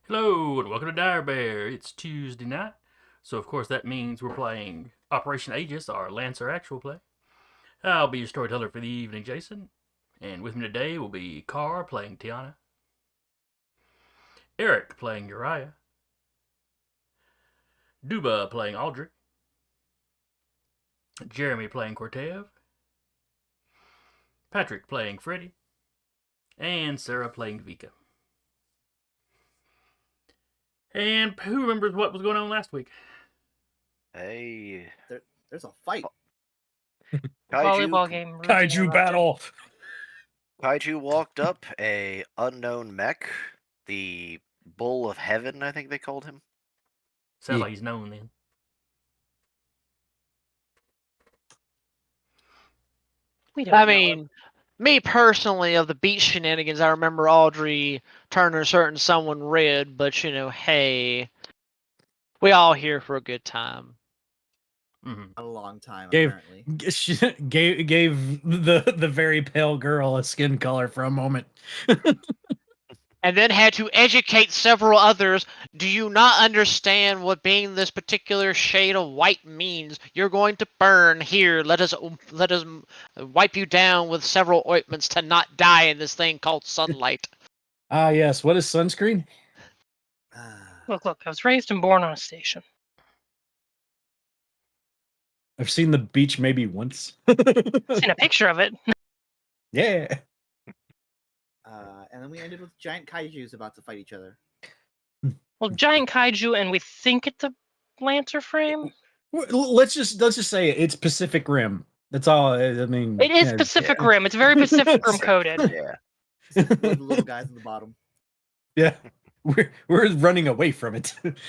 Hello, and welcome to Dire Bear. It's Tuesday night, so of course that means we're playing Operation Aegis, our Lancer actual play. I'll be your storyteller for the evening, Jason, and with me today will be Carr playing Tiana, Eric playing Uriah, Duba playing Aldrich, Jeremy playing Cortev, Patrick playing Freddy, and Sarah playing Vika. And who remembers what was going on last week? Hey. There's a fight. Volleyball game. Kaiju battle. Kaiju walked up, a unknown mech, the Bull of Heaven, I think they called him. Sounds like he's known then. I mean, me personally, of the beach shenanigans, I remember Audrey turning a certain someone red, but hey, we all here for a good time. Mm-hmm. A long time, apparently. Gave the very pale girl a skin color for a moment. And then had to educate several others. Do you not understand what being this particular shade of white means? You're going to burn. Here, let us wipe you down with several ointments to not die in this thing called sunlight. Ah, yes. What is sunscreen? Look, I was raised and born on a station. I've seen the beach maybe once. Seen a picture of it. Yeah. And then we ended with giant kaijus about to fight each other. Well, giant kaiju, and we think it's a Lancer frame. Let's just say it's Pacific Rim. That's all. I mean, it is Pacific Rim. It's very Pacific Rim coded. Yeah. With the little guys in the bottom. Yeah, we're running away from it. It's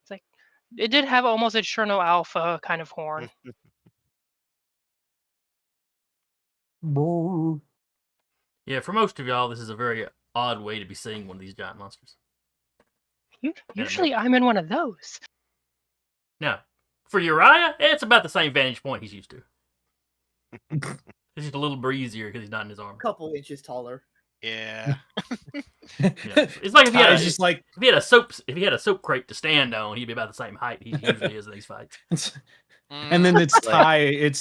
like it did have almost a Cherno Alpha kind of horn. Yeah, for most of y'all, this is a very odd way to be seeing one of these giant monsters. Usually I'm in one of those. Now, for Uriah, it's about the same vantage point he's used to. It's just a little breezier because he's not in his armor. A couple inches taller. Yeah. It's like if he had if he had a soap crate to stand on, he'd be about the same height he usually is in these fights. And then it's Ty.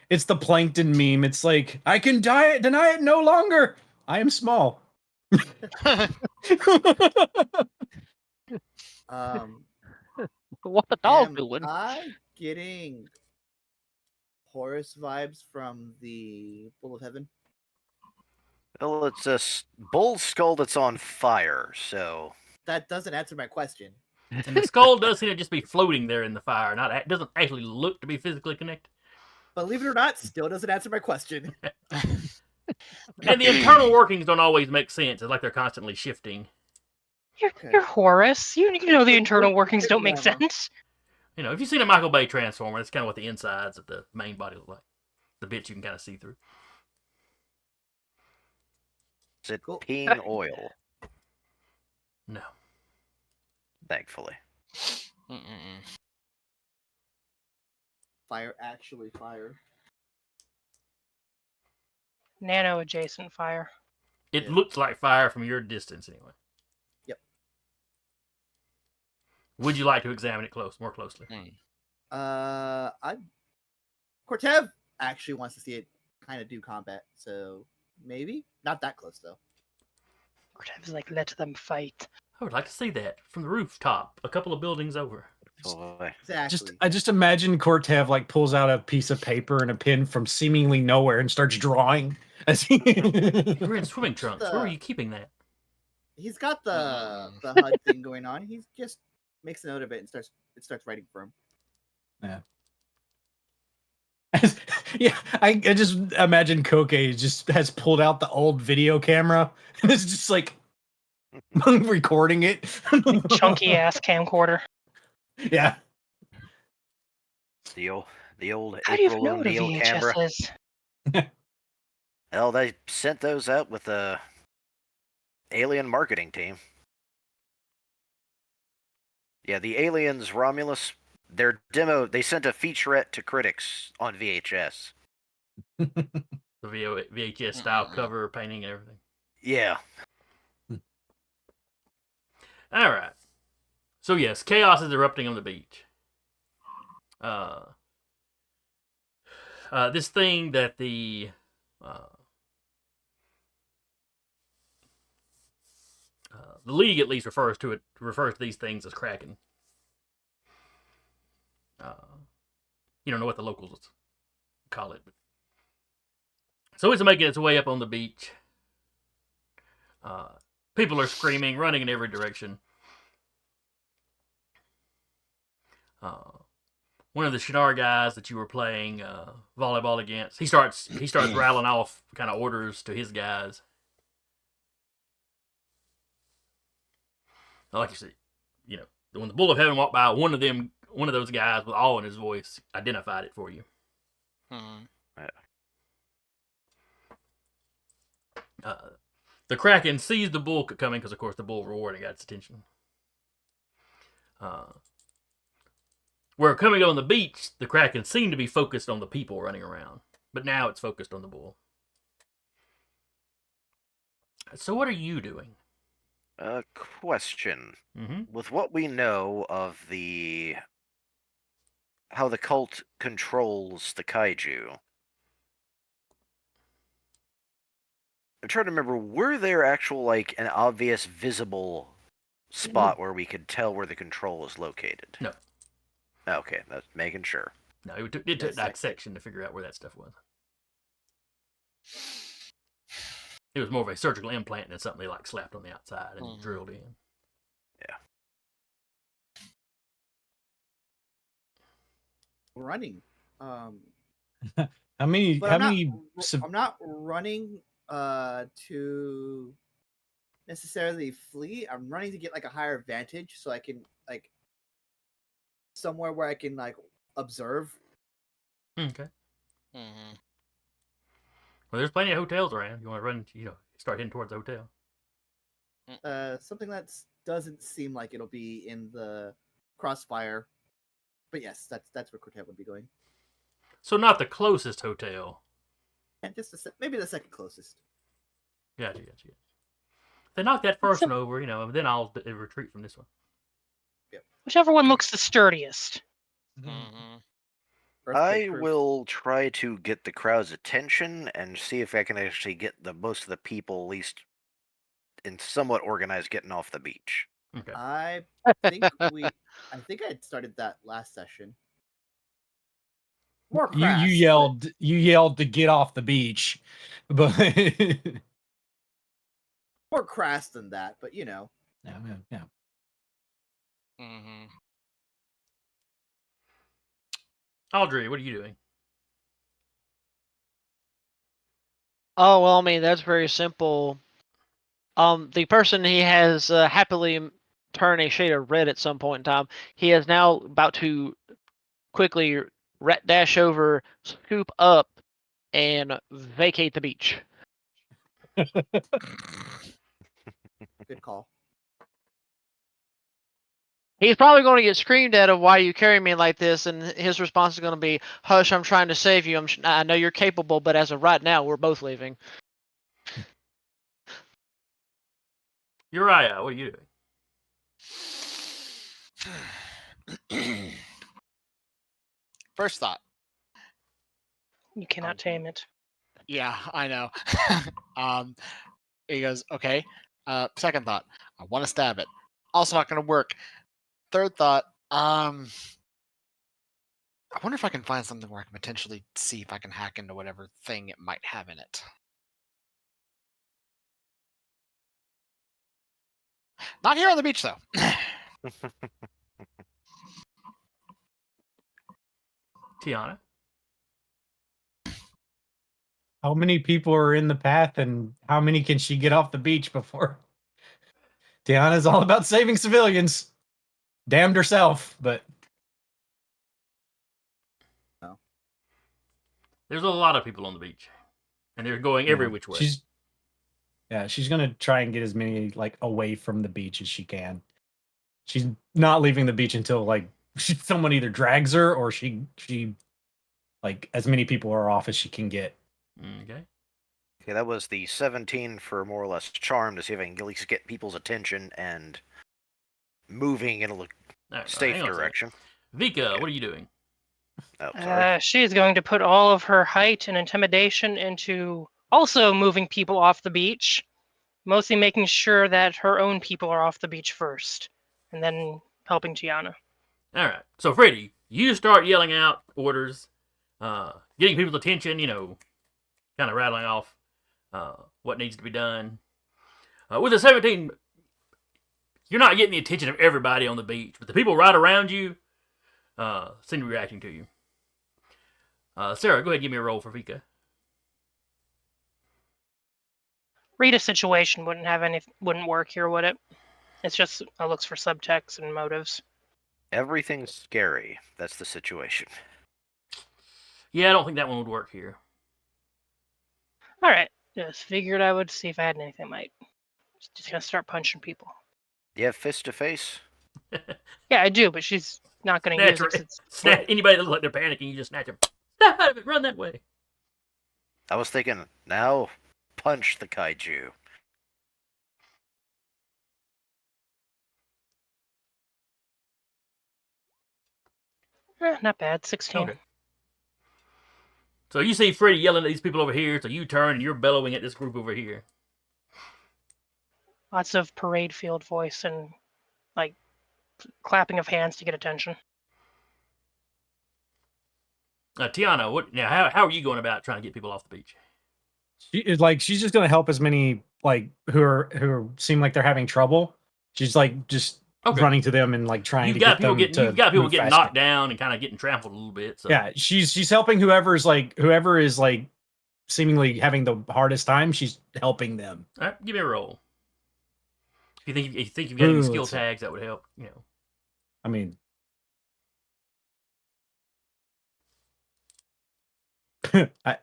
It's the plankton meme. It's like, I can deny it no longer. I am small. What the dog doing? Am I getting Horus vibes from the Bull of Heaven? Well, it's a bull skull that's on fire, so... That doesn't answer my question. And the skull does seem to just be floating there in the fire. Doesn't actually look to be physically connected. Believe it or not, still doesn't answer my question. And the internal workings don't always make sense. It's like they're constantly shifting. You're Horus. You know the internal workings don't make sense. You know, if you've seen a Michael Bay Transformer, that's kind of what the insides of the main body look like. The bits you can kind of see through. Is it peeing oil? No. Thankfully. Fire, actually fire. Nano adjacent fire. It looks like fire from your distance, anyway. Yep. Would you like to examine it more closely? Cortev actually wants to see it kind of do combat, so maybe not that close though. Cortev's like, let them fight. I would like to see that from the rooftop, a couple of buildings over. Exactly. I just imagine Cortev like pulls out a piece of paper and a pen from seemingly nowhere and starts drawing. As he... We're in swimming trunks. Where are you keeping that? He's got the HUD thing going on. He just makes a note of it and starts writing for him. Yeah. Yeah, I just imagine Koke just has pulled out the old video camera and it's just like, recording it. Chunky ass camcorder. Yeah. The old, the old How do you April know what a O'Neil camera. VHS is? Well, they sent those out with the alien marketing team. Yeah, the aliens, Romulus, their demo, they sent a featurette to critics on VHS. The VHS style cover, painting, and everything. Yeah. All right. So yes, chaos is erupting on the beach. This thing that the league at least refers to these things as Kraken. You don't know what the locals call it. But... So it's making its way up on the beach. People are screaming, running in every direction. One of the Shinar guys that you were playing volleyball against, he starts rattling off kind of orders to his guys. Like you said, you know, when the Bull of Heaven walked by, one of those guys with awe in his voice identified it for you. The Kraken sees the bull coming because, of course, the bull roared and got its attention. Where coming on the beach, the Kraken seemed to be focused on the people running around, but now it's focused on the bull. So what are you doing? Question. Mm-hmm. With what we know of how the cult controls the kaiju, I'm trying to remember, were there an obvious visible spot where we could tell where the control is located? No. Okay, that's making sure. No, it took dissection to figure out where that stuff was. It was more of a surgical implant than something they slapped on the outside and drilled in. Yeah. Running. How many? But how I'm not running to necessarily flee. I'm running to get a higher vantage so I can somewhere where I can observe. Okay. Well, there's plenty of hotels around. You want to run, start heading towards the hotel. Something that doesn't seem like it'll be in the crossfire. But yes, that's where Cortez would be going. So not the closest hotel. And just maybe the second closest. Gotcha. If they knock that first one over, then I'll retreat from this one. Whichever one looks the sturdiest. I will try to get the crowd's attention and see if I can actually get most of the people, at least in somewhat organized, getting off the beach. Okay. I think I had started that last session. More crass, you yelled to get off the beach, but more crass than that. But Yeah. Audrey, what are you doing? Oh, well, I mean, that's very simple. The person he has happily turned a shade of red at some point in time. He is now about to quickly dash over, scoop up, and vacate the beach. good call. He's probably going to get screamed at of why you carry me like this, and his response is going to be, "Hush, I'm trying to save you. I know you're capable, but as of right now, we're both leaving." Uriah, what are you doing? First thought. You cannot tame it. Yeah, I know. He goes, okay. Second thought, I want to stab it. Also not going to work. Third thought, I wonder if I can find something where I can potentially see if I can hack into whatever thing it might have in it. Not here on the beach, though. Tiana? How many people are in the path, and how many can she get off the beach before? Tiana's all about saving civilians. Damned herself, but There's a lot of people on the beach, and they're going every which way. She's gonna try and get as many like away from the beach as she can. She's not leaving the beach until like someone either drags her or she like as many people are off as she can get. Okay. Okay, that was the 17 for more or less charm to see if I can at least get people's attention and moving in a Alright, safe hang on a second. direction. Vika, Okay. what are you doing? Oh, sorry. She is going to put all of her height and intimidation into also moving people off the beach, mostly making sure that her own people are off the beach first, and then helping Tiana. All right. So, Freddy, you start yelling out orders, getting people's attention, kind of rattling off what needs to be done. With a 17, you're not getting the attention of everybody on the beach, but the people right around you seem to be reacting to you. Sarah, go ahead and give me a roll for Vika. Read a situation wouldn't work here, would it? It's just looks for subtext and motives. Everything's scary. That's the situation. Yeah, I don't think that one would work here. All right, just figured I would see if I had anything. Might just gonna start punching people. You have fist to face? Yeah, I do, but she's not gonna use it. 'cause it's Anybody that looks like they're panicking, you just snatch them. Snap out of it. Run that way. I was thinking, now punch the kaiju. not bad. 16. Okay. So you see Freddy yelling at these people over here, so you turn and you're bellowing at this group over here. Lots of parade field voice and like clapping of hands to get attention. Tiana, how are you going about trying to get people off the beach? She's just gonna help as many like who seem like they're having trouble. She's like just running to them and like trying to get them to you've got people move getting faster. knocked down and kind of getting trampled a little bit. So. Yeah, she's helping whoever is like seemingly having the hardest time. She's helping them. All right, give me a roll. If you think you've got any skill tags, that would help. I mean,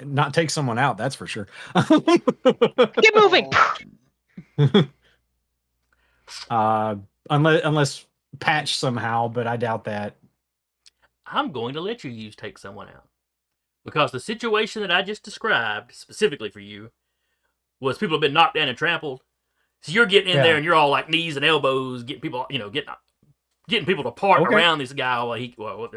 not take someone out. That's for sure. Get moving. Unless patch somehow, but I doubt that. I'm going to let you take someone out because the situation that I just described specifically for you was people have been knocked down and trampled. So you're getting in there and you're all like knees and elbows, getting people, getting people to part around this guy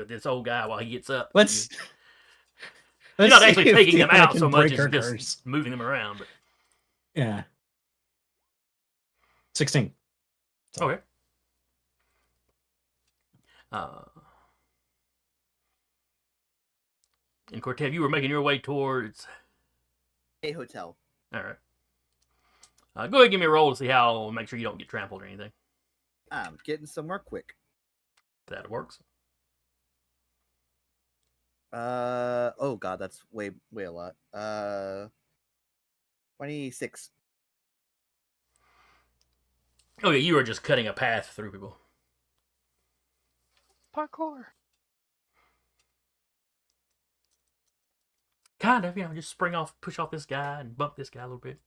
this old guy while he gets up. You're not actually taking them out so much as just moving them around. But... Yeah. 16. So. Okay. And Cortev, you were making your way towards a hotel. All right. Go ahead and give me a roll to see how. Make sure you don't get trampled or anything. I'm getting somewhere quick. That works. Oh god, that's way a lot. 26. Okay, you are just cutting a path through people. Parkour. Kind of, just push off this guy and bump this guy a little bit.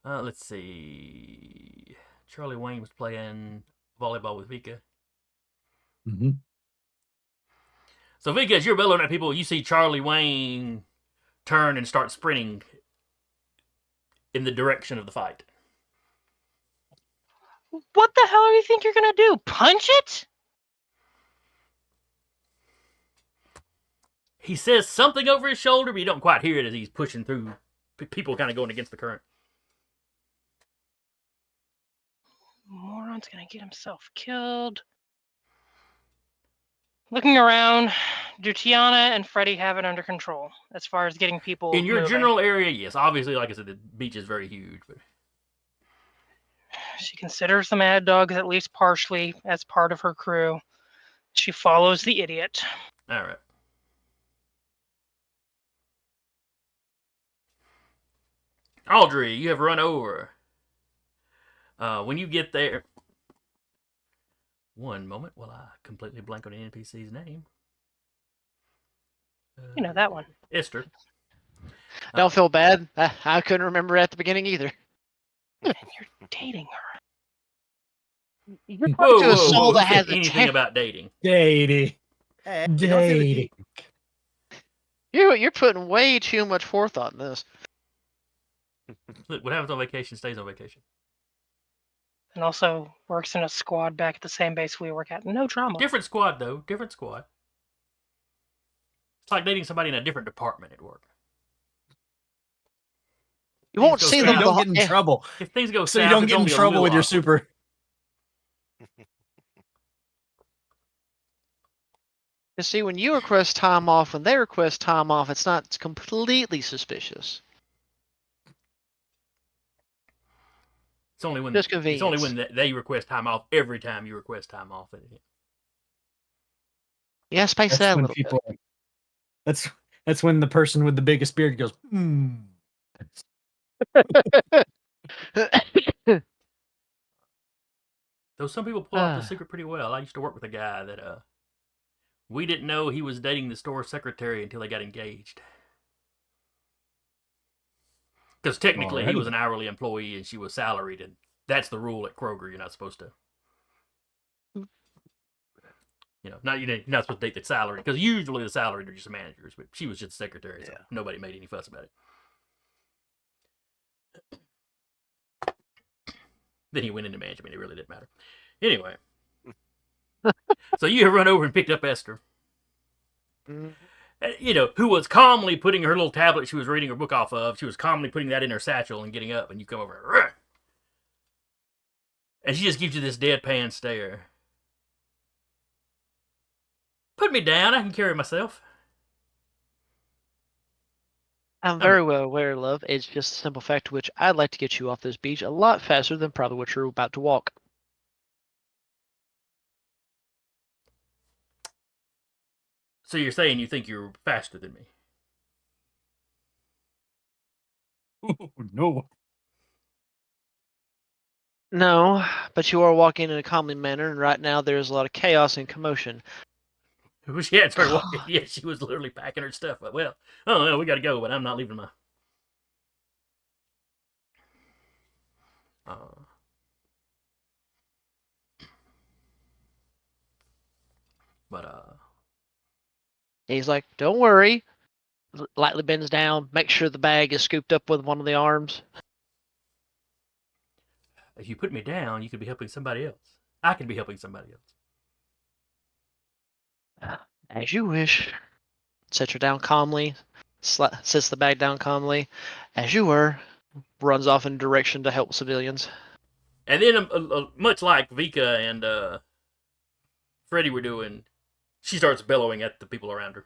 Let's see. Charlie Wayne was playing volleyball with Vika. Mm-hmm. So Vika, as you're bellowing at people, you see Charlie Wayne turn and start sprinting in the direction of the fight. What the hell do you think you're gonna do? Punch it? He says something over his shoulder, but you don't quite hear it as he's pushing through people kind of going against the current. Moron's gonna get himself killed. Looking around, do Tiana and Freddy have it under control as far as getting people in your moving? general area? Yes, obviously, like I said, the beach is very huge. But she considers the Mad Dogs at least partially as part of her crew. She follows the idiot. All right. Audrey, you have run over. When you get there, one moment while I completely blank on the NPC's name. You know that one. Esther. Don't feel bad. I couldn't remember at the beginning either. And you're dating her. You're Whoa, talking to a whoa, soul whoa! that Who has said a anything about dating? Dating. Hey, you don't say the Dating. D. You're putting way too much forethought in this. Look, what happens on vacation stays on vacation. And also works in a squad back at the same base we work at. No drama. Different squad, though. Different squad. It's like dating somebody in a different department at work. You won't Things go see So them. you south. don't get in Yeah. trouble. If things go So south, you don't it's get in only a trouble little with your awkward. super. You see, when you request time off, when they request time off, it's not completely suspicious. It's only when Just they request time off every time you request time off. Yeah, space That's that a when little people. That's when the person with the biggest beard goes. bit. Though some people pull off the secret pretty well. I used to work with a guy that we didn't know he was dating the store secretary until they got engaged. Because technically he was an hourly employee and she was salaried, and that's the rule at Kroger. You're not supposed to. You're not supposed to date the salary, because usually the salaried are just managers, but she was just secretary, so nobody made any fuss about it. Then he went into management. It really didn't matter. Anyway, so you have run over and picked up Esther. Who was calmly putting her little tablet she was reading her book off of, she was calmly putting that in her satchel and getting up, and you come over and she just gives you this deadpan stare. Put me down, I can carry myself. I'm very well aware, love. It's just a simple fact to which I'd like to get you off this beach a lot faster than probably what you're about to walk. So you're saying you think you're faster than me? Oh, no. No, but you are walking in a calming manner, and right now there's a lot of chaos and commotion. She had started walking. Yeah, she was literally packing her stuff up. Well, oh no, we got to go, but I'm not leaving my. He's like, "Don't worry." Lightly bends down, make sure the bag is scooped up with one of the arms. If you put me down, you could be helping somebody else. I could be helping somebody else. As you wish. Sets her down calmly, sets the bag down calmly, as you were, runs off in direction to help civilians. And then, much like Vika and Freddy were doing, she starts bellowing at the people around her.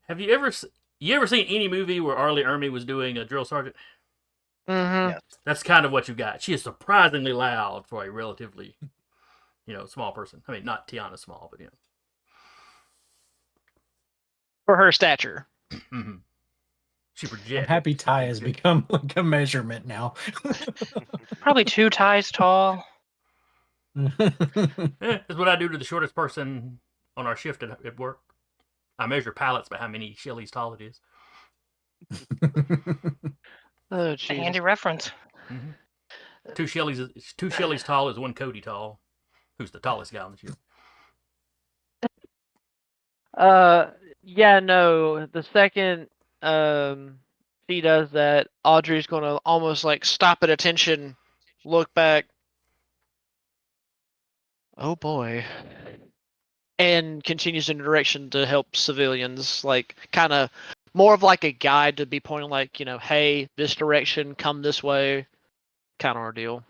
Have you ever seen any movie where Arlie Ermy was doing a drill sergeant? Mm-hmm. Yes. That's kind of what you got. She is surprisingly loud for a relatively, small person. I mean, not Tiana small, but For her stature. Mm-hmm. She projects. I'm happy Ty has become like a measurement now. Probably 2 ties tall. That's what I do to the shortest person on our shift at work. I measure pallets by how many Shelley's tall it is. Oh, A jeez. handy reference. Mm-hmm. Two Shelley's tall is one Cody tall, who's the tallest guy on the ship. Yeah, no. The second she does that, Audrey's gonna almost like stop at attention, look back. Oh boy. And continues in direction to help civilians, like kind of more of like a guide to be pointing like, hey, this direction, come this way, kind of ordeal.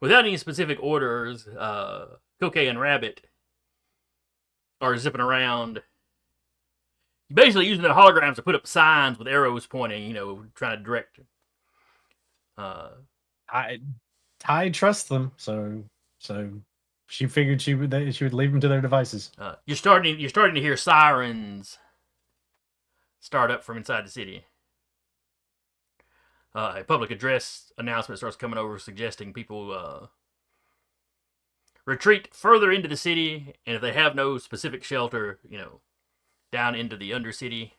Without any specific orders, Cocaine and Rabbit are zipping around. Basically using their holograms to put up signs with arrows pointing, trying to direct. Ty trusts them, so She figured she would leave them to their devices. You're starting to hear sirens start up from inside the city. A public address announcement starts coming over suggesting people retreat further into the city, and if they have no specific shelter, down into the undercity,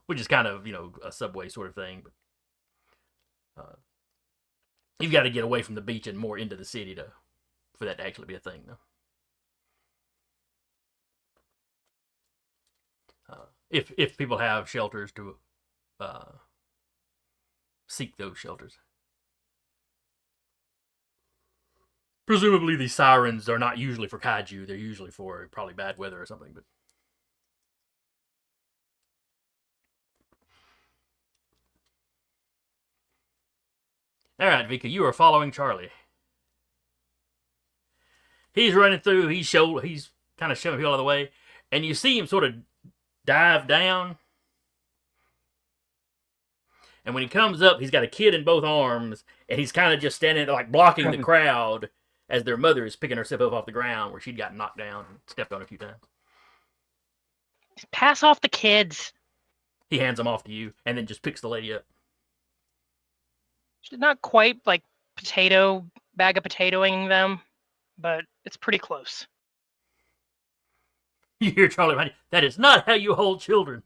which is kind of, a subway sort of thing. But you've got to get away from the beach and more into the city for that to actually be a thing, though. If people have shelters to seek those shelters. Presumably these sirens are not usually for kaiju. They're usually for probably bad weather or something. But all right, Vika, you are following Charlie. He's running through. He's kind of shoving people out of the way, and you see him sort of dive down. And when he comes up, he's got a kid in both arms, and he's kind of just standing there, like blocking the crowd as their mother is picking herself up off the ground where she'd gotten knocked down and stepped on a few times. Pass off the kids. He hands them off to you, and then just picks the lady up. She's not quite like bag of potatoing them, but it's pretty close. You hear Charlie behind you. That is not how you hold children.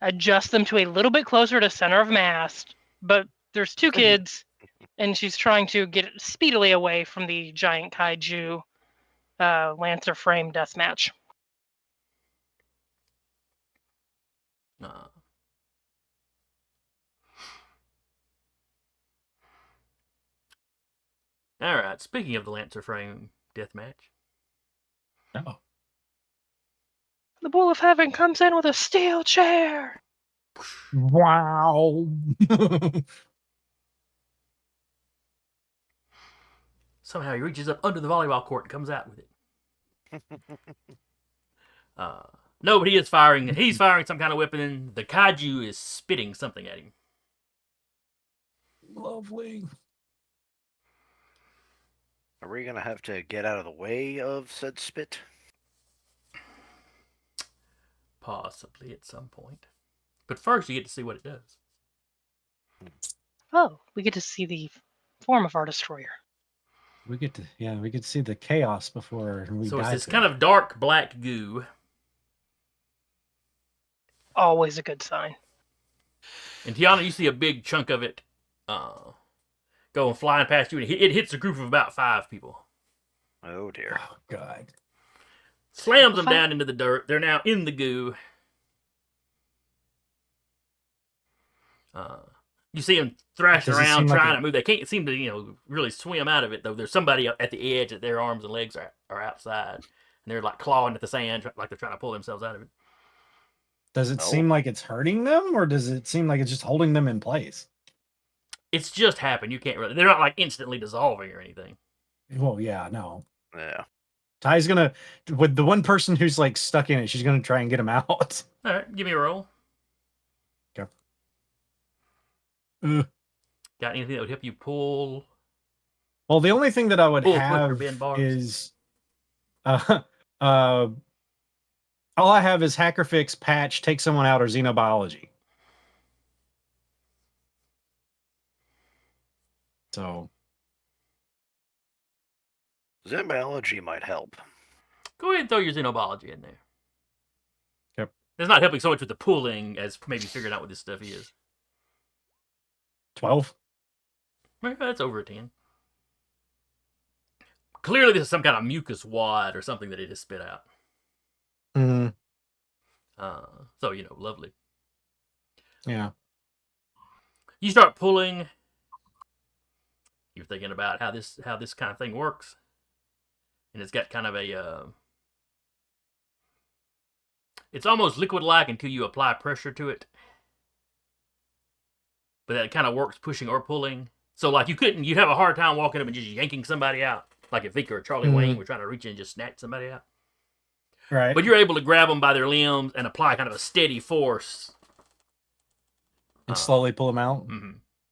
Adjust them to a little bit closer to center of mass, but there's two kids, and she's trying to get speedily away from the giant kaiju Lancer frame deathmatch. All right. Speaking of the Lancer frame deathmatch. Oh. The Bull of Heaven comes in with a steel chair. Wow. Somehow he reaches up under the volleyball court and comes out with it. No, but he is firing. He's firing some kind of weapon, and the kaiju is spitting something at him. Lovely. Are we gonna have to get out of the way of said spit? Possibly at some point. But first, you get to see what it does. Oh, we get to see the form of our destroyer. We get to see the chaos before we So die. it's this kind of dark black goo. Always a good sign. And Tiana, you see a big chunk of it going flying past you, and it hits a group of about 5 people. Oh dear. Oh God. Slams them down into the dirt. They're now in the goo. You see them thrashing around trying to move. They can't seem to, really swim out of it, though. There's somebody at the edge that their arms and legs are outside. And they're like clawing at the sand like they're trying to pull themselves out of it. Does it seem like it's hurting them, or does it seem like it's just holding them in place? It's just happened. You can't really. They're not like instantly dissolving or anything. Well, yeah, no. Yeah. Ty's gonna, with the one person who's like stuck in it, she's gonna try and get him out. All right, give me a roll. Okay. Got anything that would help you pull? Well, the only thing that I would Pull have quicker, bend bars. is, all I have is hacker fix, patch, take someone out, or xenobiology. So Xenobiology might help. Go ahead and throw your xenobiology in there. Yep. It's not helping so much with the pulling as maybe figuring out what this stuff is. 12. Well, that's over a 10. Clearly, this is some kind of mucus wad or something that it has spit out. Mm-hmm. So, lovely. Yeah. You start pulling. You're thinking about how this kind of thing works. And it's got kind of a... it's almost liquid-like until you apply pressure to it. But that kind of works pushing or pulling. So, like, you'd have a hard time walking up and just yanking somebody out. Like if Vika or Charlie Wayne were trying to reach in and just snatch somebody out. Right. But you're able to grab them by their limbs and apply kind of a steady force. And slowly pull them out. Mm-hmm.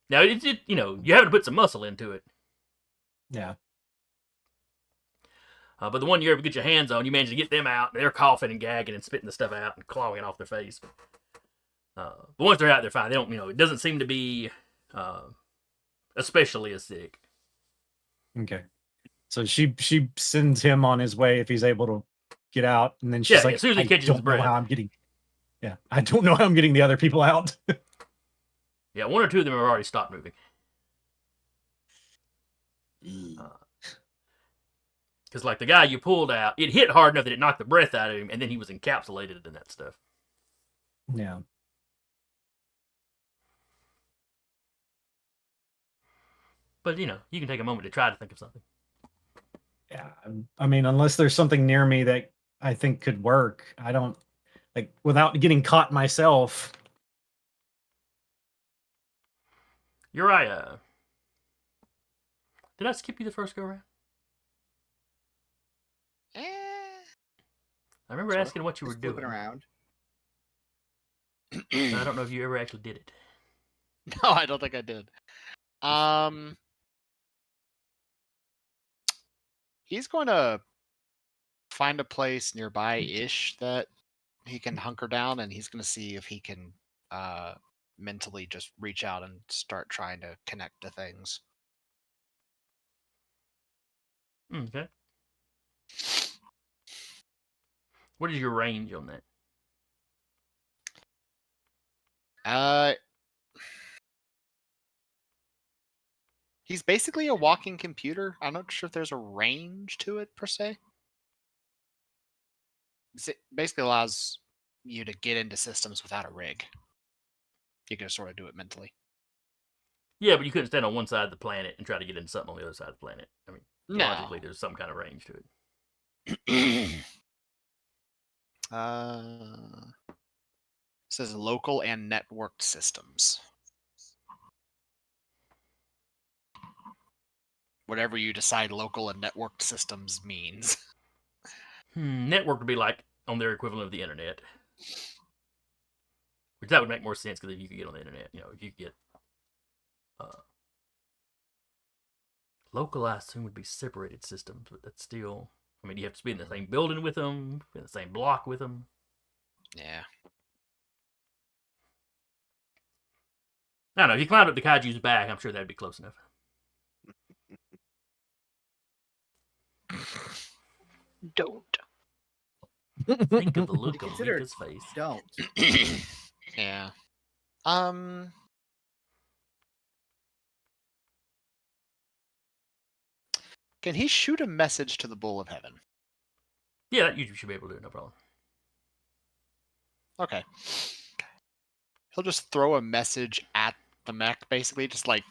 Now, you have to put some muscle into it. Yeah. But the one you ever get your hands on, you manage to get them out. And they're coughing and gagging and spitting the stuff out and clawing it off their face. But once they're out, they're fine. They don't, it doesn't seem to be especially acidic. Okay. So she sends him on his way if he's able to get out, and then she's like, as soon as he I catches his don't know breath. how I'm getting. Yeah, I don't know how I'm getting the other people out. Yeah, one or two of them have already stopped moving. Because, like, the guy you pulled out, it hit hard enough that it knocked the breath out of him, and then he was encapsulated in that stuff. Yeah. But, you can take a moment to try to think of something. Yeah. I mean, unless there's something near me that I think could work, I don't, like, without getting caught myself. Uriah, did I skip you the first go around? Eh, I remember Sort of. asking what you were Just flipping doing. around. But I don't know if you ever actually did it. No, I don't think I did. He's going to find a place nearby-ish that he can hunker down, and he's going to see if he can mentally just reach out and start trying to connect to things. Okay. What is your range on that? He's basically a walking computer. I'm not sure if there's a range to it per se. It basically allows you to get into systems without a rig. You can sort of do it mentally. Yeah, but you couldn't stand on one side of the planet and try to get into something on the other side of the planet. I mean, logically, there's some kind of range to it. Says local and networked systems. Whatever you decide local and networked systems means. Network would be like on their equivalent of the internet. Which that would make more sense because if you could get on the internet, if you could get local, I assume would be separated systems, but that's still. I mean, you have to be in the same building with them, in the same block with them. Yeah. I don't know. If you climbed up the kaiju's back, I'm sure that'd be close enough. Don't. Think of the look on Consider Mika's face. Don't. Yeah. Can he shoot a message to the Bull of Heaven? Yeah, that you should be able to do, no problem. Okay. He'll just throw a message at the mech, basically, just like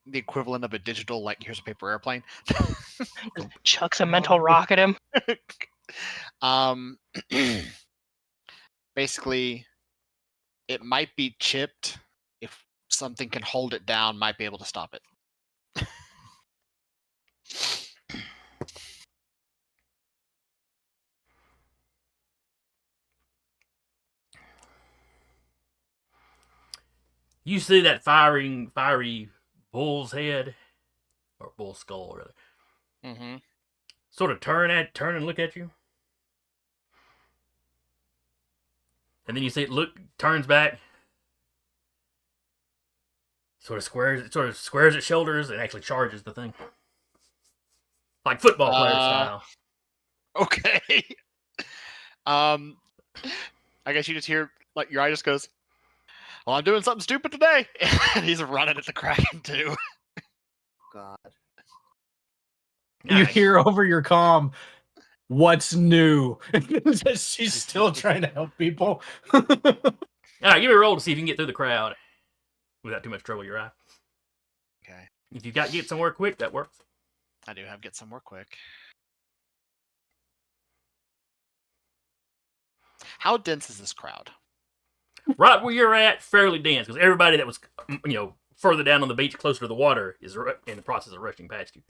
the equivalent of a digital, like, here's a paper airplane. Chucks a mental rock at him. Basically, it might be chipped. If something can hold it down, might be able to stop it. You see that fiery bull's head, or bull skull, rather. Mm-hmm. Sort of turn and look at you, and then you see it turns back, sort of squares its shoulders, and actually charges the thing, like football player style. Okay. I guess you just hear, like, your eye just goes, well, I'm doing something stupid today. And he's running at the Kraken, too. God. You hear over your comm, what's new? She's still trying to help people. All right, give me a roll to see if you can get through the crowd without too much trouble, your eye. Okay. If you've got to get somewhere quick, that works. I do have get somewhere quick. How dense is this crowd? Right where you're at, fairly dense, because everybody that was, further down on the beach, closer to the water, is in the process of rushing past you.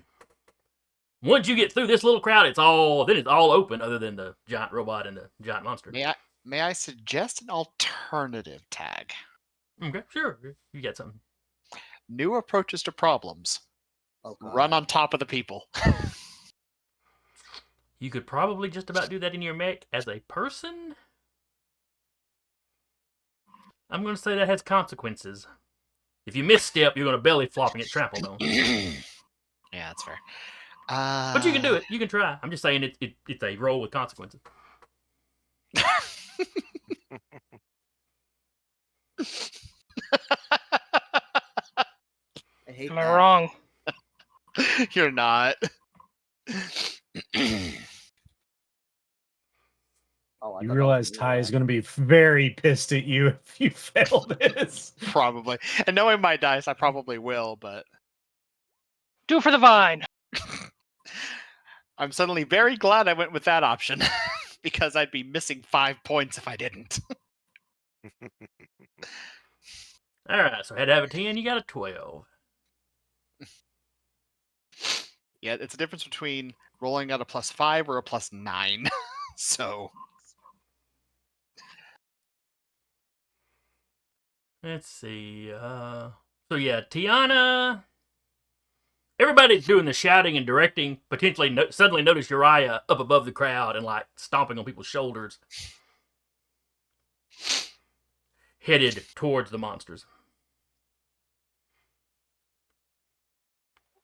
Once you get through this little crowd, it's all open, other than the giant robot and the giant monster. May I suggest an alternative tag? Okay, sure. You got something. New approaches to problems. Oh, God. Run on top of the people. You could probably just about do that in your mech as a person. I'm going to say that has consequences. If you misstep, you're going to belly flop and get trampled on. Yeah, that's fair. But you can do it. You can try. I'm just saying it's a roll with consequences. I hate Am that. I wrong? You're not. Oh, I You thought realize that was Ty is going to be very pissed at you if you fail this. Probably. And knowing my dice, I probably will, but Do it for the vine. I'm suddenly very glad I went with that option because I'd be missing 5 points if I didn't. All right, so I had to have a 10. You got a 12. Yeah, it's a difference between rolling out a +5 or a +9. So Let's see. So yeah, Tiana. Everybody doing the shouting and directing potentially suddenly notice Uriah up above the crowd and like stomping on people's shoulders, headed towards the monsters.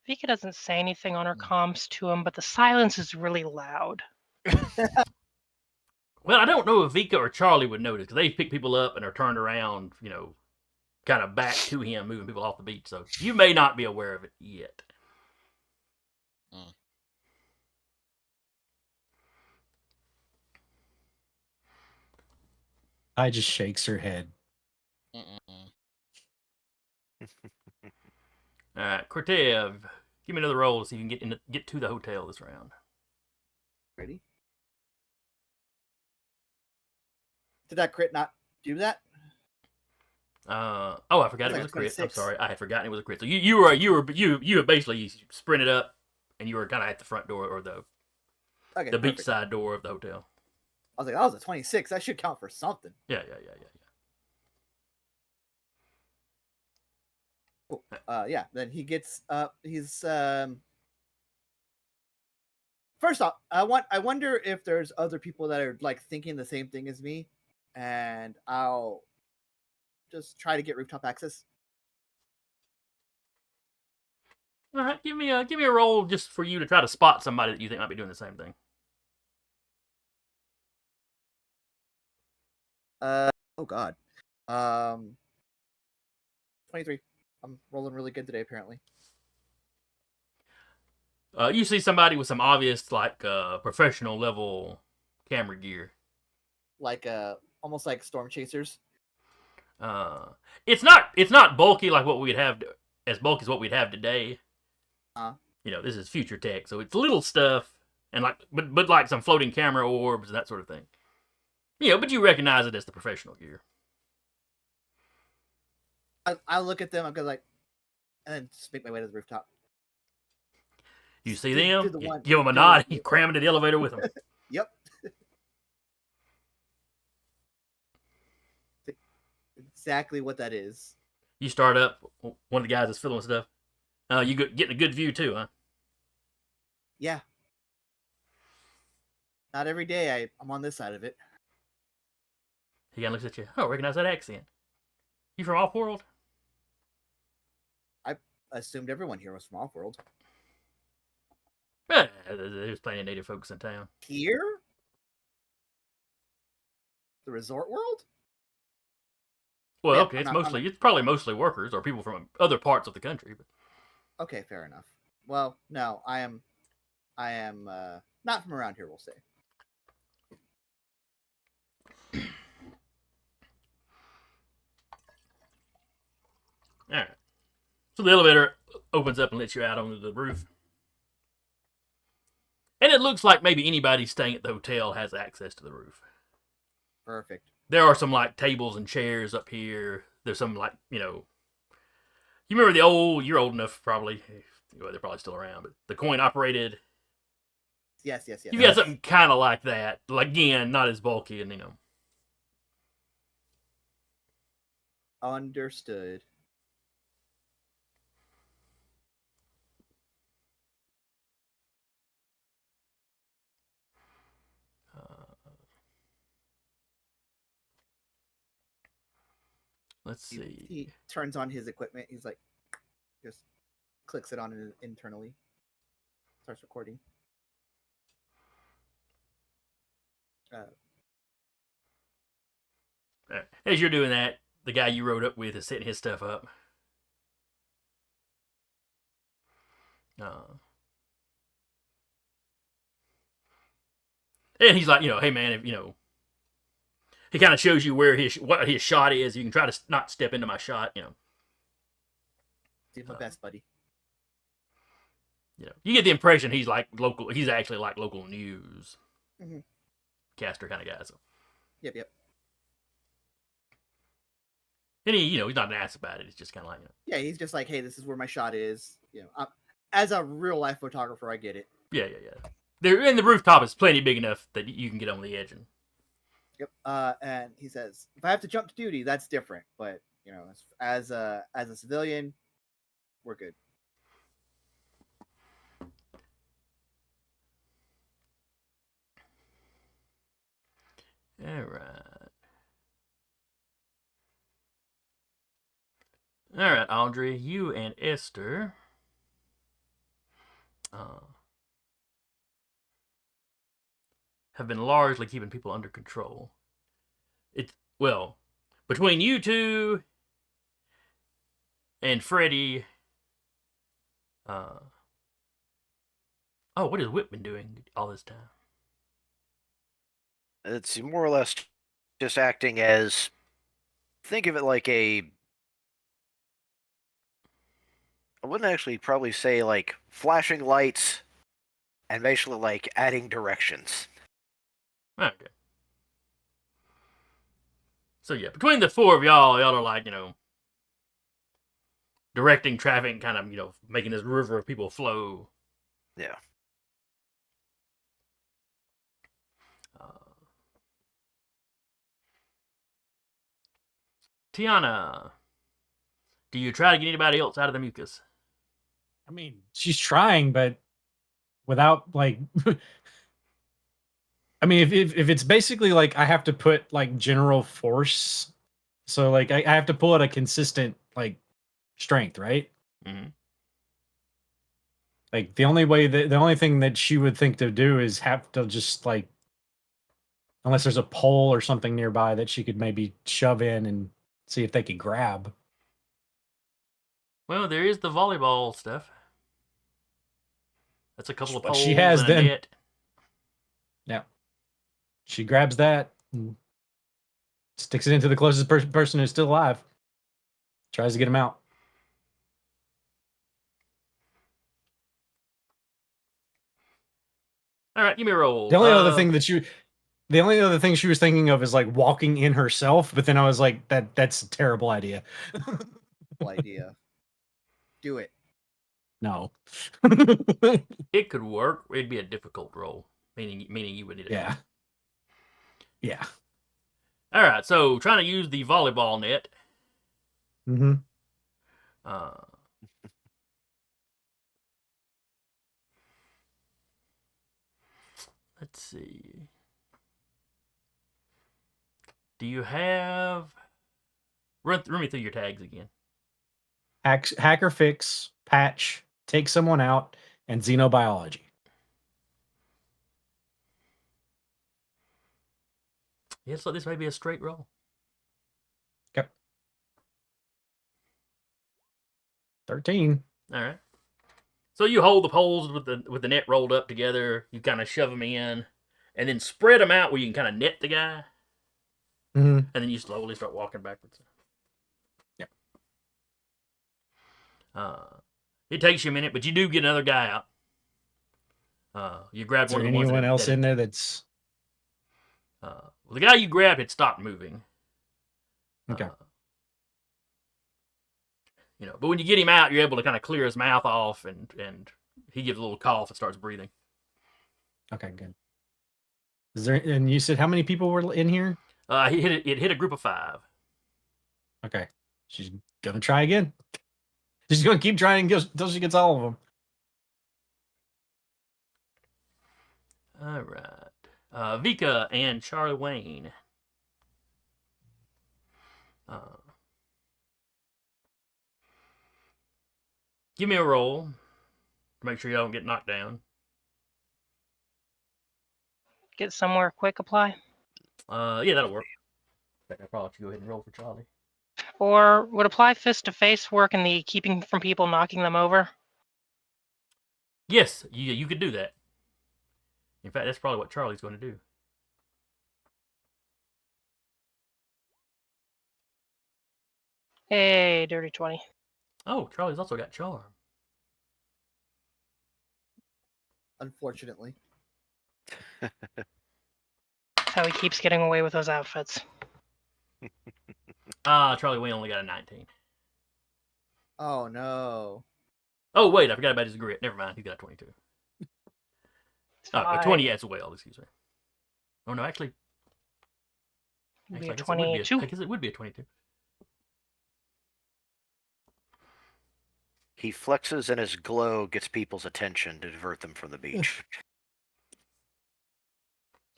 Vika doesn't say anything on her comms to him, but the silence is really loud. Well, I don't know if Vika or Charlie would notice because they pick people up and are turned around, kind of back to him, moving people off the beach. So you may not be aware of it yet. I just shakes her head. All right, Cortev, give me another roll to see if you can get to the hotel this round. Ready? Did that crit not do that? I forgot it It's like was a a crit. I'm 26. sorry, I had forgotten it was a crit. So you basically sprinted up, and you were kind of at the front door or the Okay, the perfect. beachside door of the hotel. I was like, that was a 26. That should count for something. Yeah. Cool. Yeah. Then he gets up. He's First off, I wonder if there's other people that are like thinking the same thing as me, and I'll just try to get rooftop access. All right, give me a roll just for you to try to spot somebody that you think might be doing the same thing. Oh God. 23. I'm rolling really good today, apparently. You see somebody with some obvious like professional level camera gear. Like almost like storm chasers. It's not bulky like what we'd have as bulky as what we'd have today. This is future tech, so it's little stuff and like but like some floating camera orbs and that sort of thing. But you recognize it as the professional gear. I look at them. I'm gonna like, and then just make my way to the rooftop. You see Do them, the you one- give them a do nod, the- you cram into the elevator with them. Yep. Exactly what that is. You start up. One of the guys is filling with stuff. You getting a good view too, huh? Yeah. Not every day I'm on this side of it. He kind of looks at you. Oh, recognize that accent. You from Off-World? I assumed everyone here was from Off-World. There's plenty of native folks in town. Here? The resort world? Well, Yeah, okay, I'm it's probably mostly workers or people from other parts of the country. But Okay, fair enough. Well, no, I am not from around here, we'll say. all right. So the elevator opens up and lets you out onto the roof. And it looks like maybe anybody staying at the hotel has access to the roof. Perfect. There are some like tables and chairs up here. There's some like, you remember you're old enough probably. Well, they're probably still around, but the coin operated. Yes. You got something kind of like that. Like, again, not as bulky and, Understood. Let's see. He turns on his equipment. He's like, just clicks it on it internally. Starts recording. As you're doing that, the guy you rode up with is setting his stuff up. And he's like, hey man, if he kind of shows you where what his shot is. You can try to not step into my shot. Do my best, buddy. You get the impression he's like local. He's actually like local news caster kind of guy. So. Yep. And he's not an ass about it. It's just kind of like, Yeah, he's just like, hey, this is where my shot is. As a real life photographer, I get it. Yeah. And the rooftop is plenty big enough that you can get on the edge. Yep. And he says, if I have to jump to duty, that's different. But as a civilian, we're good. All right, Audrey, you and Esther. Have been largely keeping people under control. Between you two and Freddie. What has Whip been doing all this time? It's more or less just acting as, think of it like I wouldn't actually probably say like flashing lights and basically like adding directions. Okay. So yeah, between the four of y'all are like, directing traffic, kind of, making this river of people flow. Yeah. Tiana, do you try to get anybody else out of the mucus? I mean, she's trying, but without like. I mean, if it's basically like I have to put like general force, so like I have to pull at a consistent like strength, right? Mm-hmm. Like the only thing that she would think to do is have to just like, unless there's a pole or something nearby that she could maybe shove in and see if they could grab. Well, there is the volleyball stuff. That's a couple of What poles she has and a then. net. Yeah. She grabs that and sticks it into the closest person who's still alive. Tries to get him out. All right, give me a roll. The only other thing she was thinking of is like walking in herself, but then I was like, that's a terrible idea. Cool idea. Do it. No. It could work. It'd be a difficult roll, meaning you would need it. Yeah. Yeah. All right, so trying to use the volleyball net. Mm-hmm. Let's see. Do you have? Run me through your tags again. Hacker fix, patch, take someone out, and xenobiology. Yeah, so this may be a straight roll. Okay. 13. All right. So you hold the poles with the net rolled up together. You kind of shove them in, and then spread them out where you can kind of net the guy. Mm-hmm. And then you slowly start walking backwards. Yep. It takes you a minute, but you do get another guy out. You grab Is one there of the ones. anyone else in there that's? Well, the guy you grabbed had stopped moving. Okay. But when you get him out, you're able to kind of clear his mouth off, and he gives a little cough and starts breathing. Okay, good. Is there? And you said how many people were in here? It hit a group of 5. Okay, she's gonna try again. She's gonna keep trying until she gets all of them. All right. Vika and Charlie Wayne. Give me a roll to make sure you don't get knocked down. Get somewhere quick, apply. Yeah, that'll work. In fact, I probably should go ahead and roll for Charlie. Or would apply fist to face work in the keeping from people knocking them over? Yes, you could do that. In fact, that's probably what Charlie's going to do. Hey, dirty 20. Oh, Charlie's also got charm. Unfortunately. That's how he keeps getting away with those outfits. Charlie Wayne only got a 19. Oh no. Oh, wait, I forgot about his grit. Never mind, he got a 22. A 20 as well, excuse me. Oh, no, actually. Would be a I guess 22. I guess it would be a 22. He flexes and his glow gets people's attention to divert them from the beach.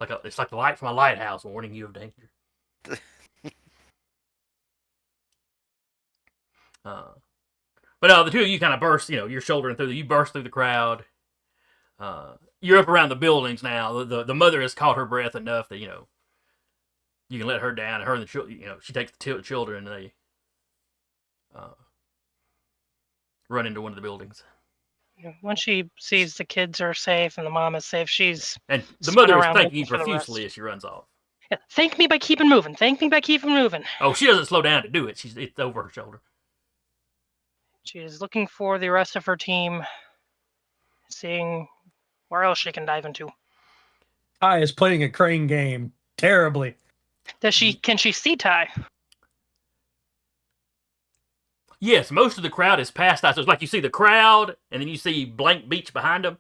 It's like the light from a lighthouse warning you of danger. But the two of you kind of burst, you're shouldering through. You burst through the crowd. You're up around the buildings now. The mother has caught her breath enough that you can let her down. Her and the children, she takes the children and they run into one of the buildings. Once she sees the kids are safe and the mom is safe, and the spun mother is around thanking you looking for the profusely rest. as she runs off. Yeah, thank me by keeping moving. Thank me by keeping moving. Oh, she doesn't slow down to do it. It's over her shoulder. She is looking for the rest of her team, seeing where else she can dive into. Ty is playing a crane game terribly. Can she see Ty? Yes, most of the crowd is past us. So it's like you see the crowd, and then you see blank beach behind them.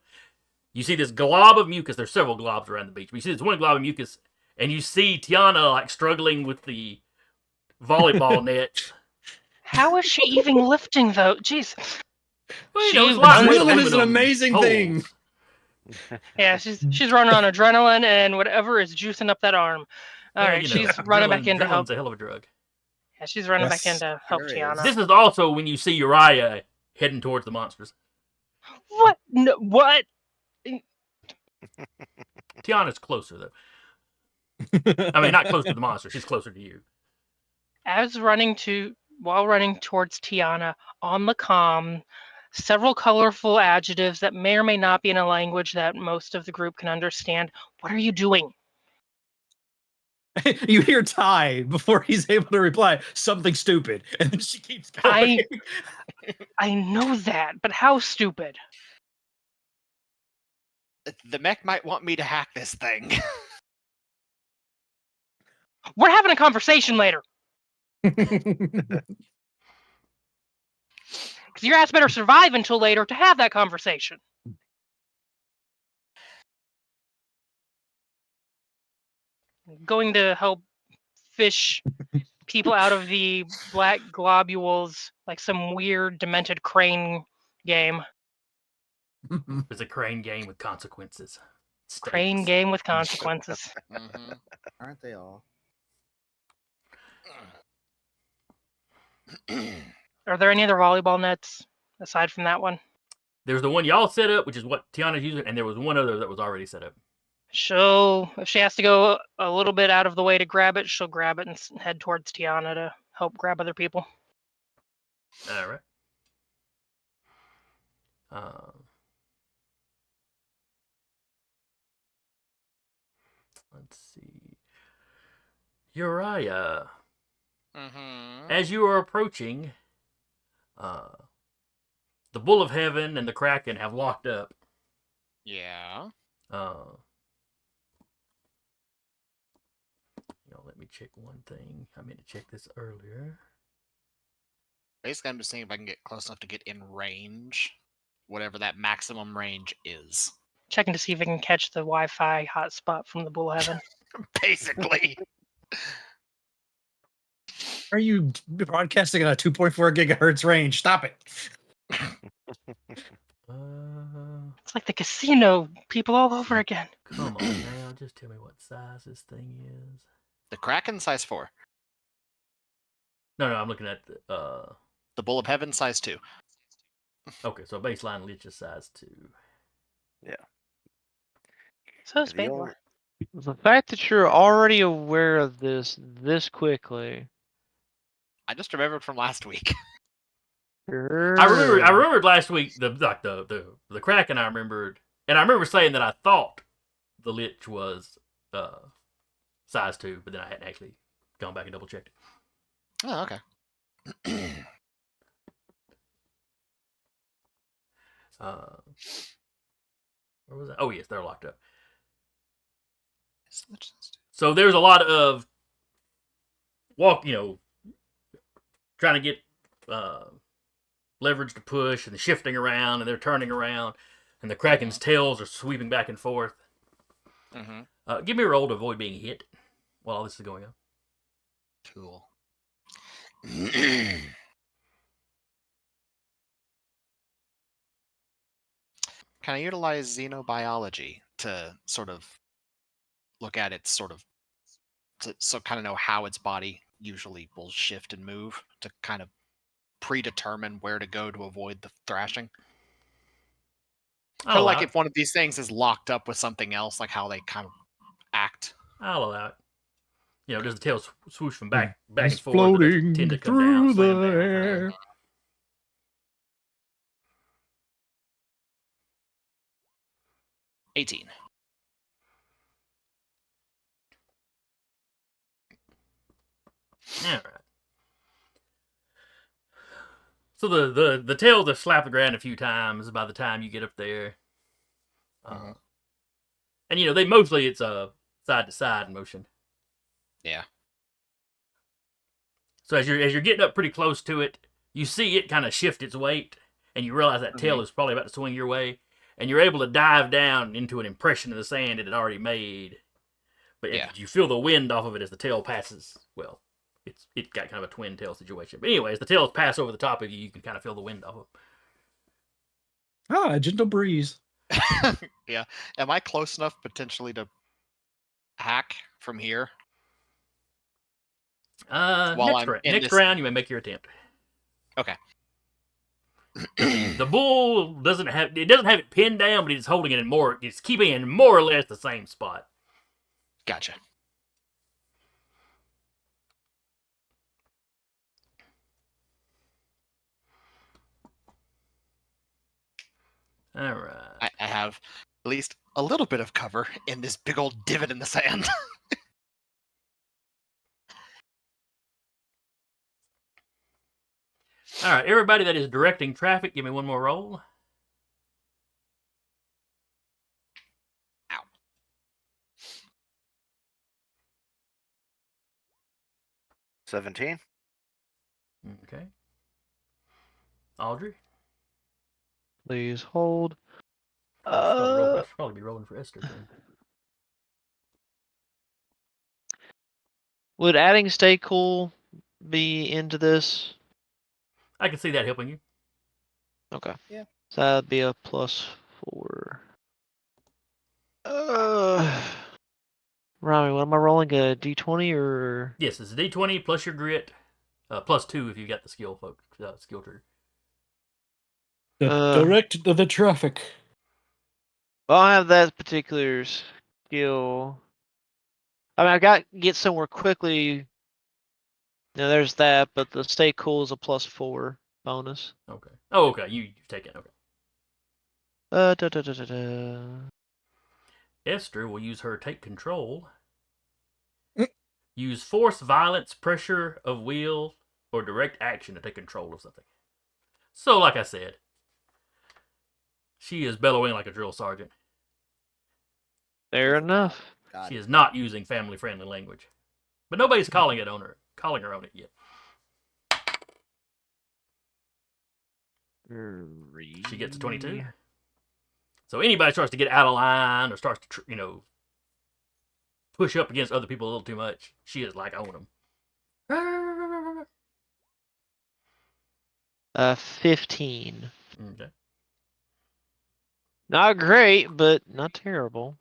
You see this glob of mucus. There's several globs around the beach. But you see this one glob of mucus, and you see Tiana like struggling with the volleyball nets. How is she even lifting though? Jeez. Well, She it's lots of Adrenaline is an aluminum amazing poles. thing. Yeah, she's running on adrenaline and whatever is juicing up that arm. All Well, right, she's running back in to help. Adrenaline's a hell of a drug. Yeah, she's running back in Yes, to help sure is. Tiana. This is also when you see Uriah heading towards the monsters. What? No, what? Tiana's closer, though. I mean, not close to the monster. She's closer to you. While running towards Tiana on the comm, several colorful adjectives that may or may not be in a language that most of the group can understand. What are you doing? You hear Ty before he's able to reply something stupid, and then she keeps going. I know that, but how stupid? The mech might want me to hack this thing. We're having a conversation later. Because your ass better survive until later to have that conversation. Going to help fish people out of the black globules like some weird demented crane game. It's a crane game with consequences. Crane game with consequences. Mm-hmm. Aren't they all? Are there any other volleyball nets aside from that one? There's the one y'all set up, which is what Tiana's using, and there was one other that was already set up. If she has to go a little bit out of the way to grab it, she'll grab it and head towards Tiana to help grab other people. All right. Let's see. Uriah, Mm-hmm. as you are approaching, the Bull of Heaven and the Kraken have locked up. Yeah. Let me check one thing. I meant to check this earlier. Basically, I'm just seeing if I can get close enough to get in range, whatever that maximum range is. Checking to see if I can catch the Wi-Fi hotspot from the Bull of Heaven. Basically. Are you broadcasting on a 2.4 gigahertz range? Stop it. It's like the casino people all over again. Come on now, just tell me what size this thing is. The Kraken size 4. No, I'm looking at the The Bull of Heaven size 2. Okay, so baseline lich is size 2. So is The Baylor. only- The fact that you're already aware of this quickly. I just remembered from last week. I Sure. remembered last week the Kraken. I remembered, and I remember saying that I thought the lich was size 2, but then I hadn't actually gone back and double checked it. Oh, okay. Where was that? Oh yes, they're locked up. It's lich- So there's a lot of trying to get leverage to push and shifting around, and they're turning around, and the Kraken's tails are sweeping back and forth. Mhm. Give me a roll to avoid being hit while all this is going on. Cool. Can I utilize xenobiology to sort of look at its sort of so kind of know how its body usually will shift and move to kind of predetermine where to go to avoid the thrashing? Kind I'll of allow like it. if one of these things is locked up with something else, like how they kind of act. I'll allow it. Does the tail swoosh from back It's and forth, or does it floating tend to come down, through slam the down? air. Uh, 18. All right. So the tails have slapped the ground a few times by the time you get up there. Mhm. And they mostly it's a side to side motion. Yeah. So as you're getting up pretty close to it, you see it kind of shift its weight, and you realize that tail is probably about to swing your way, and you're able to dive down into an impression of the sand it had already made. But Yeah. you feel the wind off of it as the tail passes. Well, it's got kind of a twin tail situation. But anyway, as the tails pass over the top of you, you can kind of feel the wind off of them. Ah, a gentle breeze. Yeah. Am I close enough potentially to hack from here? While I'm in Next this- round, you may make your attempt. Okay. The bull doesn't have it pinned down, but it's holding it it's keeping it in more or less the same spot. Gotcha. All right. I have at least a little bit of cover in this big old divot in the sand. All right, everybody that is directing traffic, give me one more roll. Ow. 17. Okay. Audrey? Please hold. I should probably be rolling for Esther, too. Would adding stay cool be into this? I can see that helping you. Okay. Yeah. So that'd be a +4. Rami, what am I rolling? A d20 or? Yes, it's a D20 plus your grit, +2 if you got the skill trigger. Direct the traffic. Well, I don't have that particular skill. I mean, I got get somewhere quickly. Now there's that, but the stay cool is a +4 bonus. Okay. Oh, okay. You take it. Okay. Esther will use her take control. Use force, violence, pressure of will, or direct action to take control of something. So, like I said, she is bellowing like a drill sergeant. Fair enough. God. She is not using family-friendly language, but nobody's calling her on it yet. She gets a 22. So anybody starts to get out of line or starts to push up against other people a little too much, she is like on them. 15. Okay. Not great, but not terrible.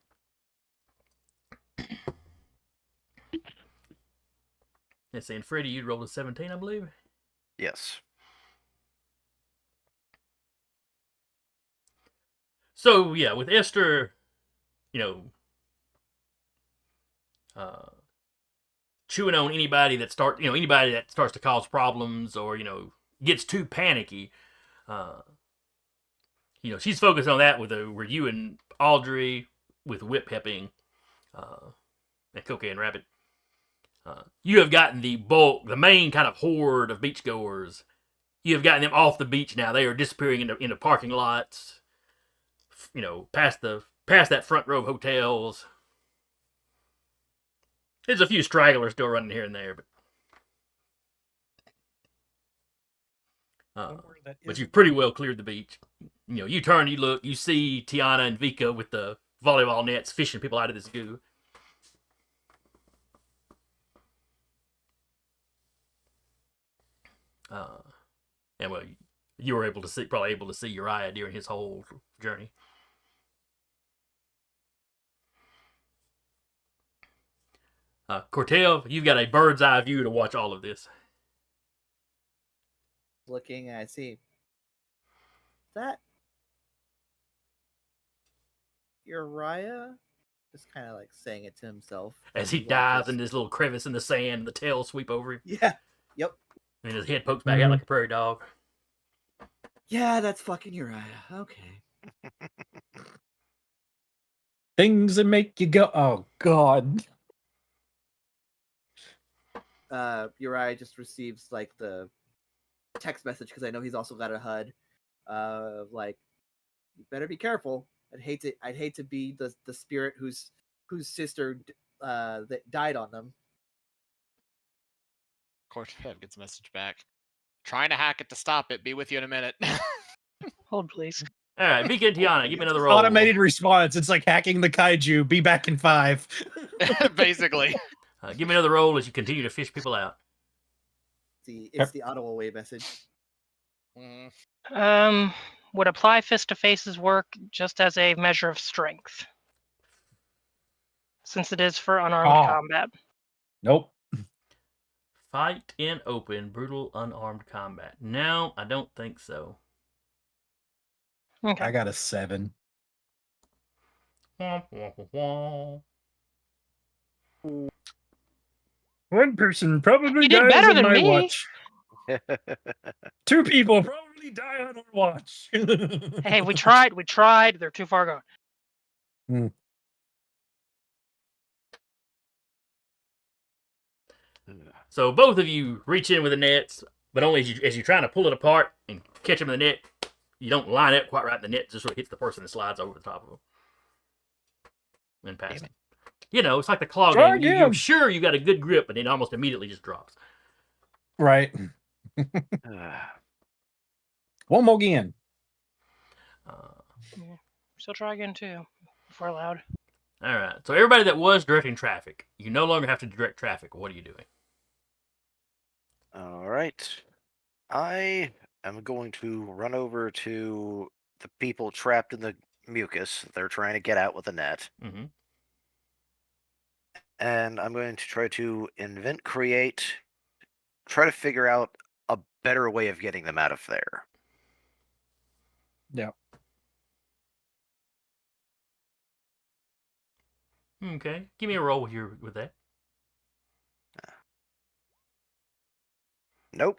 Let's see, and Freddie, you rolled a 17, I believe. Yes. So yeah, with Esther, you know, chewing on anybody that starts to cause problems or gets too panicky. She's focused on that with you and Audrey with whip pepping and Cocaine Rabbit. You have gotten the main kind of horde of beachgoers. You have gotten them off the beach now. They are disappearing into parking lots. Past that front row of hotels. There's a few stragglers still running here and there, but you've pretty well cleared the beach. You turn, you look, you see Tiana and Vika with the volleyball nets fishing people out of this goo. And well, you were probably able to see Uriah during his whole journey. Cortell, you've got a bird's eye view to watch all of this. Looking, I see that Uriah, just kind of like saying it to himself as he dives in this little crevice in the sand, and the tail sweep over him. Yeah. Yep. And his head pokes back out like a prairie dog. Yeah, that's fucking Uriah. Okay. Things that make you go, oh god. Uriah just receives like the text message because I know he's also got a HUD. Like, you better be careful. I'd hate to be the spirit whose sister that died on them. Cortez gets a message back. Trying to hack it to stop it. Be with you in a minute. Hold, please. All right, Vika and Tiana, give me another roll. Automated response. It's like hacking the kaiju. Be back in 5. Basically. Give me another roll as you continue to fish people out. It's the auto away message. Would apply fist to faces work just as a measure of strength, since it is for unarmed combat? Nope. Fight in open, brutal, unarmed combat. No, I don't think so. Okay. I got a 7. Wah, wah, wah, wah. One person probably You did dies better on than my me. watch. 2 people probably die on our watch. Hey, we tried. They're too far gone. So both of you reach in with the nets, but only as you're trying to pull it apart and catch them in the net, you don't line it quite right in the net. Just sort of hits the person and slides over the top of them and past them. It's like the claw game. You're sure you got a good grip, but it almost immediately just drops. Right. One more again. Still try again too, if we're allowed. All right. So everybody that was directing traffic, you no longer have to direct traffic. What are you doing? All right. I am going to run over to the people trapped in the mucus. They're trying to get out with a net. Mm-hmm. And I'm going to try to try to figure out a better way of getting them out of there. Yeah. Okay. Give me a roll with that. Nope.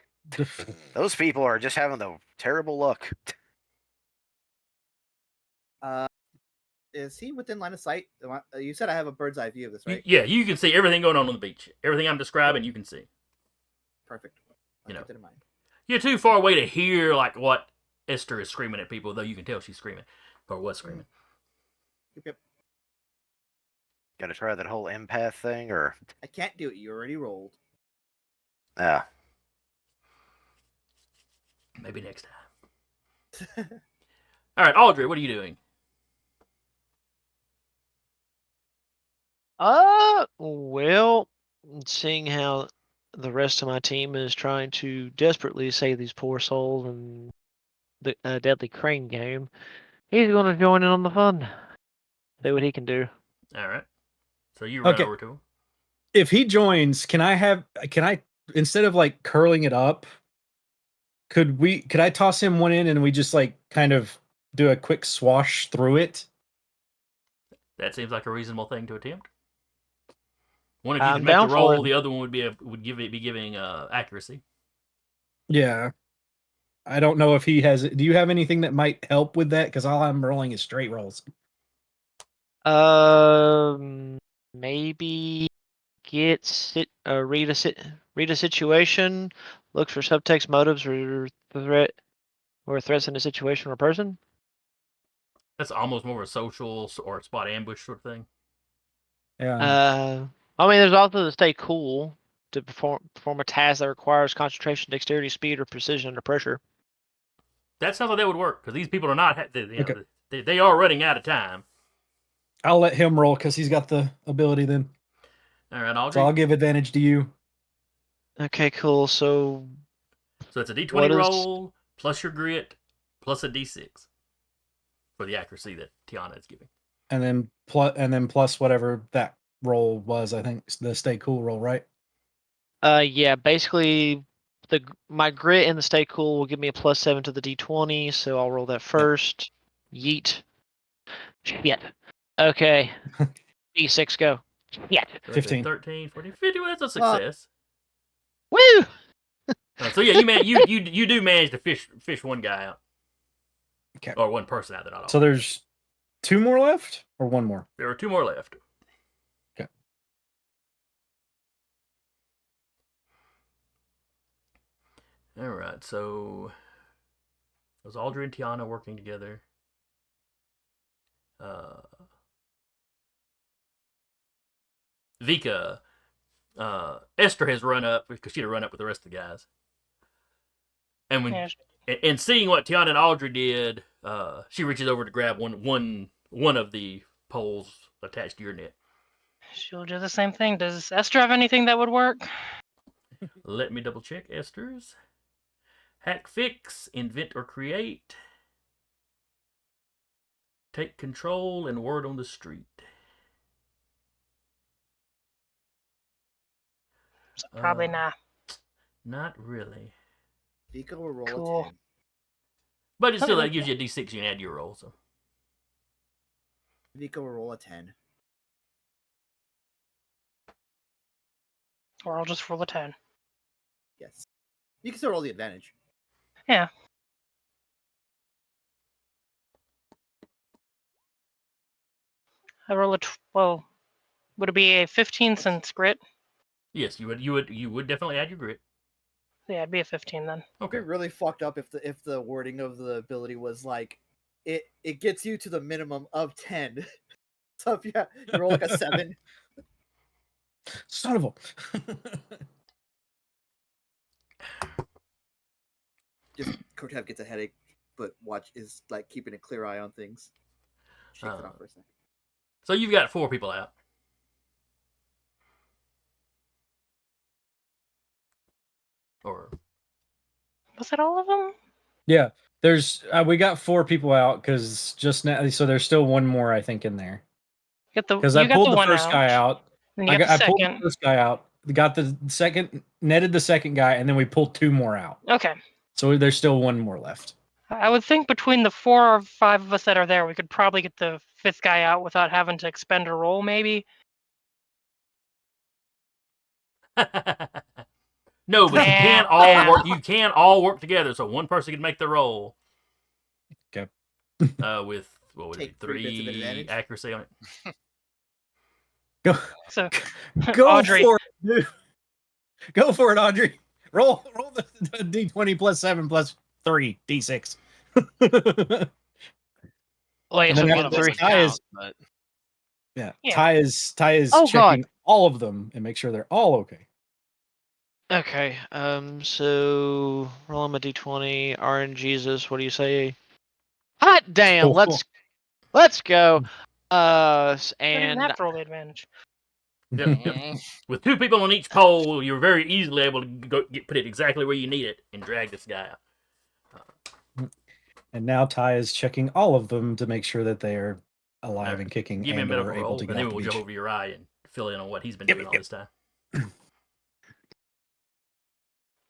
Those people are just having the terrible luck. Is he within line of sight? You said I have a bird's eye view of this, right? Yeah, you can see everything going on the beach. Everything I'm describing, you can see. Perfect. I'll keep that in mind. You're too far away to hear like what Esther is screaming at people, though you can tell she's screaming or was screaming. Yep. Gonna try that whole empath thing, or I can't do it. You already rolled. Yeah. Maybe next time. All right, Audrey, what are you doing? Well, seeing how the rest of my team is trying to desperately save these poor souls in the Deadly Crane game, he's going to join in on the fun. See what he can do. All right. So you run over to him. If he joins, can I instead of like curling it up, could I toss him one in and we just like kind of do a quick swash through it. That seems like a reasonable thing to attempt. One of you I'm could make the down for roll, it. the other one would be giving accuracy. Yeah. I don't know if he has. Do you have anything that might help with that? Because all I'm rolling is straight rolls. Maybe read a situation, look for subtext motives or threats in a situation or person. That's almost more of a social or spot ambush sort of thing. Yeah. I mean, there's also the stay cool to perform a task that requires concentration, dexterity, speed, or precision under pressure. That sounds like that would work because these people are not. Okay. They are running out of time. I'll let him roll because he's got the ability then. All right, So Audrey. I'll give advantage to you. Okay, cool. So it's a D20 what is- roll plus your grit plus a D6 for the accuracy that Tiana is giving. And then plus whatever that roll was. I think the stay cool roll, right? yeah, basically my grit and the stay cool will give me a +7 to the D20, so I'll roll that first. Yeet. Shit. Okay. D6 go. Shit. So 15. 13, 14, 50. Well, that's a success. Woo! So yeah, you do manage to fish one guy out. Okay. Or one person out. They're not all. So there's 2 more left or 1 more? There are 2 more left. Okay. All right. So it was Audrey and Tiana working together. Vika, Esther has run up because she'd have run up with the rest of the guys. And when and seeing what Tiana and Audrey did, she reaches over to grab one of the poles attached to your net. She'll do the same thing. Does Esther have anything that would work? Let me double check Esther's. Hack, fix, invent or create. Take control and word on the street. Probably not. Not really. Vika will roll Cool. a 10. But it still that gives you a D6 you can add your roll. So Vika will roll a 10. Or I'll just roll a 10. Yes. You can still roll the advantage. Yeah. I roll a well. Would it be a 15 since grit? yes, you would definitely add your grit. Yeah, it'd be a 15 then. Okay. It'd be really fucked up if the wording of the ability was like it gets you to the minimum of 10. So if you roll like a 7. Son of a. Just Kotev gets a headache, but watch is like keeping a clear eye on things. Shakes it off for a second. So you've got 4 people out. Or was it all of them? Yeah, there's we got 4 people out because just now. So there's still 1 more I think in there. Because I pulled the first guy out. I pulled the first guy out. Got the second, netted the second guy, and then we pulled 2 more out. Okay. So there's still 1 more left. I would think between the 4 or 5 of us that are there, we could probably get the 5th guy out without having to expend a roll, maybe. No, but you can all work. You can all work together, so one person can make the roll. Okay. With what would it be? 3 accuracy on it. Go. So, go Audrey. for it, dude. Go for it, Audrey. Roll the D20 plus 7 plus 3 D6. Wait, so one of those Ty is, but... yeah. Yeah. Ty is Oh, checking God. all of them and make sure they're all okay. Okay, so rolling my D20, RNGesus, what do you say? Hot damn, Cool. let's go. And have to roll the advantage. Yep. With 2 people on each pole, you're very easily able to put it exactly where you need it and drag this guy out. And now Ty is checking all of them to make sure that they are alive and kicking Give me a and medical are able roll, to and get then off the we'll beach. jump over to Uriah and fill in on what he's been doing all this time.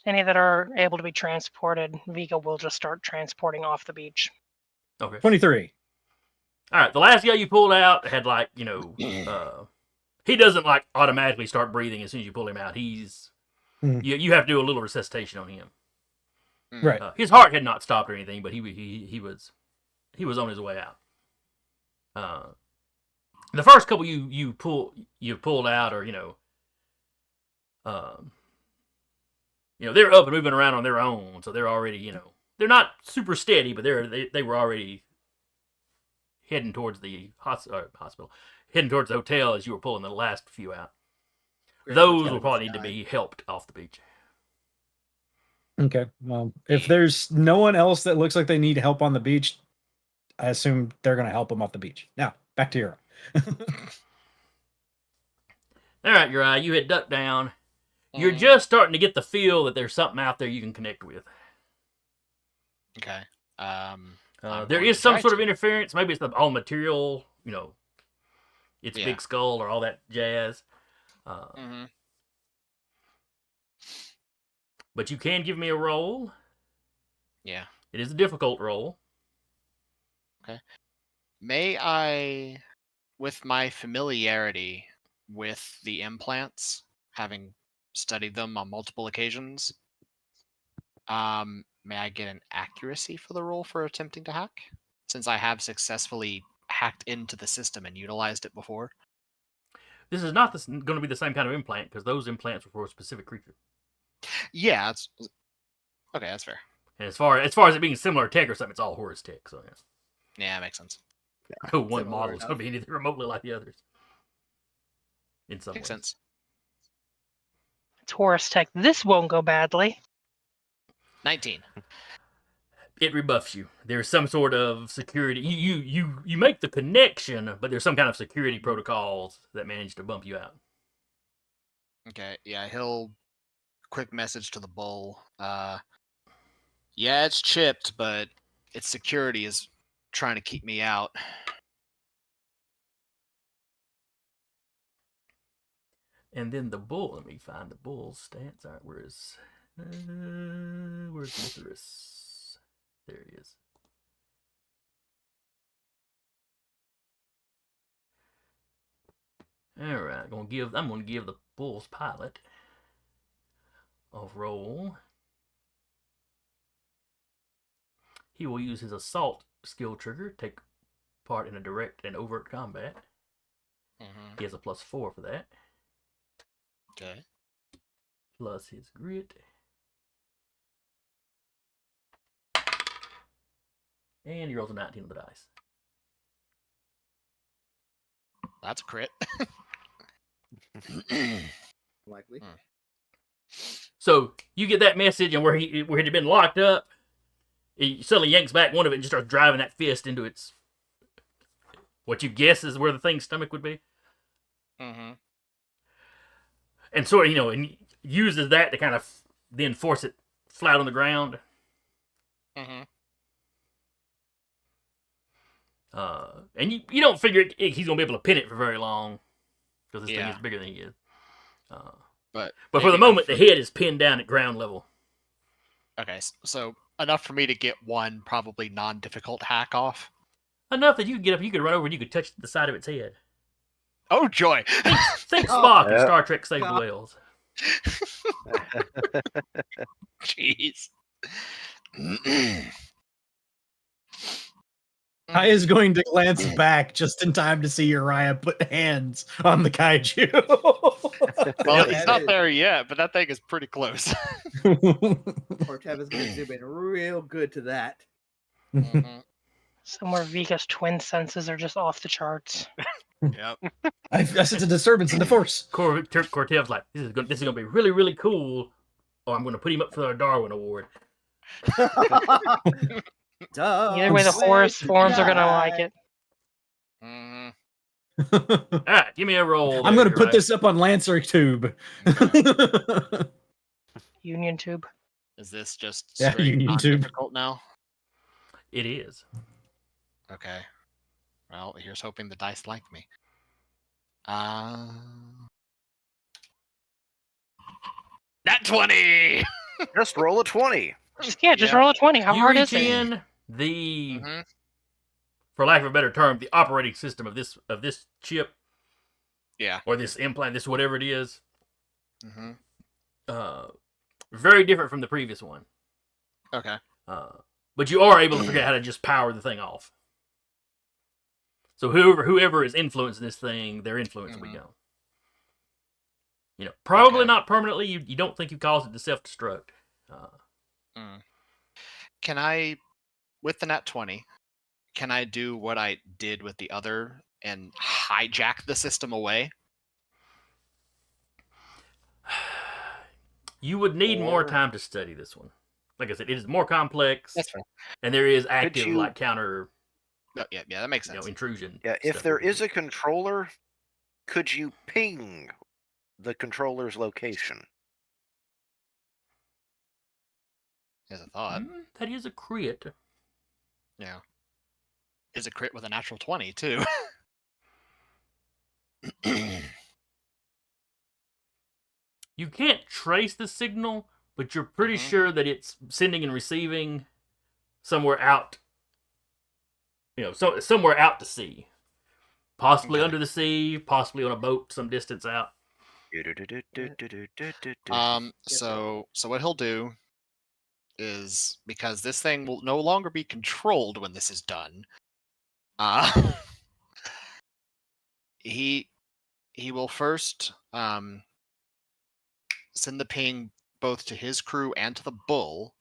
Any that are able to be transported, Vika will just start transporting off the beach. Okay. 23. All right. The last guy you pulled out had like he doesn't like automatically start breathing as soon as you pull him out. He's Mhm. you have to do a little resuscitation on him. Right. His heart had not stopped or anything, but he was on his way out. The first couple you pulled out, or they're up and moving around on their own, so they're already they're not super steady, but they were already heading towards the hospital, heading towards the hotel as you were pulling the last few out. Great Those hotel will in the probably need to sky. be helped off the beach. Okay. Well, if there's no one else that looks like they need help on the beach, I assume they're going to help them off the beach. Now, back to Uri. All right, Uri, you had ducked down. You're Mhm. just starting to get the feel that there's something out there you can connect with. Okay. I'm There going is to some try sort of to. interference. Maybe it's the all material, its Yeah. big skull or all that jazz. Mm-hmm. But you can give me a roll. Yeah. It is a difficult roll. May I, with my familiarity with the implants, having studied them on multiple occasions, may I get an accuracy for the roll for attempting to hack? Since I have successfully hacked into the system and utilized it before. This is not going to be the same kind of implant because those implants were for a specific creature. Yeah, that's okay. That's fair. And as far as it being similar tech or something, it's all Horus tech. So Yeah, that makes sense. no one Similar model is going enough. to be anything remotely like the others. In some Makes ways. sense. It's Horus Tech. This won't go badly. 19. It rebuffs you. There's some sort of security. You make the connection, but there's some kind of security protocols that manage to bump you out. Okay, yeah, he'll quick message to the bull. Yeah, it's chipped, but its security is trying to keep me out. And then the bull. Let me find the bull's stats. All right, where's Mithras? There he is. All right, I'm gonna give the bull's pilot a roll. He will use his assault skill trigger, take part in a direct and overt combat. Mm-hmm. He has a +4 for that, Okay. plus his grit. And he rolls a 19 on the dice. That's a crit. Likely. So you get that message, and where he had been locked up, he suddenly yanks back one of it and just starts driving that fist into its what you guess is where the thing's stomach would be, Mm-hmm. and sort of and uses that to kind of then force it flat on the ground. Mm-hmm. And you don't figure he's gonna be able to pin it for very long because this thing Yeah. is bigger than he is. But for the maybe moment, enough the head is pinned down at ground level. Okay, so enough for me to get one probably non-difficult hack off. Enough that you could get up, you could run over, and you could touch the side of its head. Oh joy! Think Oh, Spock in yeah. Star Trek Save the God. Whales. Jeez. I is going to glance back just in time to see Uriah put hands on the kaiju. Well, Yeah, he's it not is. there yet, but that thing is pretty close. Cortev is going to zoom in real good to that. Mhm. Somewhere Vika's twin senses are just off the charts. Yep. I sense a disturbance in the force. Cortev's like, this is gonna be really, really cool, or I'm gonna put him up for a Darwin Award. Duh. Either way, the Horus Let's forms are gonna die. like it. Mhm. All right, give me a roll. I'm there, going to put Uriah. this up on Lancer Tube. Okay. Union tube. Is this just Yeah, straight Union Tube. non-difficult now? It is. Okay. Well, here's hoping the dice like me. That 20! Just roll a 20. Just Yeah. roll a 20. How you hard reach is it? in, the Mhm. for lack of a better term, the operating system of this chip Yeah. or this implant, this whatever it is, Mm-hmm. very different from the previous one. Okay. But you are able to figure out how to just power the thing off. So whoever is influencing this thing, their influence will be gone. You know, probably Okay. not permanently. You don't think you caused it to self-destruct. Can I, with the nat 20, can I do what I did with the other and hijack the system away? You would need more Or- time to study this one. Like I said, it is more complex, That's fair. and there is active you- like counter, Yeah, that makes sense. intrusion. Yeah, if stuff there we can is a controller, could you ping the controller's location? As a thought. do. That is a crit. Yeah. Is a crit with a natural 20 too. You can't trace the signal, but you're pretty Mhm. sure that it's sending and receiving somewhere out. Somewhere out to sea. Possibly Okay. under the sea, possibly on a boat some distance out. So what he'll do is, because this thing will no longer be controlled when this is done, he will first send the ping both to his crew and to the bull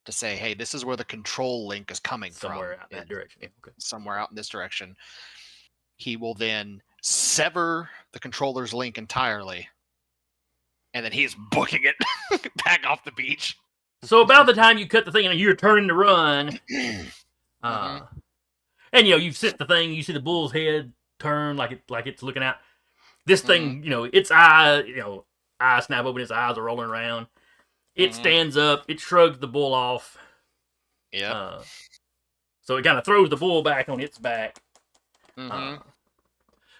to say, hey, this is where the control link is coming Somewhere from. out that direction. Okay. Somewhere out in this direction. He will then sever the controller's link entirely, and then he's booking it back off the beach. So about the time you cut the thing and you're turning to run, and you've sent the thing, you see the bull's head turn like it's looking out. This thing, its eyes snap open, its eyes are rolling around. It stands up, it shrugs the bull off. Yeah. So it kind of throws the bull back on its back.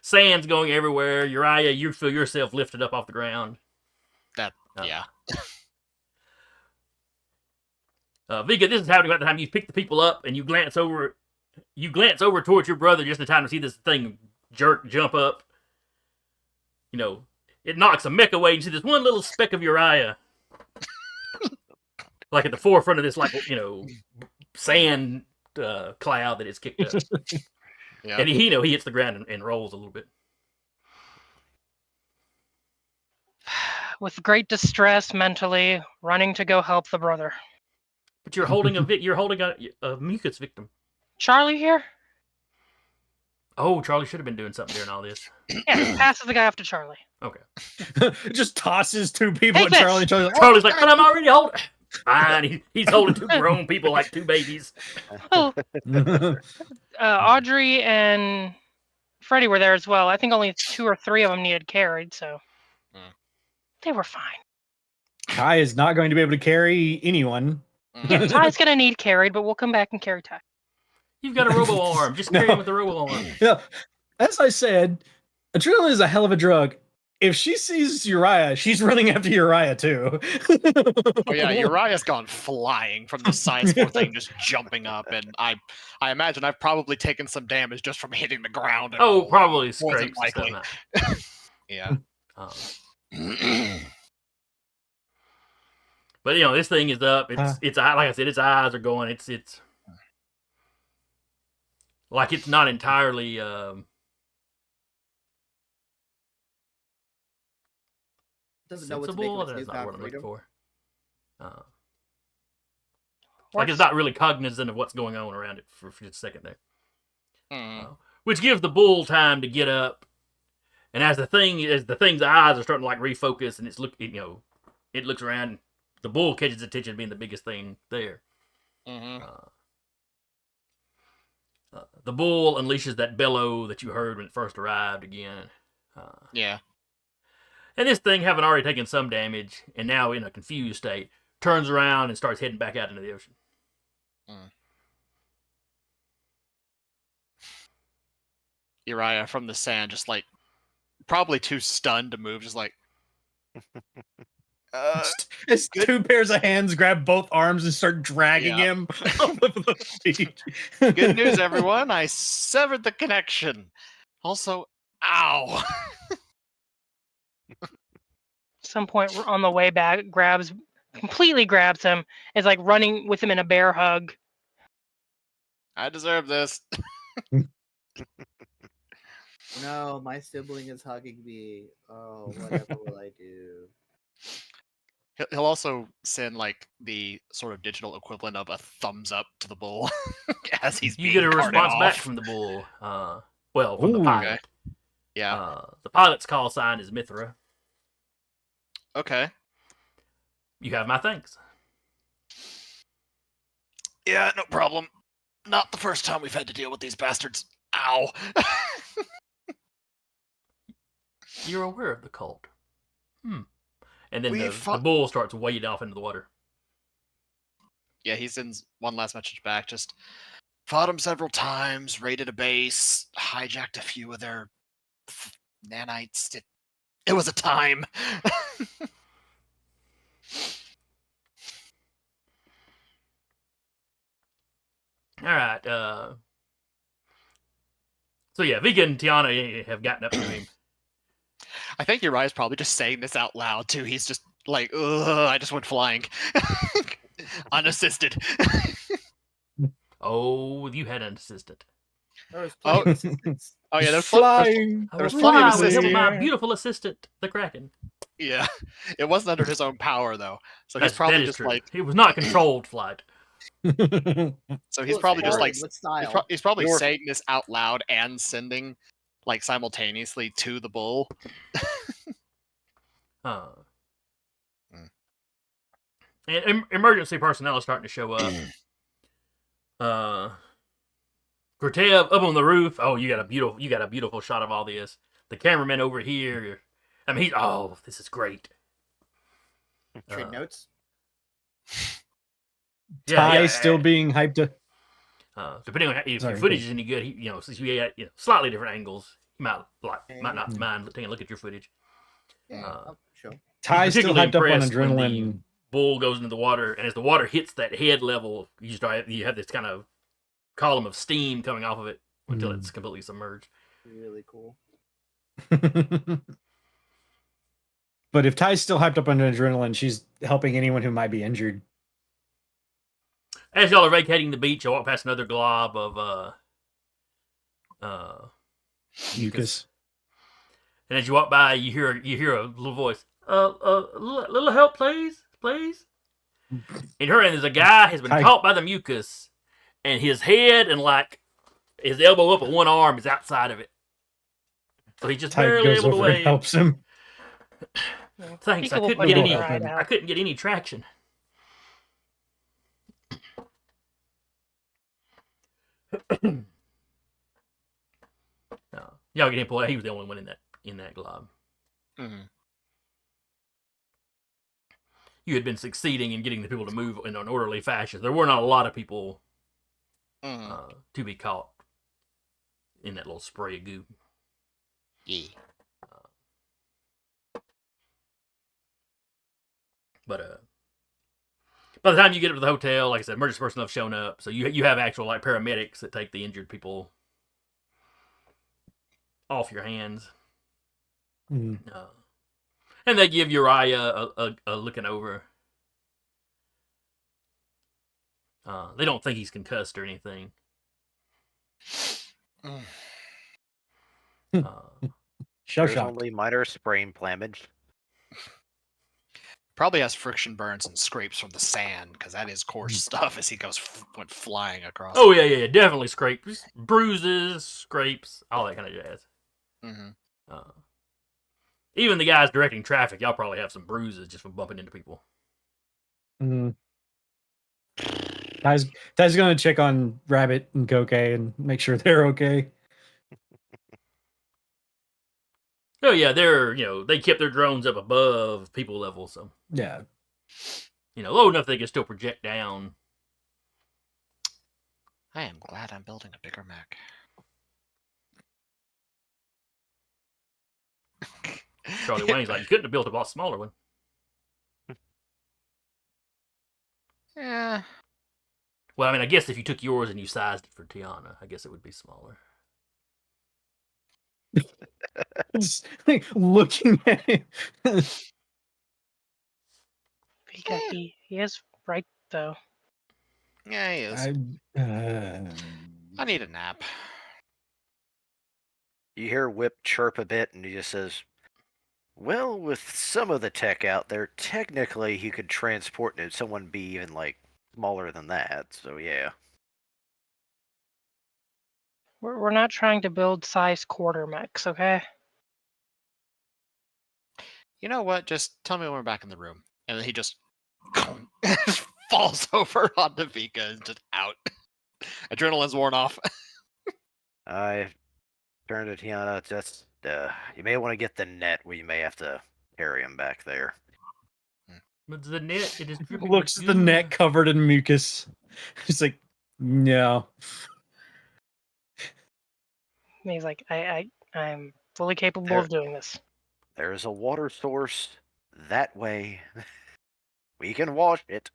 Sand's going everywhere. Uriah, you feel yourself lifted up off the ground. Yeah. Vika, this is happening about the time you pick the people up and you glance over towards your brother just in time to see this thing jump up. It knocks a mech away and you see this one little speck of Uriah. Like at the forefront of this, sand cloud that it's kicked up. Yeah. And he hits the ground and rolls a little bit. With great distress mentally, running to go help the brother. But you're holding a mucus victim. Charlie here? Oh, Charlie should have been doing something during all this. Yeah, passes the guy off to Charlie. Okay. Just tosses two people Hey, and Charlie. bitch! Charlie's like, but I'm already holding. Fine, he's holding two grown people like two babies. Oh, Audrey and Freddie were there as well. I think only 2 or 3 of them needed carried, so they were fine. Kai is not going to be able to carry anyone. Yeah, Ty's gonna need carried, but we'll come back and carry Ty. You've got a robo arm. Just carry him with the robo arm. Yeah, as I said, adrenaline is a hell of a drug. If she sees Uriah, she's running after Uriah too. Oh yeah, Uriah's gone flying from the size 4 thing, just jumping up, and I imagine I've probably taken some damage just from hitting the ground. And rolling, Probably more than scrapes. likely. Yeah. But this thing is up. It's like I said, its eyes are going. It's like it's not entirely. Doesn't know what to make sensible. of its That's not what newfound I'm looking freedom. for. Like it's not really cognizant of what's going on around it for just a second there. Which gives the bull time to get up, and as the thing's eyes are starting to like refocus, and it looks around. And the bull catches attention, being the biggest thing there. The bull unleashes that bellow that you heard when it first arrived again. Yeah. And this thing, having already taken some damage, and now in a confused state, turns around and starts heading back out into the ocean. Uriah from the sand, just like probably too stunned to move, just like His good- two pairs of hands grab both arms and start dragging Yeah. him off of the beach. Good news, everyone. I severed the connection. Also, ow. At some point on the way back, completely grabs him, is like running with him in a bear hug. I deserve this. No, my sibling is hugging me. Oh, whatever will I do? He'll also send like the sort of digital equivalent of a thumbs up to the bull as he's You being get a carted response off. back from the bull. Well, from the Ooh. pilot. Yeah. The pilot's call sign is Mithra. Okay. You have my thanks. Yeah, no problem. Not the first time we've had to deal with these bastards. Ow. You're aware of the cult. And then We the fought- bull starts wading off into the water. Yeah, he sends one last message back. Just fought them several times, raided a base, hijacked a few of their nanites. It was a time. All right. So yeah, Vika and Tiana have gotten up to him. I think Uriah's probably just saying this out loud too. He's just like, ugh, I just went flying. Unassisted. Oh, you had an assistant. There was plenty Oh. of assistance. Oh yeah, there's flying. I There was was plenty of flying with assistance. my beautiful assistant, the Kraken. Yeah, it wasn't under his own power though. So he's That probably is just true. like, It was not controlled flight. so he's Well, probably just flying like, with style. he's probably You're- saying this out loud and sending like simultaneously to the bull. And Mm. emergency personnel is starting to show up. Cortez up on the roof. Oh, you got a beautiful shot of all this. The cameraman over here. I mean, this is great. Trade notes. Ty still being hyped up. Depending on if Sorry, your footage is any good, since you had slightly different angles, you might not mind taking a look at your footage. Yeah, sure. Ty's still particularly hyped up on impressed when the adrenaline. bull goes into the water, and as the water hits that head level, you have this kind of column of steam coming off of it until it's completely submerged. Really cool. But if Ty's still hyped up on adrenaline, she's helping anyone who might be injured. As y'all are vacating the beach, you walk past another glob of Mucus. and as you walk by, you hear a little voice. Little help, please. In her end, there's a guy has been Ty. caught by the mucus, and his head and like his elbow up at one arm is outside of it. So he's just Ty barely goes able to over and wave. helps him. Thanks. Pika will I put it any- right I out. couldn't get any traction. No. Y'all get him pulled out. He was the only one in that glob. Mhm. You had been succeeding in getting the people to move in an orderly fashion. There were not a lot of people Mhm. to be caught in that little spray of goo. Yeah. But by the time you get up to the hotel, like I said, emergency personnel have shown up, so you have actual like paramedics that take the injured people off your hands, Mm. and they give Uriah a looking over. They don't think he's concussed or anything. Mm. Shell There's shock. only minor sprain damage. Probably has friction burns and scrapes from the sand because that is coarse stuff as he went flying across. Oh yeah, definitely scrapes, bruises, scrapes, all that kind of jazz. Mm-hmm. Even the guys directing traffic, y'all probably have some bruises just from bumping into people. Mm. Ty's gonna check on Rabbit and Koke and make sure they're okay. Oh yeah, they kept their drones up above people level, so Yeah. low enough they can still project down. I am glad I'm building a bigger mech. Charlie Wayne's like, you couldn't have built a smaller one. Yeah. Well, I mean, I guess if you took yours and you sized it for Tiana, I guess it would be smaller. Just like, looking at it. He is right though. Yeah, he is. I need a nap. You hear Whip chirp a bit, and he just says, "Well, with some of the tech out there, technically he could transport someone be even like smaller than that. So yeah." We're not trying to build size quarter mechs, okay? You know what? Just tell me when we're back in the room. And then he just falls over onto Vika and just out. Adrenaline's worn off. I turned to Tiana. Just you may want to get the net. We may have to carry him back there. But the net, it is dripping Looks with at the goo. net covered in mucus. He's like, no. And he's like, I'm fully capable There- of doing this. There's a water source that way. We can wash it.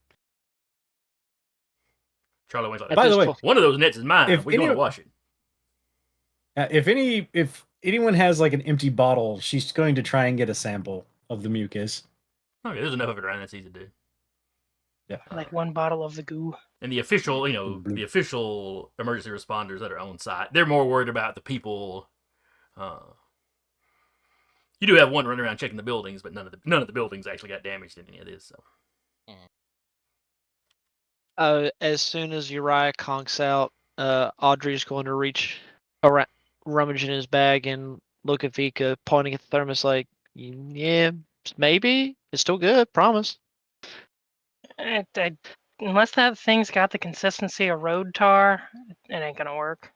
Charlie Wayne's like, At By this the way, point, one of those nets is mine. if We're going to any- wash it. If anyone has like an empty bottle, she's going to try and get a sample of the mucus. Okay, there's enough of it around. That's easy to do. Yeah. Like one bottle of the goo. And the official, the official emergency responders that are on site, they're more worried about the people. You do have one running around checking the buildings, but none of the buildings actually got damaged in any of this. So as soon as Uriah conks out, Audrey's going to reach around, rummage in his bag and look at Vika, pointing at the thermos like, yeah, maybe. It's still good, promise. Unless that thing's got the consistency of road tar, it ain't gonna work.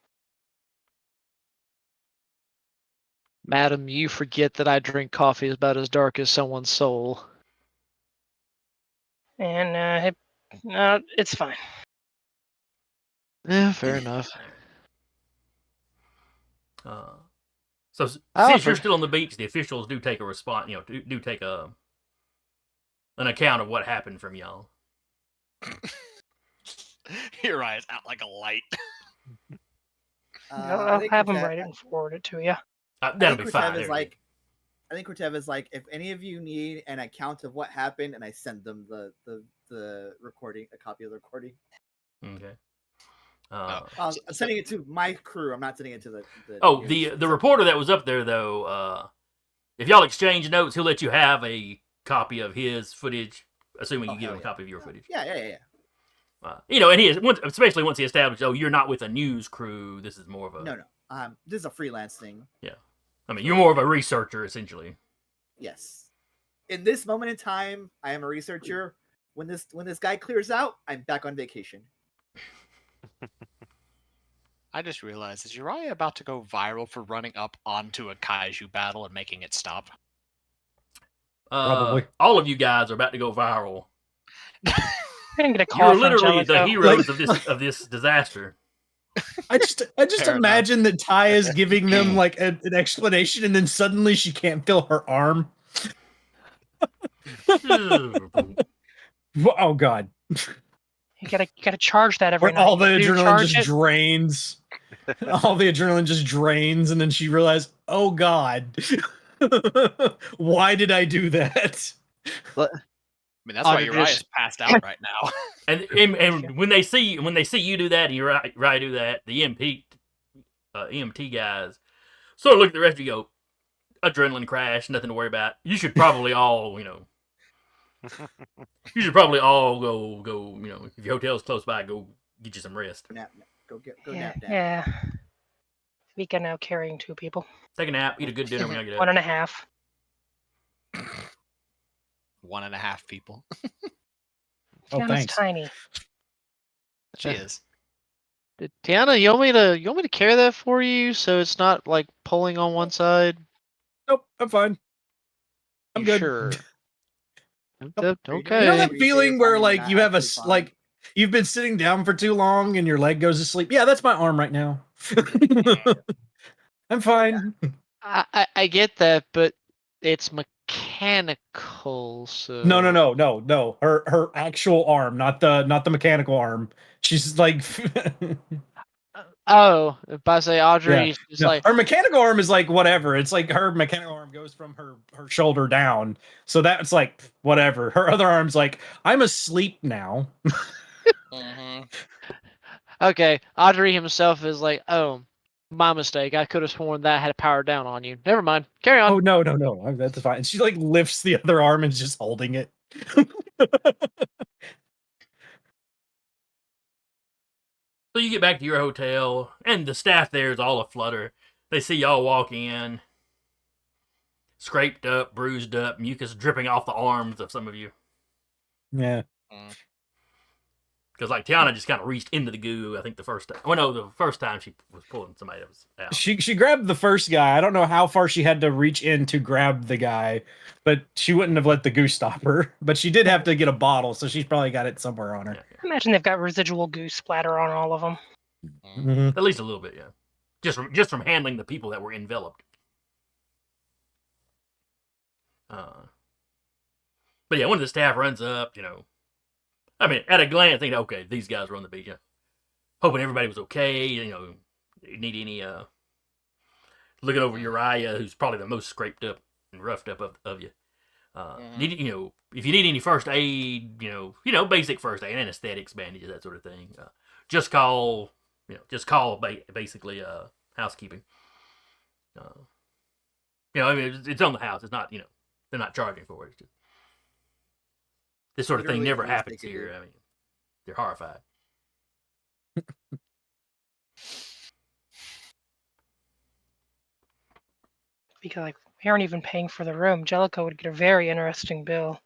Madam, you forget that I drink coffee about as dark as someone's soul. And it's fine. Yeah, fair enough. So since However- you're still on the beach, the officials do take a response. Do take an account of what happened from y'all. Your eyes out like a light. I'll have him write it and forward it to you. That'll be fine. I think Cortev is like, if any of you need an account of what happened, and I send them the recording, a copy of the recording. Okay. I'm sending it to my crew. I'm not sending it to the the reporter that was up there though. If y'all exchange notes, he'll let you have a copy of his footage, assuming you give him a copy of your footage. Yeah. And he is, especially once he established, you're not with a news crew. This is more of a No. This is a freelance thing. Yeah, I mean, you're more of a researcher essentially. Yes. In this moment in time, I am a researcher. When this guy clears out, I'm back on vacation. I just realized, is Uriah about to go viral for running up onto a kaiju battle and making it stop? Probably. All of you guys are about to go viral. I didn't get a call You're from literally the Jellicoe. heroes of this disaster. I just Fair imagine that Ty is giving them like an explanation, and then suddenly she can't feel her arm. Oh God! You gotta charge that every Where night. all the Do you adrenaline charge just it? drains. All the adrenaline just drains, and then she realized, oh God, why did I do that? I mean, that's why Audrey Uriah's just- passed out right now. And when they see you do that and you do that, the EMT guys sort of look at the rest of you, go, adrenaline crash, nothing to worry about. You should probably all go. If your hotel's close by, go get you some rest. Go Yeah, nap. yeah. Vika now carrying 2 people. Take a nap, eat a good dinner when you get up. 1.5. 1.5 people. Oh, Tiana's thanks. tiny. She is. Tiana, you want me to carry that for you so it's not like pulling on one side? Nope, I'm fine. I'm You good. Sure. Nope. Okay. You know that Pretty feeling safe, where I'm like not you have actually fine. you've been sitting down for too long and your leg goes to sleep. Yeah, that's my arm right now. I'm fine. I get that, but it's mechanical. mechanical, so No. Her actual arm, not the mechanical arm. She's like, Oh, if I say yeah, Audrey, it's no. like Her mechanical arm is like whatever. It's like her mechanical arm goes from her shoulder down, so that's like whatever. Her other arm's like, I'm asleep now. Mm-hmm. okay. Audrey himself is like, oh, my mistake. I could have sworn that had power down on you. Never mind. Carry on. Oh no, that's fine. And she like lifts the other arm and is just holding it. So you get back to your hotel, and the staff there is all aflutter. They see y'all walk in, scraped up, bruised up, mucus dripping off the arms of some of you. Yeah. Because like Tiana just kind of reached into the goo. I think the first time. Well, no, the first time she was pulling somebody else out. She grabbed the first guy. I don't know how far she had to reach in to grab the guy, but she wouldn't have let the goose stop her. But she did have to get a bottle, so she's probably got it somewhere on her. Yeah, I imagine they've got residual goose splatter on all of them. Mhm. At least a little bit, yeah. Just from handling the people that were enveloped. But yeah, one of the staff runs up. I mean, at a glance, think, okay, these guys were on the beach. Hoping everybody was okay. Need any looking over Uriah, who's probably the most scraped up and roughed up of you. Need if you need any first aid, basic first aid, anesthetics, bandages, that sort of thing. Just call basically housekeeping. I mean, it's on the house. It's not they're not charging for it. It's just, this sort of thing Literally never the least happens they could here. do. I mean, they're horrified. Because like we aren't even paying for the room. Jellicoe would get a very interesting bill.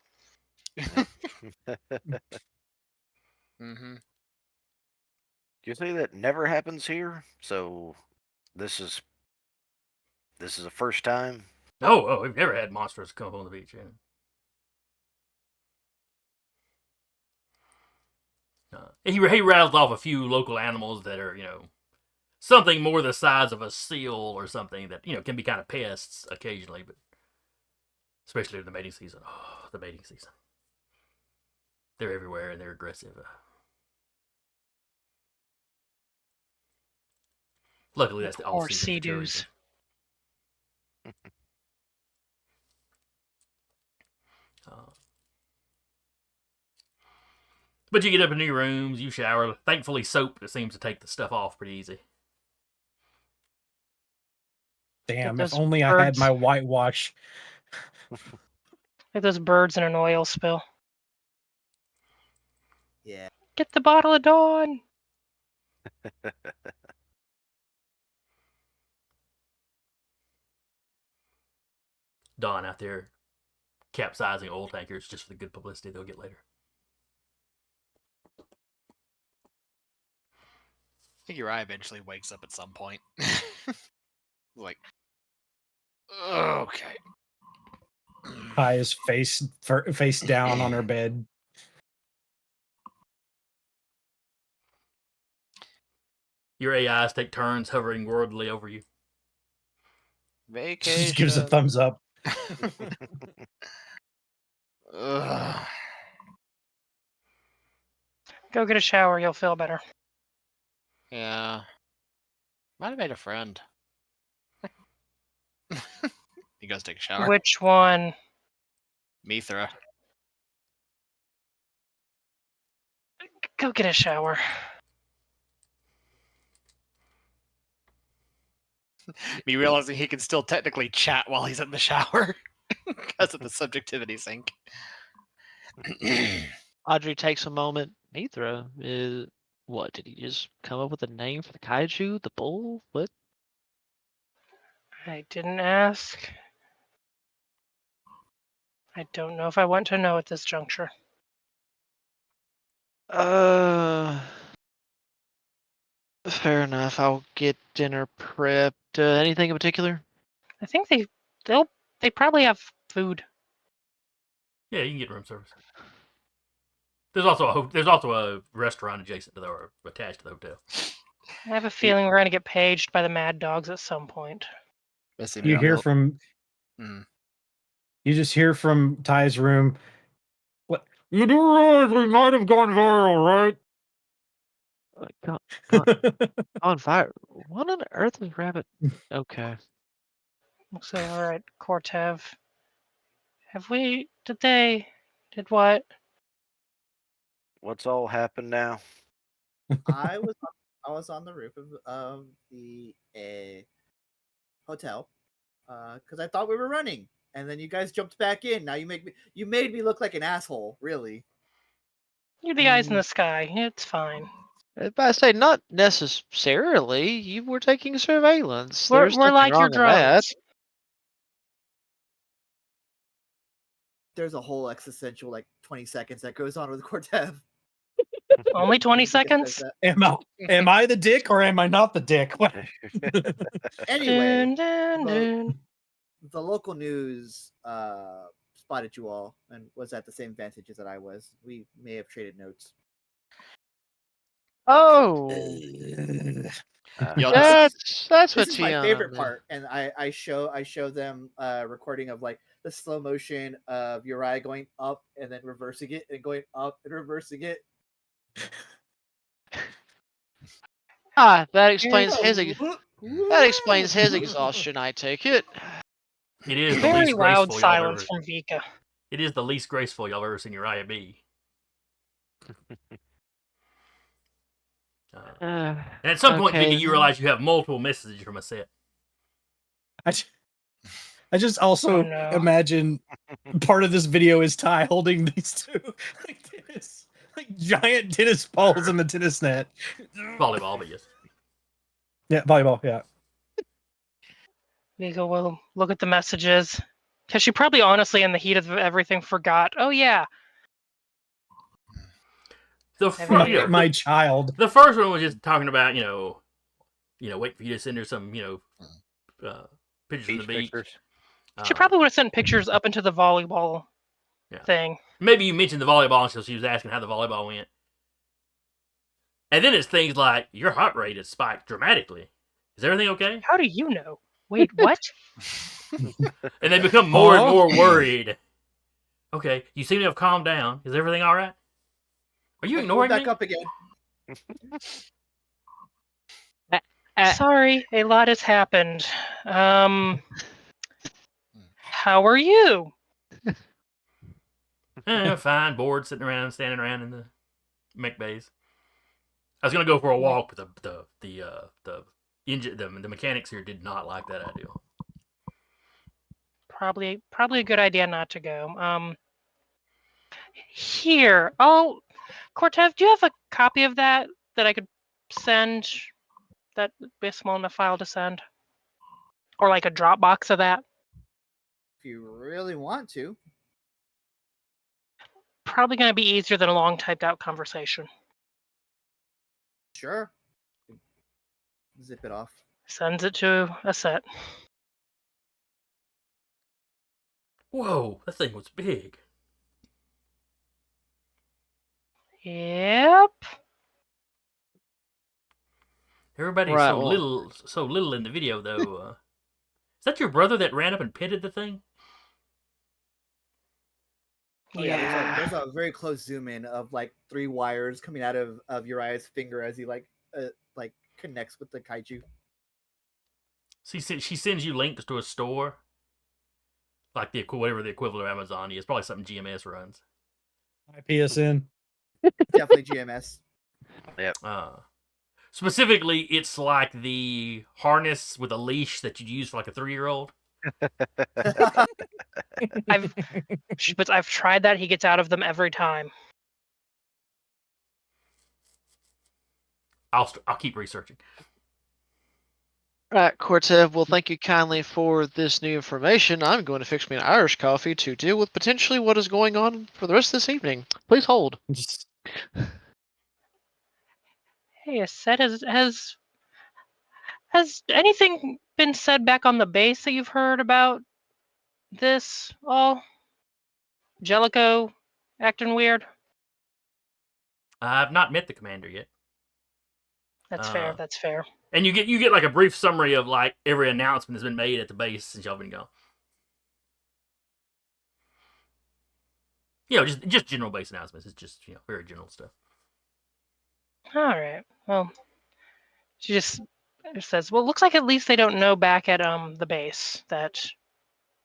Mm-hmm. You say that never happens here? So this is a first time? Oh, we've never had monsters come up on the beach. Yeah. He rattles off a few local animals that are something more the size of a seal or something that can be kind of pests occasionally, but especially in the mating season. Oh, the mating season. They're everywhere and they're aggressive. Luckily, that's the all Or season sea for tourism. doos. But you get up in your rooms, you shower. Thankfully, soap seems to take the stuff off pretty easy. Damn, Get if those only I had birds. my whitewash. Like those birds in an oil spill. Yeah. Get the bottle of Dawn. Dawn out there capsizing oil tankers just for the good publicity they'll get later. I think Uriah eventually wakes up at some point. Like, okay. Kai is face down on her bed. Your AIs take turns hovering worldly over you. Vacation. She just gives a thumbs up. Ugh. Go get a shower. You'll feel better. Yeah. Might have made a friend. He goes take a shower. Which one? Mithra. Go get a shower. Me realizing he can still technically chat while he's in the shower because of the subjectivity sync. Audrey takes a moment. Mithra is what? Did he just come up with a name for the kaiju? The bull? What? I didn't ask. I don't know if I want to know at this juncture. Fair enough. I'll get dinner prepped. Anything in particular? I think they probably have food. Yeah, you can get room service. There's also a restaurant adjacent to the or attached to the hotel. I have a feeling we're gonna get paged by the mad dogs at some point. You hear from You just hear from Ty's room. What? You do realize we might have gone viral, right? On fire. What on earth is Rabbit? Okay. So, all right, Cortev. Did what? What's all happened now? I was on the roof of the hotel because I thought we were running, and then you guys jumped back in. Now you made me look like an asshole. Really? You're the eyes in the sky. It's fine. I say not necessarily. You were taking surveillance. We're There's nothing like your wrong with that. drones. There's a whole existential 20 seconds that goes on with Cortev. Only 20 He says seconds. that. Am I the dick or am I not the dick? What? Anyway, Dun, dun, dun. the local news spotted you all and was at the same vantages that I was. We may have traded notes. Oh, Y'all that's This what is you my favorite on. part, and I show them a recording of the slow motion of Uriah going up and then reversing it and going up and reversing it. That explains his. That explains his Woo! exhaustion. I take it. It is the Very least loud graceful y'all have silence ever. from Vika. It is the least graceful y'all have ever seen Uriah be. And at some point, Okay, Vicky, you realize you have multiple messages from a set. I just also Oh, no. imagine part of this video is Ty holding these two giant tennis balls in the tennis net. Volleyball, but yes. Yeah, volleyball. Yeah. Vika will look at the messages. Because she probably honestly, in the heat of everything, forgot. Oh, yeah. My child. The first one was just talking about, wait for you to send her some, pictures of the beach. Pictures. She probably would have sent pictures up into the volleyball thing. Maybe you mentioned the volleyball, so she was asking how the volleyball went. And then it's things like, your heart rate has spiked dramatically. Is everything okay? How do you know? Wait, what? And they become more and more worried. Okay, you seem to have calmed down. Is everything all right? Are you ignoring back me? up again? Sorry, a lot has happened. How are you? Fine, bored, standing around in the mech bays. I was gonna go for a walk, but the mechanics here did not like that idea. Probably a good idea not to go. Here, Cortev, do you have a copy of that I could send? That be a small enough file to send, or like a Dropbox of that? If you really want to. Probably going to be easier than a long typed out conversation. Sure. Zip it off. Sends it to a set. Whoa, that thing was big. Yep. Everybody's Right, so little in the video, though. Is that your brother that ran up and petted the thing? Oh, yeah. There's a very close zoom in of 3 wires coming out of Uriah's finger as he connects with the kaiju. She sends you links to a store, like whatever the equivalent of Amazon is. Probably something GMS runs. PSN. Definitely GMS. Yep. Specifically, it's like the harness with a leash that you'd use for like a 3-year-old. I've tried that. He gets out of them every time. I'll keep researching. All right, Cortev, well, thank you kindly for this new information. I'm going to fix me an Irish coffee to deal with potentially what is going on for the rest of this evening. Please hold. Hey, a set has anything been said back on the base that you've heard about this all? Jellicoe acting weird? I've not met the commander yet. That's fair. That's fair. And you get like a brief summary of like every announcement that's been made at the base since y'all been gone. Just general base announcements. It's just very general stuff. All right. Well, she just says, "Well, looks like at least they don't know back at the base that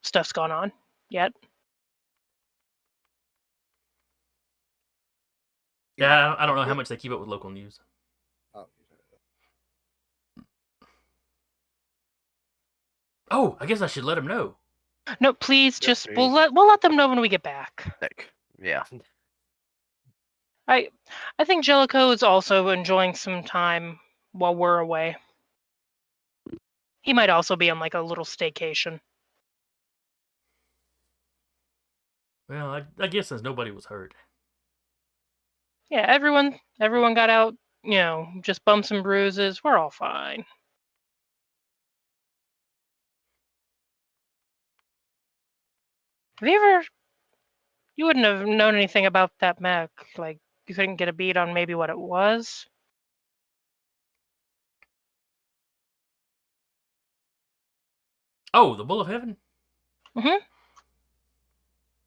stuff's gone on yet." Yeah, I don't know how much they keep up with local news. Oh, Oh, I guess I should let them know. No, please, Yes, just please. we'll let them know when we get back. Heck, yeah. I think Jellicoe is also enjoying some time while we're away. He might also be on like a little staycation. Well, I guess since nobody was hurt. Yeah, everyone got out, just bumps and bruises. We're all fine. Have you ever? You wouldn't have known anything about that mech. Like you couldn't get a beat on maybe what it was. Oh, the Bull of Heaven? Mhm.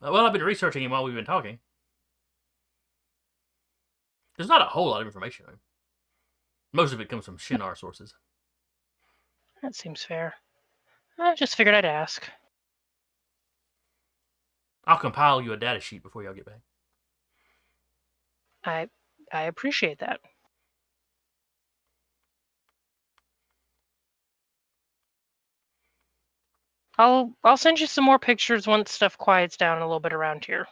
Well, I've been researching him while we've been talking. There's not a whole lot of information on him. Most of it comes from Shinar sources. That seems fair. I just figured I'd ask. I'll compile you a data sheet before y'all get back. I appreciate that. I'll send you some more pictures once stuff quiets down a little bit around here.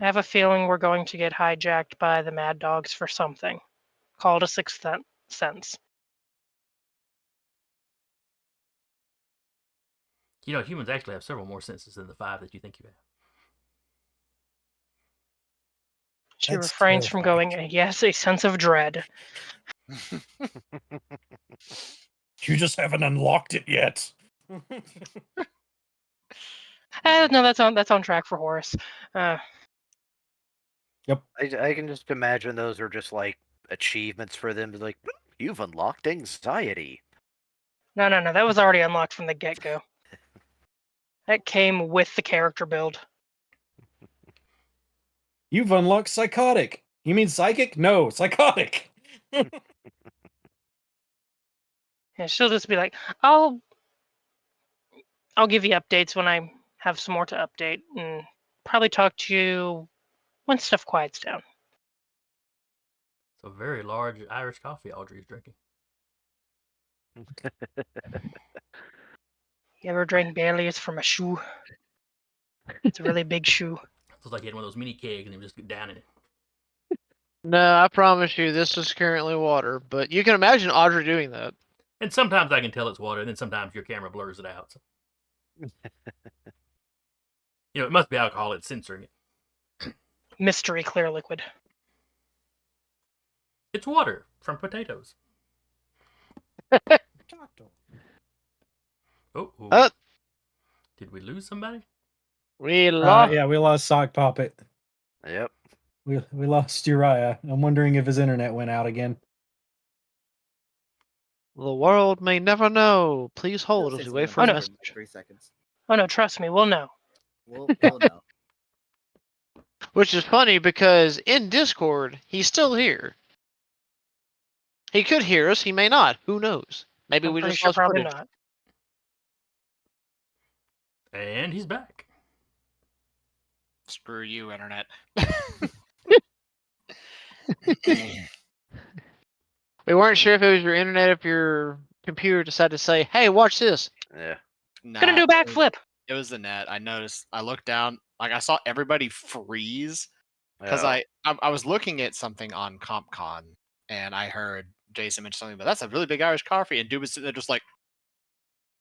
I have a feeling we're going to get hijacked by the Mad Dogs for something. Call it a sixth sense. Humans actually have several more senses than the 5 that you think you have. She That's refrains from terrifying. going, yes, a sense of dread. You just haven't unlocked it yet. No, that's on track for Horace. I can just imagine those are just like achievements for them. Like, you've unlocked anxiety. No, that was already unlocked from the get-go. That came with the character build. You've unlocked psychotic. You mean psychic? No, psychotic. And she'll just be like, I'll give you updates when I have some more to update, and probably talk to you when stuff quiets down. It's a very large Irish coffee Audrey's drinking. You ever drank Bailey's from a shoe? It's a really big shoe. Looks like he had one of those mini kegs and he was just down in it. No, I promise you, this is currently water. But you can imagine Audrey doing that. And sometimes I can tell it's water, and then sometimes your camera blurs it out. So. It must be alcohol. It's censoring it. Mystery clear liquid. It's water from potatoes. Oh. Did we lose somebody? We lost. Yeah, we lost Sock Poppet. Yep. We lost Uriah. I'm wondering if his internet went out again. The world may never know. Please hold as we wait for a message. 3 seconds. Oh no, trust me, we'll know. We'll know. Which is funny because in Discord, he's still here. He could hear us, he may not. Who knows? Maybe I'm we pretty just sure lost probably footage. not. And he's back. Screw you, internet. We weren't sure if it was your internet, if your computer decided to say, "Hey, watch this." Yeah. Gonna do a backflip. It was the net. I noticed. I looked down. Like I saw everybody freeze because Oh. I was looking at something on CompCon and I heard Jason mention something, but that's a really big Irish coffee, and dude was sitting there just like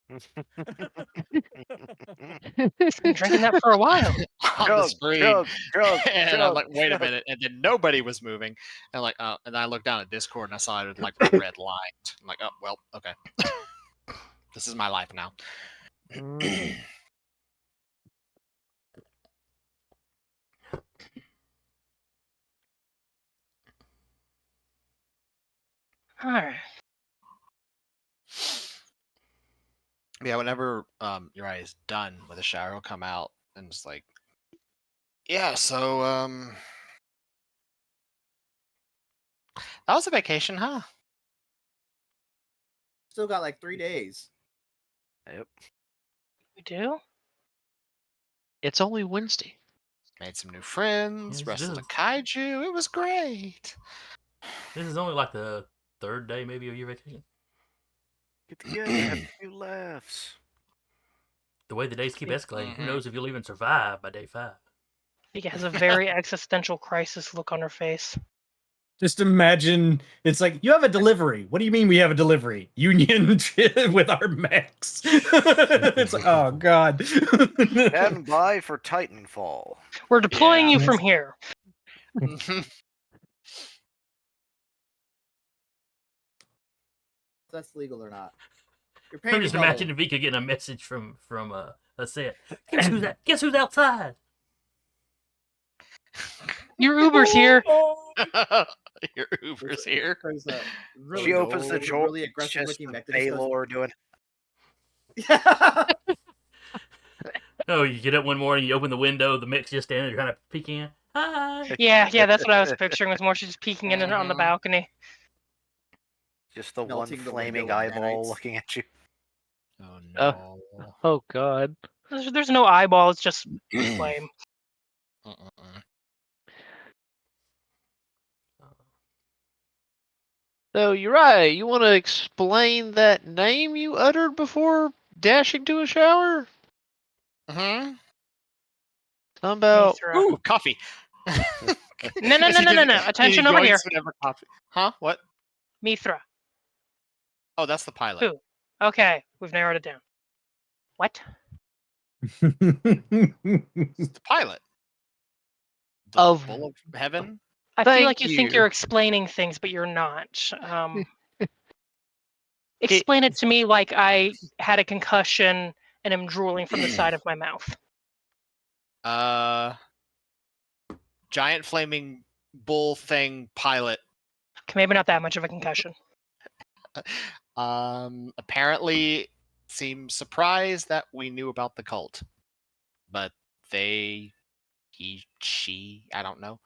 Been drinking that for a while. on the screen. Chug, And I'm like, wait a chug. minute, and then nobody was moving, and like, and I looked down at Discord and I saw it like red lined. I'm like, oh well, okay, this is my life now. Alright. Yeah, whenever Uriah is done with a shower, he'll come out and just like Yeah, so that was a vacation, huh? Still got like 3 days. Yep. We do? It's only Wednesday. Made some new friends, Yes, it wrestled a is. kaiju. It was great. This is only like the third day, maybe, of your vacation. Get together, have a few laughs. The way the days keep escalating, who Mhm. knows if you'll even survive by day 5? Vika has a very existential crisis look on her face. Just imagine it's like you have a delivery. What do you mean we have a delivery? Union with our mechs. It's like, oh god. Stand by for Titanfall. We're deploying Yeah. you from here. If that's legal or not. You're paying I'm me just double. imagining Vika getting a message from let's say it. Guess who's outside? Your Uber's here. Your Uber's here. There's a really She opens the old, door. really It's aggressive just looking the mech that just goes, Baylor doing. Oh, you get up one morning, you open the window, the mech's just standing there trying to peek in. Hi. Yeah, that's what I was picturing. Was more she's just peeking in on the Mhm. balcony. Just the one melting the flaming window with eyeball nanites. looking at you. Oh no. Oh god. There's no eyeball. It's just flame. Mm-mm-mm. So you're right. You want to explain that name you uttered before dashing to a shower? Mhm. Something about Mithra. Ooh, coffee. No. Attention over here. Coffee. Huh? What? Mithra. Oh, that's the pilot. Who? Okay, we've narrowed it down. What? It's the pilot. The Of- Bull of Heaven. I feel like Thank you think you. you're explaining things, but you're not. Explain it to me like I had a concussion and am drooling from the side of my mouth. Giant flaming bull thing pilot. Okay, maybe not that much of a concussion. Apparently seemed surprised that we knew about the cult. But she, I don't know,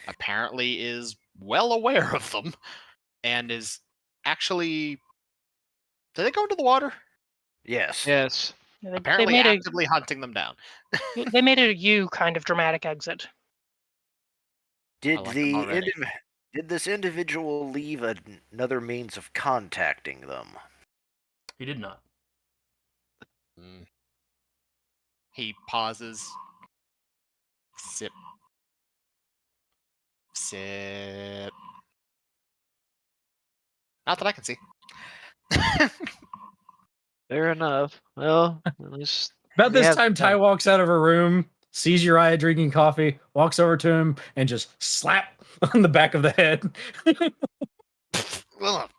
apparently is well aware of them and is actually. Did they go into the water? Yes. yes. They Apparently made actively hunting them down. they made a you kind of dramatic exit. Did like them already. did this individual leave another means of contacting them? He did not. Mm. He pauses. Sip. Sip. Not that I can see. Fair enough. Well, at least About we this have time, Ty some- walks out of her room, sees Uriah drinking coffee, walks over to him, and just slap on the back of the head. Ugh.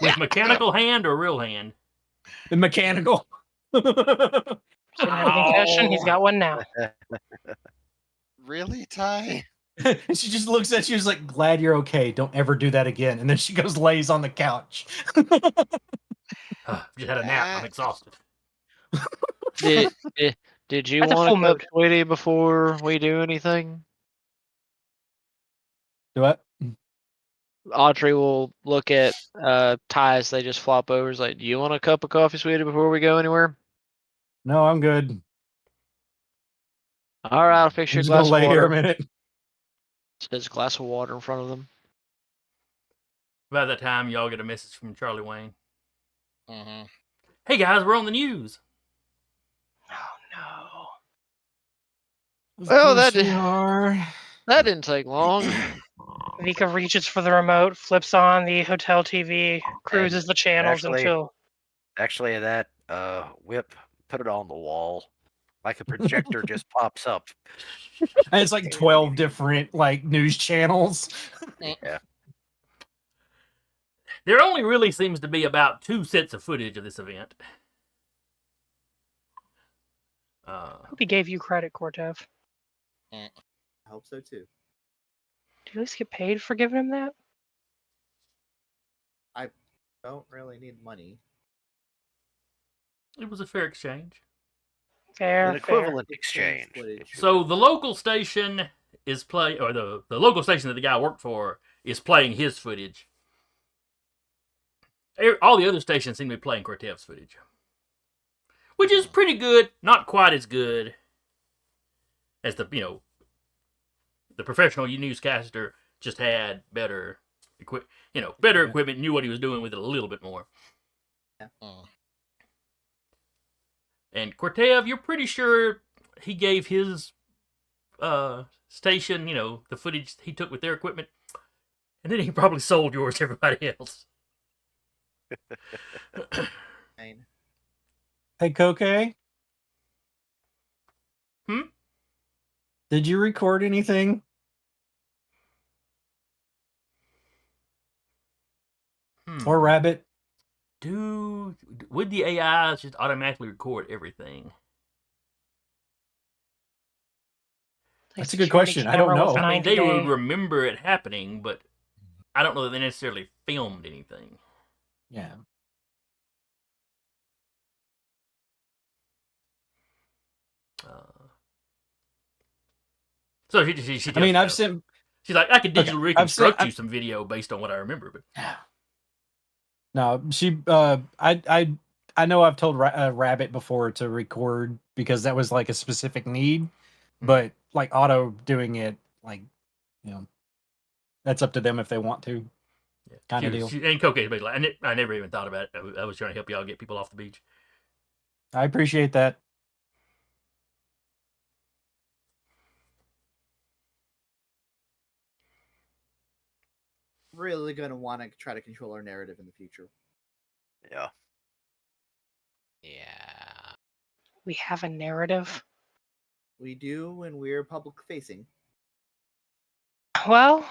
With mechanical hand or real hand? The mechanical. Didn't have a concussion. He's got one now. Really, Ty? She just looks at you, she's like, glad you're okay. Don't ever do that again. And then she goes, lays on the couch. Just had a nap. I'm exhausted. Did you That's a want full a cup, mood. sweetie, before we do anything? Do what? Audrey will look at Ty as they just flop over. Is like, do you want a cup of coffee, sweetie, before we go anywhere? No, I'm good. All right, I'll fix I'm you a just gonna glass of lay here a water. minute. There's a glass of water in front of them. By that time, y'all get a message from Charlie Wayne. Mm-hmm. Hey guys, we're on the news. Oh Of Well, course that- we are. That didn't take long. no. Vika reaches for the remote, flips on the hotel TV, cruises the channels actually- until Actually, that whip, put it on the wall. Like a projector just pops up. And it's like 12 different like news channels. Yeah. There only really seems to be about 2 sets of footage of this event. I hope he gave you credit, Cortev. I hope so too. Do you at least get paid for giving him that? Don't really need money. It was a fair exchange. Fair, An equivalent Exchange exchange. footage. So the local station is or the local station that the guy worked for is playing his footage. All the other stations seem to be playing Cortev's footage, which is pretty good. Not quite as good as the professional newscaster. Just had better better equipment, knew what he was doing with it a little bit more. Mm. And Cortev, you're pretty sure he gave his station, the footage he took with their equipment, and then he probably sold yours to everybody else. Fine. Hey, Koke, did you record anything? Or Rabbit? Would the AI just automatically record everything? The That's a good security question. I don't camera was know. I mean, 90 they would day. remember it happening, but I don't know that they necessarily filmed anything. Yeah. So she just, I mean, you know, I've sent. she's like, I could digitally Okay, reconstruct you some video based on what I remember, but No, she. I know I've told Rabbit before to record because that was like a specific need, but like auto doing it, like, that's up to them if they want to. yeah. Kind of deal. And Cocaine basically like, I never even thought about it. I was trying to help y'all get people off the beach. I appreciate that. Really gonna want to try to control our narrative in the future. Yeah. Yeah. We have a narrative. We do when we're public facing. Well,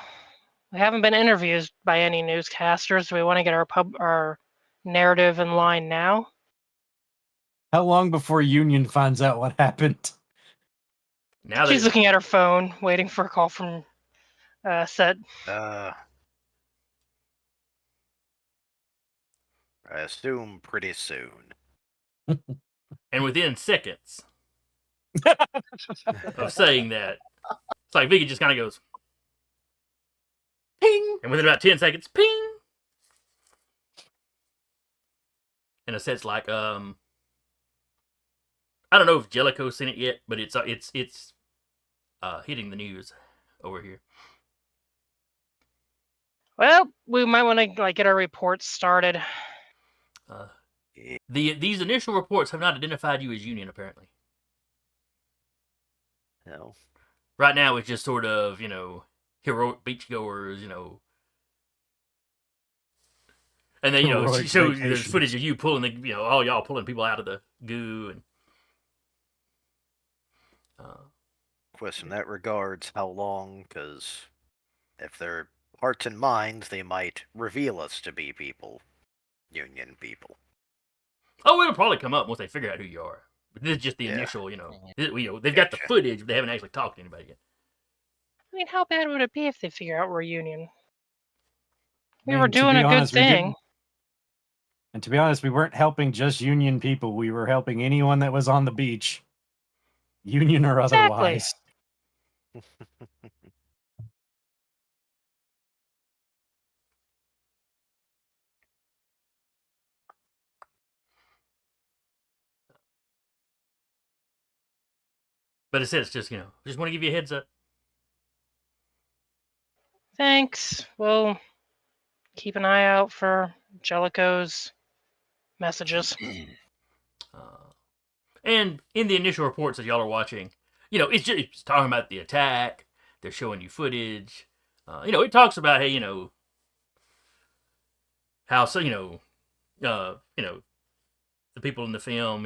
we haven't been interviewed by any newscasters. Do we want to get our narrative in line now? How long before Union finds out what happened? Now She's that looking at her phone, waiting for a call from Set. I assume pretty soon. and within seconds of saying that, it's like Vicky just kind of goes, Ping! and within about 10 seconds, ping! And it says like, I don't know if Jellicoe's seen it yet, but it's hitting the news over here. Well, we might want to get our reports started. These initial reports have not identified you as Union, apparently. No. Right now, it's just sort of, heroic beachgoers, and then, Heroic she shows you there's vacations. footage of you pulling all y'all pulling people out of the goo and. Question that regards how long, because if they're hearts and minds, they might reveal us to be Union people. Oh, it'll probably come up once they figure out who you are. But this is just the Yeah. initial, they've got the Gotcha. footage, but they haven't actually talked to anybody yet. I mean, how bad would it be if they figure out we're Union? We I were mean, to doing be a honest, good we thing. didn't- And to be honest, we weren't helping just Union people. We were helping anyone that was on the beach, Union or Exactly. otherwise. But it says just, just want to give you a heads up. Thanks. We'll keep an eye out for Jellicoe's messages. And in the initial reports that y'all are watching, it's talking about the attack. They're showing you footage. It talks about, hey, how the people in the film,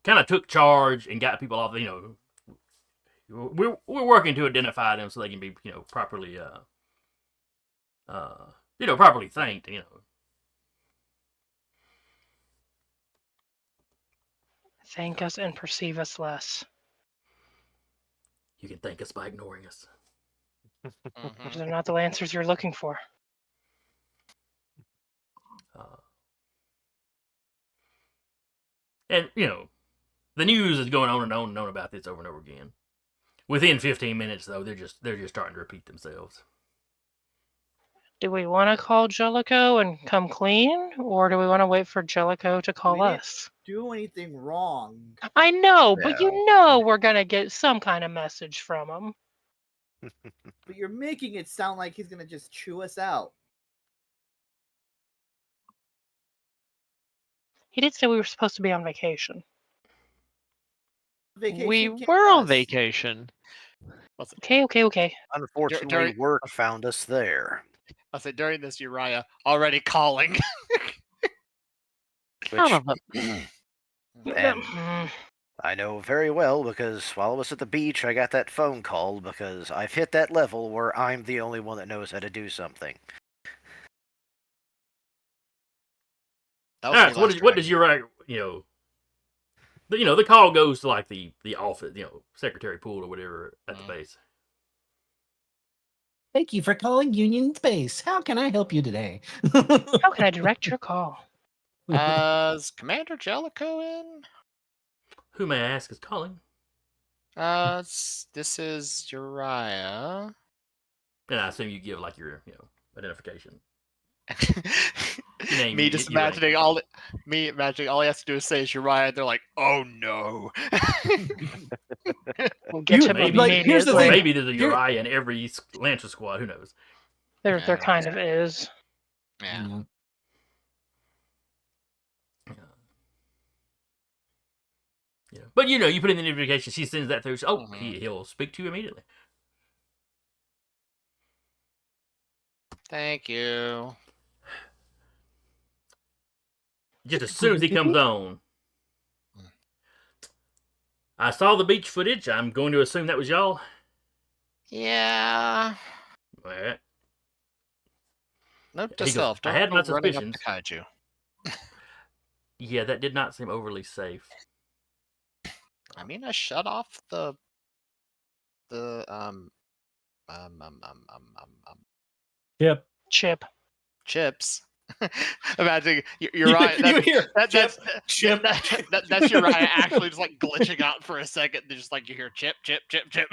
kind of took charge and got people off. We're working to identify them so they can be, properly, properly thanked. Thank us and perceive us less. You can thank us by ignoring us. Those are not the answers you're looking for. And The news is going on and on and on about this over and over again. Within 15 minutes, though, they're just starting to repeat themselves. Do we want to call Jellicoe and come clean, or do we want to wait for Jellicoe to call We didn't us? do anything wrong. I know, but Yeah. you know we're gonna get some kind of message from him. But you're making it sound like he's gonna just chew us out. He did say we were supposed to be on vacation. Vacation We came were to on us. vacation. Okay. Unfortunately, during- work found us there. I said during this, Uriah already calling. Son of And Mm, I know very well because while I was at the beach, I got that phone call because I've hit that level where I'm the only one that knows how to do something. That All was right, me so last what does dragon. your the call goes to like the office, Secretary Poole or whatever at the base. Thank you for calling Union Space. How can I help you today? how can I direct your call? Is Commander Jellicoe in? Who may I ask is calling? This is Uriah. And I assume you give like your identification. me just imagining all he has to do is say is Uriah, and they're like, oh no. We'll get You- him maybe- immediately. here's the Or thing. maybe there's a Here- Uriah in every Lancer squad. Who knows? There Yeah, kind of is. Yeah. Yeah. But you put in the notification. She sends that through. Mhm. He'll speak to you immediately. Thank you. Just as soon as he comes on. I saw the beach footage. I'm going to assume that was y'all. Yeah. All right. Note He to goes, self: I don't had go my running up to suspicions. kaiju. Yeah, that did not seem overly safe. I mean, I shut off the Yep. Chip. chips. Imagine you're right. You hear That's chip. that's Uriah actually just like glitching out for a second. Then just like you hear chip, chip, chip, chip,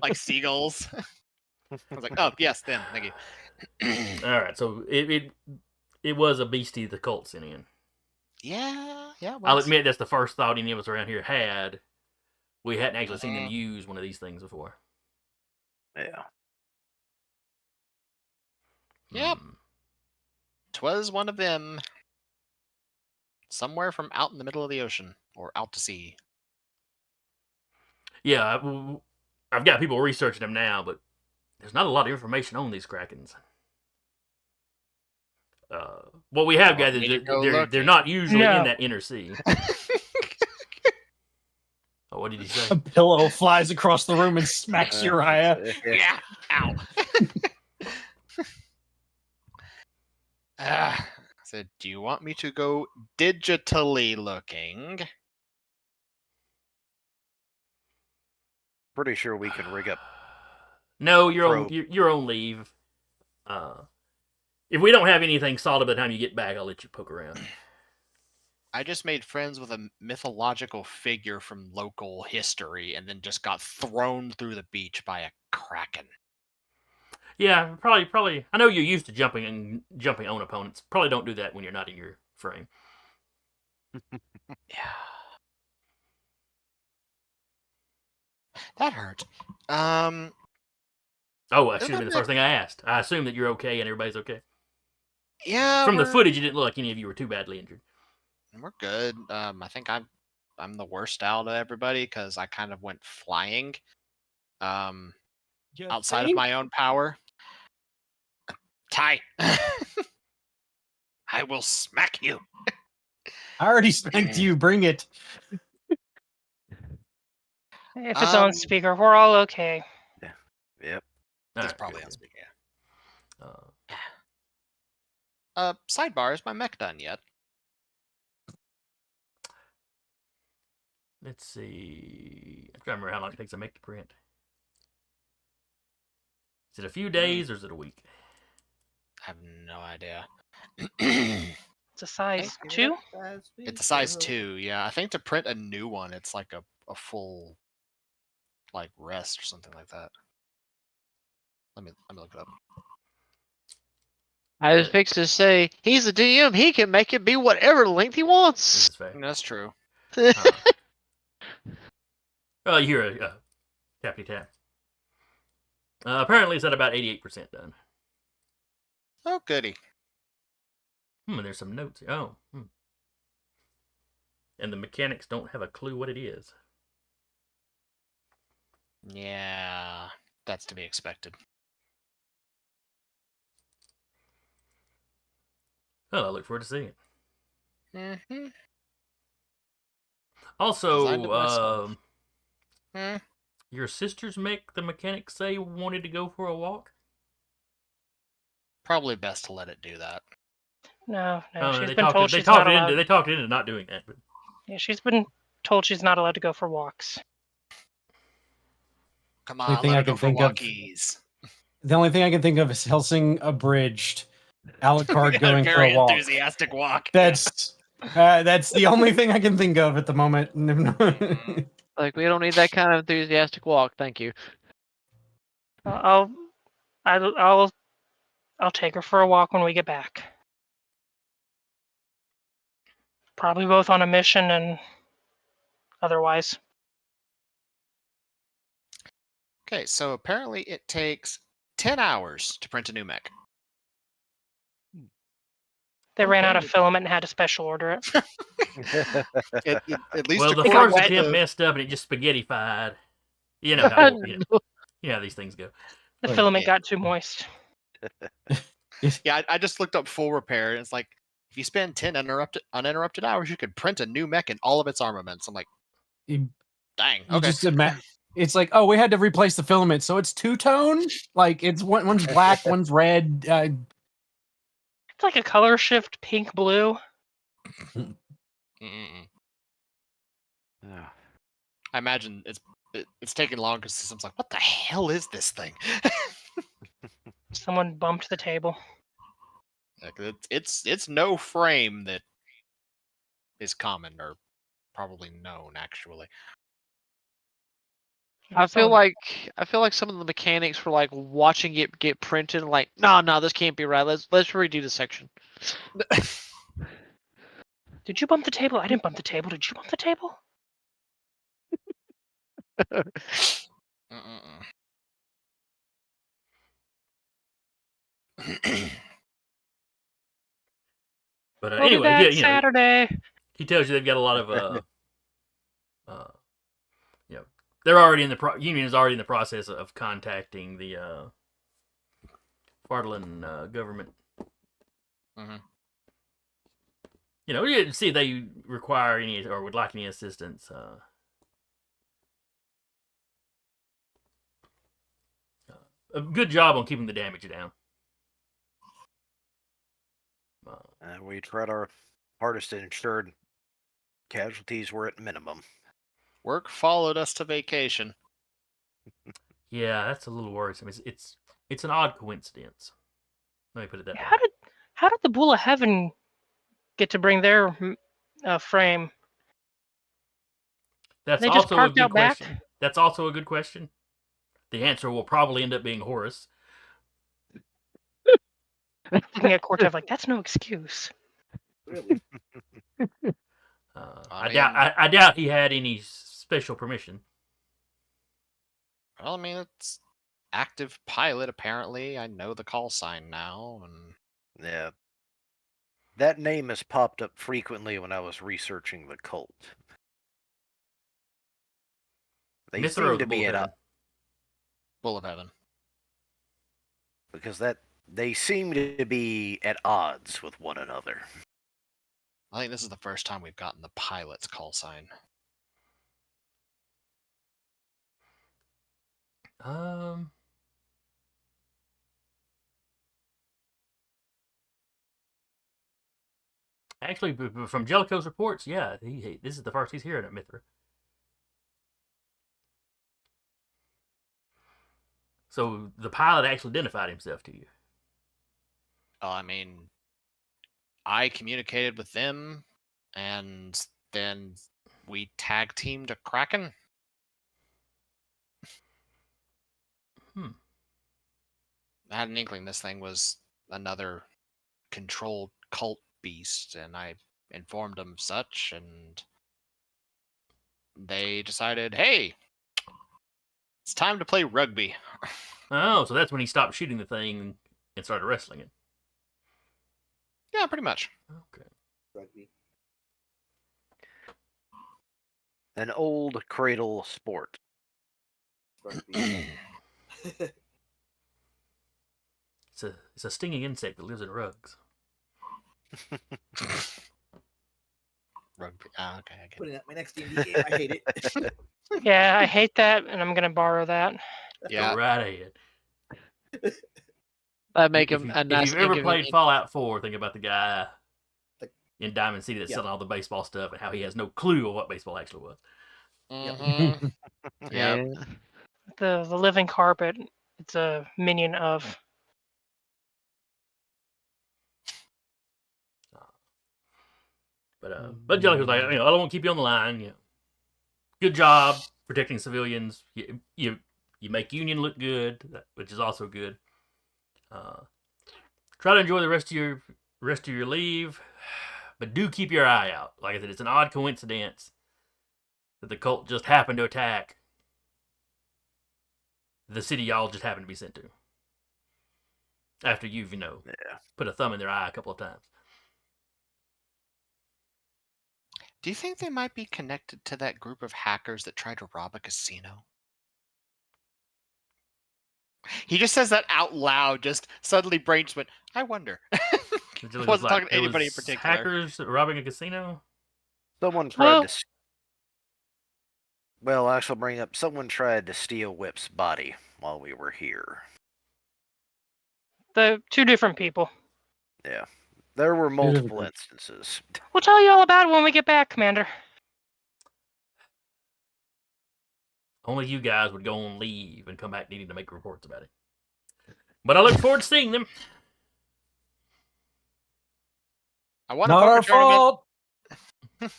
like seagulls. I was like, oh yes, then thank you. All right, so it was a beastie the cult sent in. Yeah. I'll Was. admit that's the first thought any of us around here had. We hadn't actually seen them use one of these things before. Yeah. Yep. Hmm. 'Twas one of them. Somewhere from out in the middle of the ocean or out to sea. Yeah, I've got people researching them now, but there's not a lot of information on these Krakens. What we have Well, gathered, need to go they're looking. not usually No. in that inner sea. Oh, what did he A say? pillow flies across the room and smacks Uriah. Yeah. Ow. Said, do you want me to go digitally looking? Pretty sure we can rig up. No, you're on Probe. you're on leave. If we don't have anything solid by the time you get back, I'll let you poke around. I just made friends with a mythological figure from local history and then just got thrown through the beach by a kraken. Yeah, probably. I know you're used to jumping on opponents. Probably don't do that when you're not in your frame. Yeah. That hurt. Oh, that should have been the first thing I asked. I assume that you're okay and everybody's okay. Yeah. From the footage, it didn't look like any of you were too badly injured. We're good. I think I'm the worst out of everybody because I kind of went flying. Outside of my own power. Ty. I will smack you. I already spanked you. Bring it. If it's on speaker, we're all okay. Yep. That's Alright, probably good. on speaker. Uh, Sidebar, is my mech done yet? let's see. I'm trying to remember how long it takes to make the print. Is it a few days or is it a week? I have no idea. It's a size Give it 2. up as we It's a size go. 2, yeah. I think to print a new one, it's like a full like rest or something like that. Let me look it up. I was fixed to say, he's a DM. He can make it be whatever length he This wants. is fair. That's true. Oh, you hear a tappy tap. Apparently, it's at about 88% done. Oh, goody. And there's some notes. Oh. And the mechanics don't have a clue what it is. Yeah, that's to be expected. Well, I look forward to seeing it. Mm-hmm. Also, Hmm. your sister's mech, the mechanics say, wanted to go for a walk? Probably best to let it do that. No, she's they been talked, told they she's talked not it allowed. into, they talked it into not doing that. But Yeah, she's been told she's not allowed to go for walks. Come Only on, thing let I her go can for think of- walkies. The only thing I can think of is Helsing Abridged, Alucard going for a Very walk. enthusiastic walk. That's the only thing I can think of at the moment. Mhm. Like, we don't need that kind of enthusiastic walk. Thank you. I'll take her for a walk when we get back. Probably both on a mission and otherwise. Okay, so apparently it takes 10 hours to print a new mech. They ran out of Okay. filament and had to special order it. At least well, the They got according forge wet. attempt to messed up and it just spaghetti-fied. You know how these things go. The Wait. filament Yeah. got too moist. Yeah, I just looked up full repair, and it's like if you spend 10 uninterrupted hours, you could print a new mech and all of its armaments. I'm like, You dang. You Okay. just imagine. It's like, oh, we had to replace the filament, so it's two-tone. Like it's one's black, one's red. It's like a color shift pink blue. Mm-mm. Yeah. I imagine it's taking long because the system's like, what the hell is this thing? Someone bumped the table. Like, it's no frame that is common or probably known actually. I feel Someone- like some of the mechanics were like watching it get printed, like, no, this can't be right. Let's redo the section. Did you bump the table? I didn't bump the table. Did you bump the table? But We'll be anyway, back you know, Saturday. he tells you they've got a lot of, you know, they're already in the union is already in the process of contacting the Fartland government. Mhm. You know, to see if they require any or would like any assistance. A good job on keeping the damage down. We tried our hardest to ensure casualties were at minimum. Work followed us to vacation. Yeah, that's a little worrisome. It's an odd coincidence. Let me put it that way. How did the Bull of Heaven get to bring their frame? That's They just also a parked good out back? question. That's also a good question. The answer will probably end up being Horus. Looking at Cortev like that's no excuse. Really? I doubt he had any special permission. Well, I mean, it's active pilot apparently. I know the call sign now, and Yeah. That name has popped up frequently when I was researching the cult. They Mithra or seem the to Bull be of at Heaven? Bull of Heaven. because they seem to be at odds with one another. I think this is the first time we've gotten the pilot's call sign. Actually, from Jellicoe's reports, yeah, this is the first he's hearing of Mithra. So the pilot actually identified himself to you. Oh, I mean, I communicated with them, and then we tag teamed a Kraken. I had an inkling this thing was another controlled cult beast, and I informed them such, and they decided, hey, it's time to play rugby. Oh, so that's when he stopped shooting the thing and started wrestling it. Yeah, pretty much. Okay. Rugby. An old cradle sport. Rugby. It's a stinging insect that lives in rugs. Rugby. Ah, okay, I get it. Putting up my next D&D game. I hate it. Yeah, I hate that, and I'm gonna borrow that. Yeah. Go right ahead. That make If him you- a if nice you've ever played inconvenient. Fallout 4, think about the guy The- in Diamond City that's Yeah. selling all the baseball stuff and how he has no clue of what baseball actually was. Mhm. Yep. Yeah. The living carpet. It's a minion of. But Jellicoe's like, I don't want to keep you on the line. Good job protecting civilians. You make Union look good, which is also good. Try to enjoy the rest of your leave, but do keep your eye out. Like I said, it's an odd coincidence that the cult just happened to attack the city y'all just happened to be sent to. After you've, put a thumb in their eye a couple of times. Do you think they might be connected to that group of hackers that tried to rob a casino? He just says that out loud. Just suddenly brain just went, I wonder. Jellicoe's Wasn't talking to it anybody in was particular. hackers robbing a casino? Someone tried Well- to. Well, actually, bring up. Someone tried to steal Whip's body while we were here. The two different people. Yeah, there were multiple different- instances. We'll tell you all about it when we get back, Commander. Only you guys would go on leave and come back needing to make reports about it. But I look forward to seeing them. I want Not a poker our tournament. fault.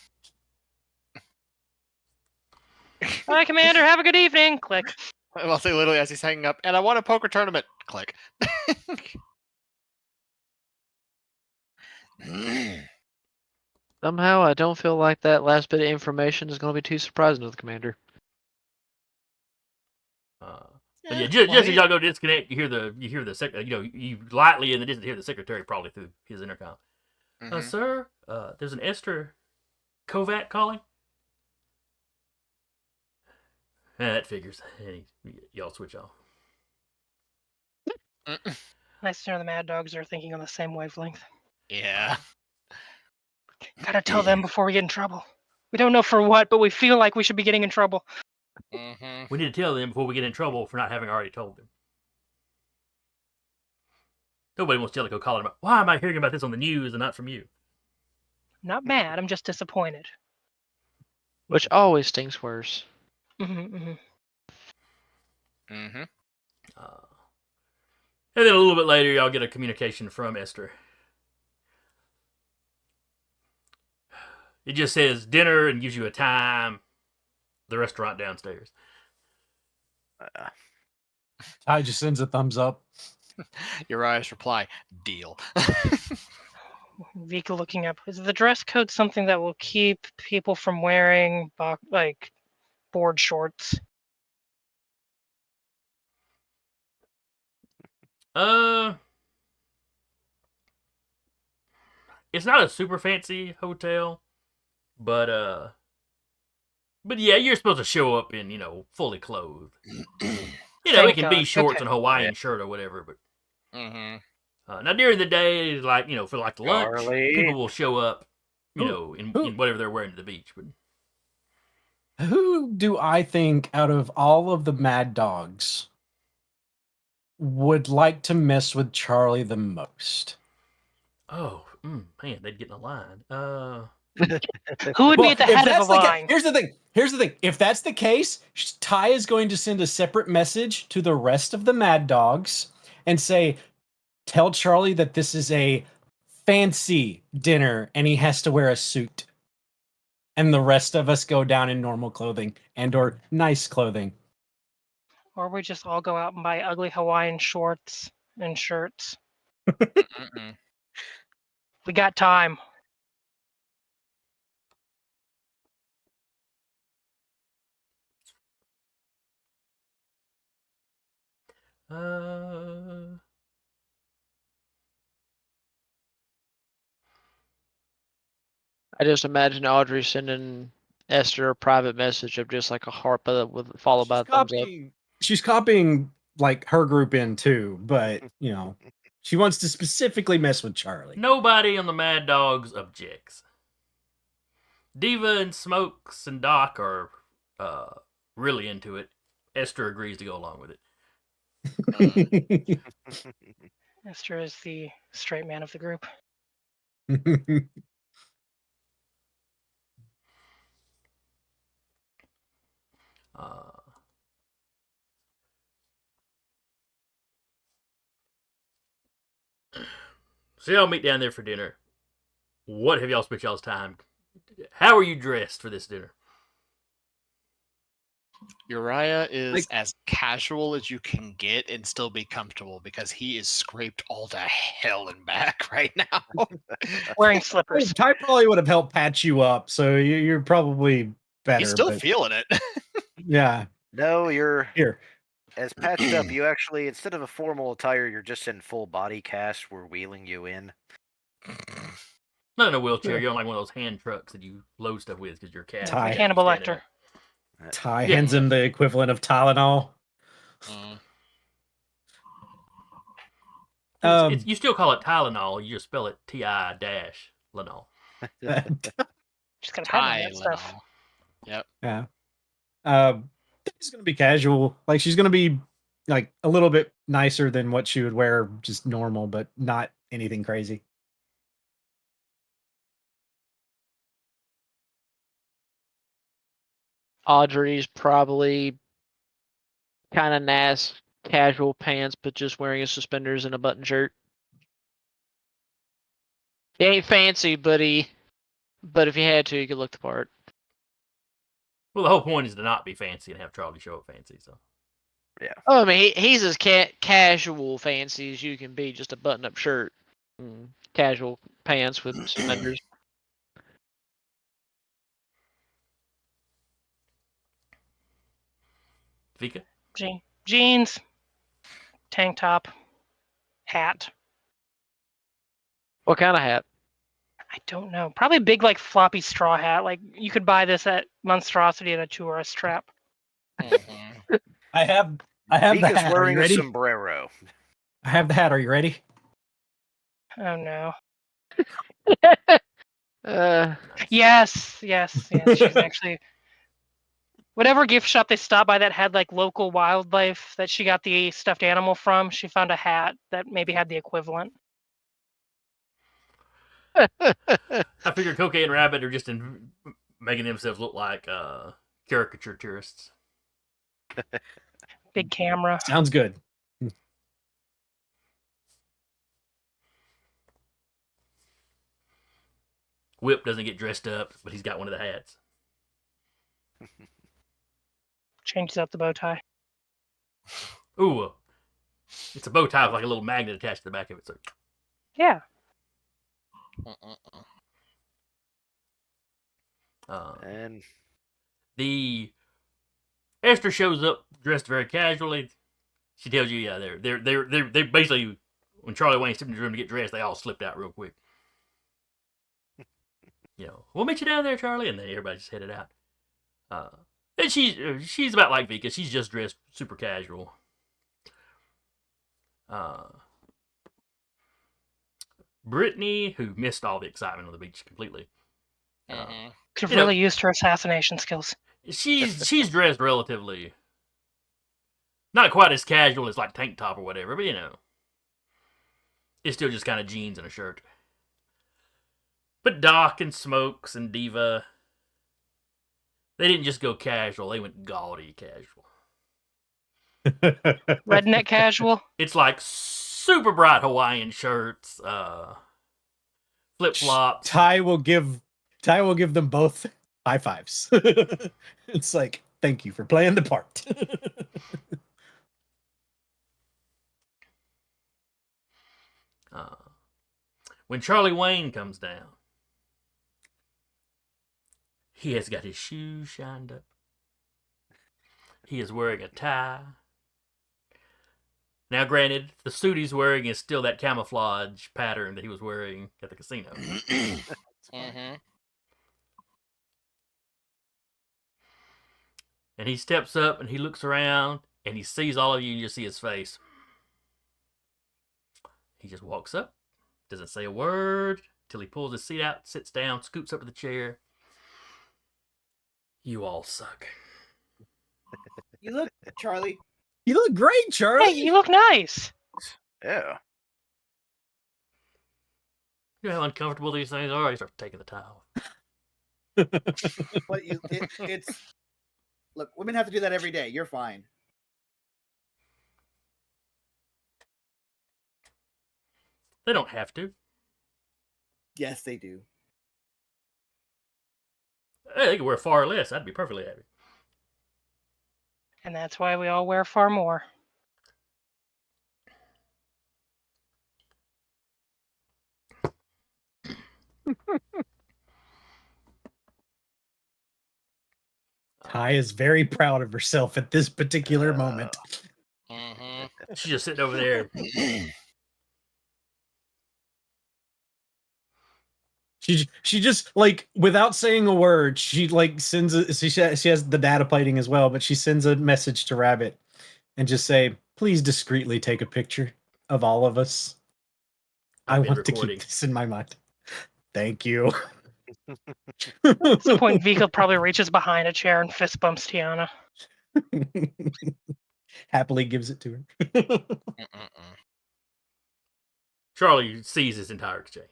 All right, Commander. Have a good evening. Click. I'll say literally as he's hanging up, and I want a poker tournament. Click. Somehow, I don't feel like that last bit of information is going to be too surprising to the commander. But yeah, just as y'all go disconnect, you hear the you lightly in the distance hear the secretary probably through his intercom. Mhm. Sir, there's an Esther Kovac calling. That figures. Y'all switch off. Nice to know the Mad Dogs are thinking on the same wavelength. Yeah. Gotta tell them before we get in trouble. We don't know for what, but we feel like we should be getting in trouble. Mhm. We need to tell them before we get in trouble for not having already told them. Nobody wants Jellicoe calling about, why am I hearing about this on the news and not from you? Not mad, I'm just disappointed. Which always stings worse. Mhm. Mhm. And then a little bit later, y'all get a communication from Esther. It just says dinner and gives you a time. The restaurant downstairs. Ty just sends a thumbs up. Uriah's reply: deal. Vika looking up. Is the dress code something that will keep people from wearing like board shorts? It's not a super fancy hotel, but yeah, you're supposed to show up in, fully clothed. Thank it can be God. shorts Okay. and Hawaiian shirt or whatever, but Mhm. now during the day, like, for like the lunch, Charlie. people will show up, Who- in whatever they're wearing to the beach. But Who do I think out of all of the Mad Dogs would like to mess with Charlie the most? Man, they'd get in a line. Who would be at the if head of that's the line? Here's the thing. If that's the case, Ty is going to send a separate message to the rest of the Mad Dogs and say, tell Charlie that this is a fancy dinner and he has to wear a suit. And the rest of us go down in normal clothing or nice clothing. Or we just all go out and buy ugly Hawaiian shorts and shirts. Mm-mm. We got time. Uh, I just imagine Audrey sending Esther a private message of just like a heart with followed by a thumbs up. She's copying like her group in too, but she wants to specifically mess with Charlie. nobody on the Mad Dogs objects. Diva and Smokes and Doc are really into it. Esther agrees to go along with it. Esther is the straight man of the group. So y'all meet down there for dinner. What have y'all spent y'all's time? How are you dressed for this dinner? Uriah is as casual as you can get and still be comfortable because he is scraped all to hell and back right now. Wearing slippers. Ty probably would have helped patch you up, so you're probably better. He's still feeling it. Yeah. No, you're Here. as patched up. You actually, instead of a formal attire, you're just in full body cast. We're wheeling you in. Not in a wheelchair. You're on like one of those hand trucks that you load stuff with because you're a cat. Ty. Like Hannibal Lecter. Ty hands him the equivalent of Tylenol. You still call it Tylenol. You just spell it Ti-Lenol. Just gotta patent that stuff. Yep. Yeah. It's gonna be casual. Like she's gonna be like a little bit nicer than what she would wear just normal, but not anything crazy. Audrey's probably kind of nice casual pants, but just wearing his suspenders and a button shirt. He ain't fancy, but if he had to, he could look the part. Well, the whole point is to not be fancy and have Charlie show up fancy. So, yeah. Oh, I mean, he's as casual fancy as you can be. Just a button-up shirt, casual pants with suspenders. Vika? Jeans, tank top, hat. What kind of hat? I don't know. Probably a big, like, floppy straw hat. Like, you could buy this at Monstrosity at a tourist trap. I have the Vika's hat. wearing Are you ready? a sombrero. I have the hat. Are you ready? Oh, no. Yes. Yes. She's actually... Whatever gift shop they stopped by that had, like, local wildlife that she got the stuffed animal from, she found a hat that maybe had the equivalent. I figure Cocaine and Rabbit are just making themselves look like caricature tourists. Big camera. Sounds good. Whip doesn't get dressed up, but he's got one of the hats. Changes out the bow tie. Ooh, it's a bow tie with like a little magnet attached to the back of it. So Yeah. And the Esther shows up dressed very casually. She tells you, yeah, they're basically, when Charlie Wayne stepped into the room to get dressed, they all slipped out real quick. We'll meet you down there, Charlie, and then everybody just headed out. And she's about like Vika. She's just dressed super casual. Brittany, who missed all the excitement on the beach completely, could have really used her assassination skills. She's dressed relatively not quite as casual as like tank top or whatever, but it's still just kind of jeans and a shirt. But Doc and Smokes and Diva, they didn't just go casual; they went gaudy casual. Redneck casual. It's like super bright Hawaiian shirts, flip flops. Ty will give them both high fives. It's like, thank you for playing the part. When Charlie Wayne comes down, he has got his shoes shined up. He is wearing a tie. Now, granted, the suit he's wearing is still that camouflage pattern that he was wearing at the casino. Mm-hmm. And he steps up and he looks around and he sees all of you and you just see his face. He just walks up, doesn't say a word till he pulls his seat out, sits down, scoops up to the chair. You all suck. You look, Charlie. You look great, Charlie. Hey, you look nice. Yeah. You know how uncomfortable these things are? You start taking the tie off. But it's look. Women have to do that every day. You're fine. They don't have to. Yes, they do. Hey, they could wear far less. I'd be perfectly happy. And that's why we all wear far more. Ty is very proud of herself at this particular moment. Mm-hmm. She's just sitting over there. She just like without saying a word, she like sends a she has the data plating as well, but she sends a message to Rabbit and just say, please discreetly take a picture of all of us. I I've been want to recording. keep this in my mind. Thank you. At this point, Vika probably reaches behind a chair and fist bumps Tiana. Happily gives it to her. Mm-mm-mm. Charlie sees this entire exchange.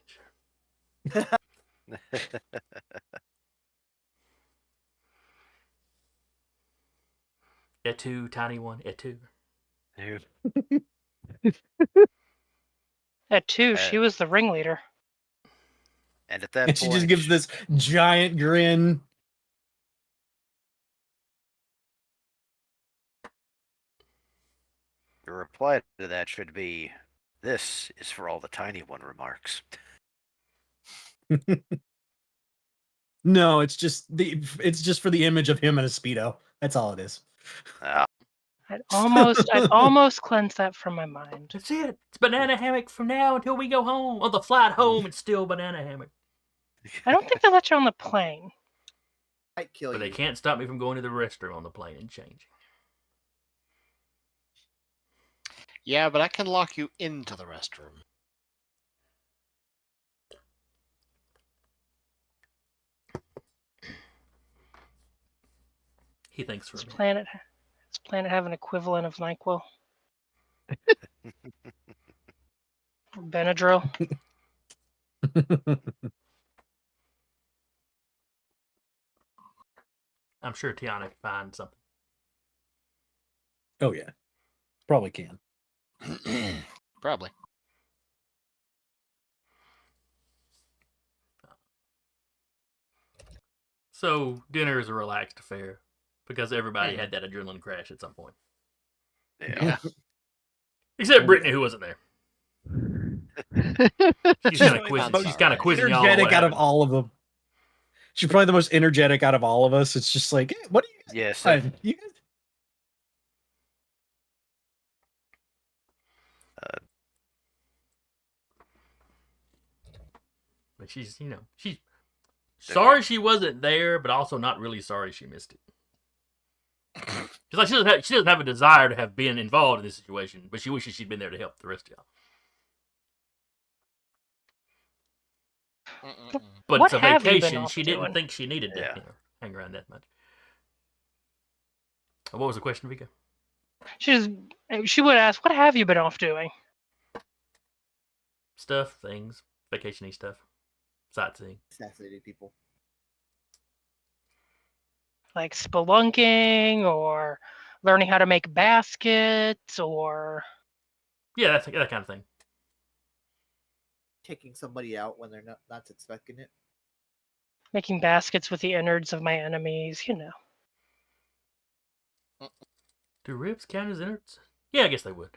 Et tu, tiny one, et tu. At 2, she was the ringleader. And at that And she point, just gives this giant grin. your reply to that should be, "This is for all the tiny one remarks." No, it's just for the image of him in a Speedo. That's all it is. I'd almost cleanse that from my mind. That's it. It's banana hammock from now until we go home. On the flight home, it's still banana hammock. I don't think they let you on the plane. Might kill But you. they can't stop me from going to the restroom on the plane and changing. Yeah, but I can lock you into the restroom. He thinks for a Does minute. planet have an equivalent of NyQuil? Or Benadryl? I'm sure Tiana can find something. Oh yeah. Probably can. Probably. So dinner is a relaxed affair because everybody had that adrenaline crash at some point. Yeah. Except Brittany, who wasn't there. She's kind of quizzing. That's She's kind of alright. quizzing y'all on Energetic what out of happened. all of them. She's probably the most energetic out of all of us. It's just like, hey, what do you Yes. guys? You guys? But she's sorry she wasn't there, but also not really sorry she missed it. Because like she doesn't have a desire to have been involved in this situation, but she wishes she'd been there to help the rest of y'all. Mm-mm-mm. But What it's a have you been vacation. off She didn't doing? think she needed to Yeah. hang around that much. What was the question, Vika? She would ask, "What have you been off doing?" Stuff, things, vacation-y stuff, sightseeing. Assassinating people. Like spelunking, or learning how to make baskets, or Yeah, that kind of thing. taking somebody out when they're not expecting it. Making baskets with the innards of my enemies, you know. Do ribs count as innards? Yeah, I guess they would.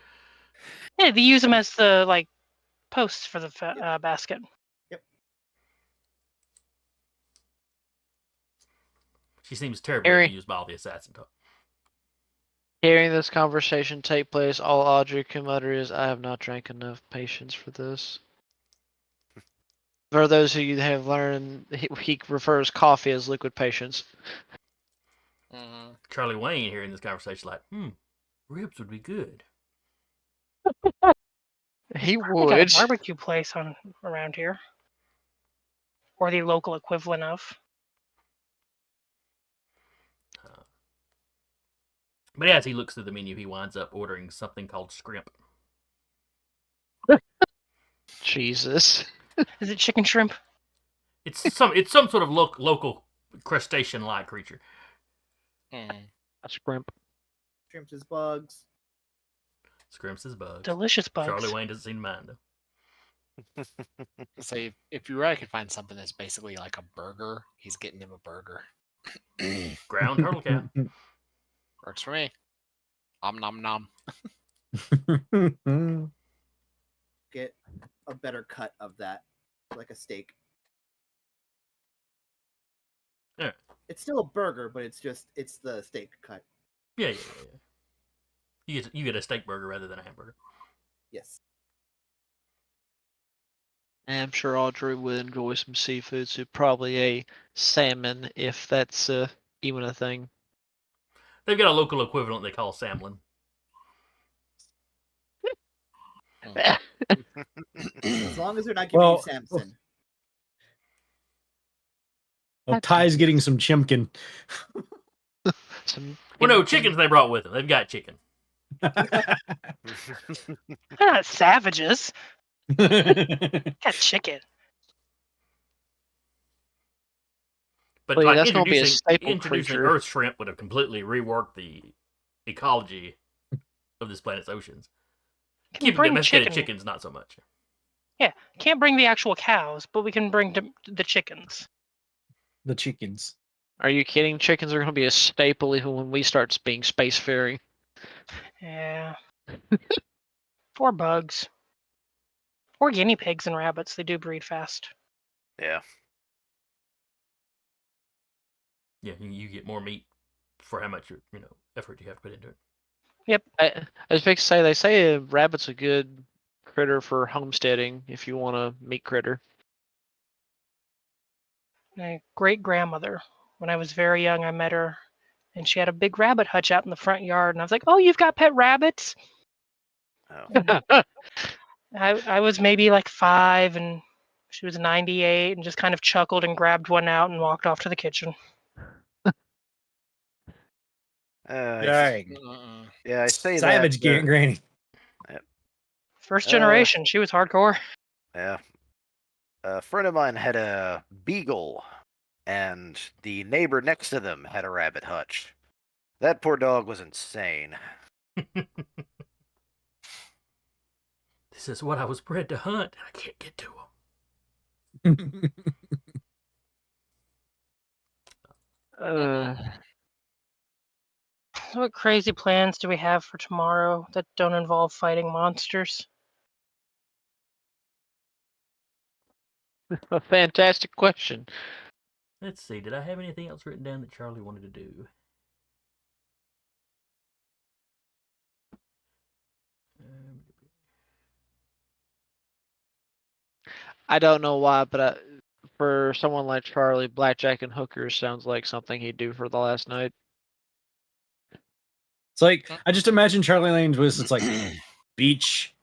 Yeah, they use them as the like posts for the basket. She seems terribly Harry. amused by all the assassin talk. Hearing this conversation take place, all Audrey can mutter is, I have not drank enough patience for this. For those who have learned, he refers coffee as liquid patience. Mm-hmm. Charlie Wayne hearing this conversation like, ribs would be good. He Probably got a would. barbecue place around here, or the local equivalent of. But as he looks through the menu, he winds up ordering something called scrimp. Jesus. Is it chicken shrimp? It's some sort of local crustacean-like creature. Mm-hmm. A scrimp. Shrimps is bugs. Scrimps is bugs. Delicious bugs. Charlie Wayne doesn't seem to mind though. Say if Uriah could find something that's basically like a burger, he's getting him a burger. Ground turtle cow. Works for me. Nom nom. Get a better cut of that, like a steak. Yeah. It's still a burger, but it's the steak cut. Yeah. You get a steak burger rather than a hamburger. Yes. I'm sure Audrey would enjoy some seafood, so probably a salmon, if that's even a thing. They've got a local equivalent they call samlin. As long as they're not giving you Samson. Well, Ty's getting some chimkin. Well, no, chickens they brought with them. They've got chicken. They're not savages. Got chicken. But Well, yeah, like that's gonna be a staple introducing creature. Earth shrimp would have completely reworked the ecology of this planet's oceans. Can Keeping bring domesticated chicken. chickens, not so much. Yeah, can't bring the actual cows, but we can bring the chickens. The chickens. Are you kidding? Chickens are gonna be a staple even when we start being spacefaring. Yeah. Or bugs. Or guinea pigs and rabbits. They do breed fast. Yeah. Yeah, you get more meat for how much effort you have to put into it. Yep. I was fixing to say, they say a rabbit's a good critter for homesteading if you want a meat critter. My great grandmother, when I was very young, I met her, and she had a big rabbit hutch out in the front yard, and I was like, "Oh, you've got pet rabbits?" Oh. I was maybe like 5, and she was 98, and just kind of chuckled and grabbed one out and walked off to the kitchen. Dang. Yeah, I say Savage that. Granny. First generation, she was hardcore. Yeah. A friend of mine had a beagle, and the neighbor next to them had a rabbit hutch. That poor dog was insane. This is what I was bred to hunt, and I can't get to them. What crazy plans do we have for tomorrow that don't involve fighting monsters? A fantastic question. Let's see. Did I have anything else written down that Charlie wanted to do? I don't know why, but for someone like Charlie, blackjack and hookers sounds like something he'd do for the last night. It's like I just imagine Charlie Lane's was it's like beach,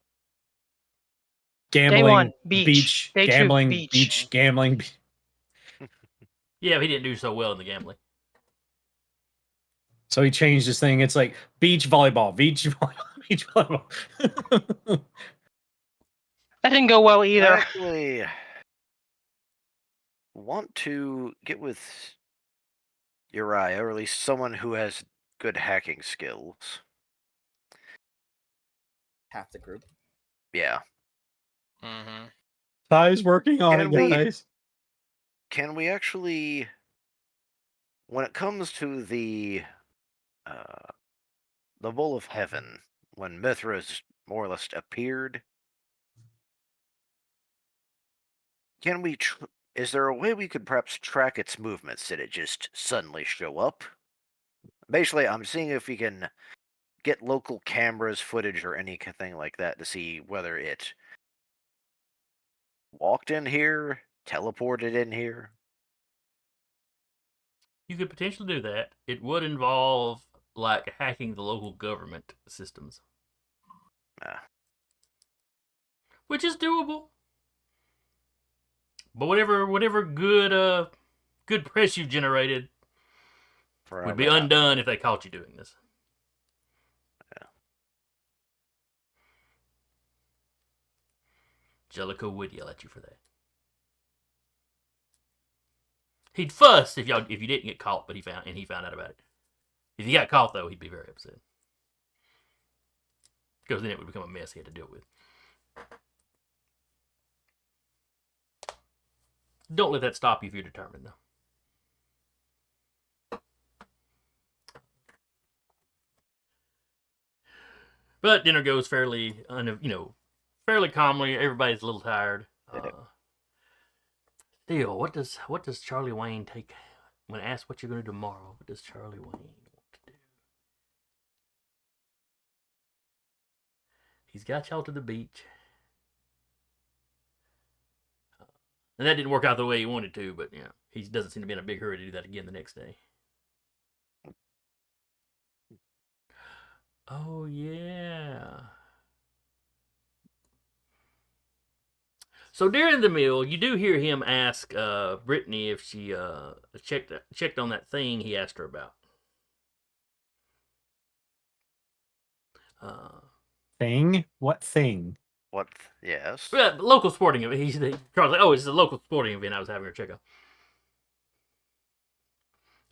gambling, Day 1, beach. Day 2, gambling, beach. gambling. Yeah, he didn't do so well in the gambling. So he changed his thing. It's like beach volleyball, beach volleyball, beach volleyball. That didn't go well either. I actually want to get with Uriah, or at least someone who has good hacking skills. Half the group. Yeah. Mm-hmm. Ty's working on Can it, we- guys. Can we actually, when it comes to the Bowl of Heaven, when Mithras more or less appeared, can we? Is there a way we could perhaps track its movements? Did it just suddenly show up? Basically, I'm seeing if we can get local cameras, footage, or anything like that to see whether it walked in here, teleported in here. You could potentially do that. It would involve like hacking the local government systems, Ah, which is doable. But whatever good press you've generated would be forever. undone if they caught you doing this. Yeah. Jellicoe would yell at you for that. He'd fuss if you didn't get caught, but he found out about it. If you got caught though, he'd be very upset. Because then it would become a mess he had to deal with. Don't let that stop you if you're determined, though. But dinner goes fairly calmly. Everybody's a little tired. Still, what does Charlie Wayne take when asked what you're going to do tomorrow? What does Charlie Wayne want to do? He's got y'all to the beach. And that didn't work out the way he wanted to, but he doesn't seem to be in a big hurry to do that again the next day. Oh yeah. So during the meal, you do hear him ask Brittany if she checked on that thing he asked her about. Thing? What thing? What? Yes. Well, local sporting event. Charles like, oh, it's a local sporting event I was having her check out.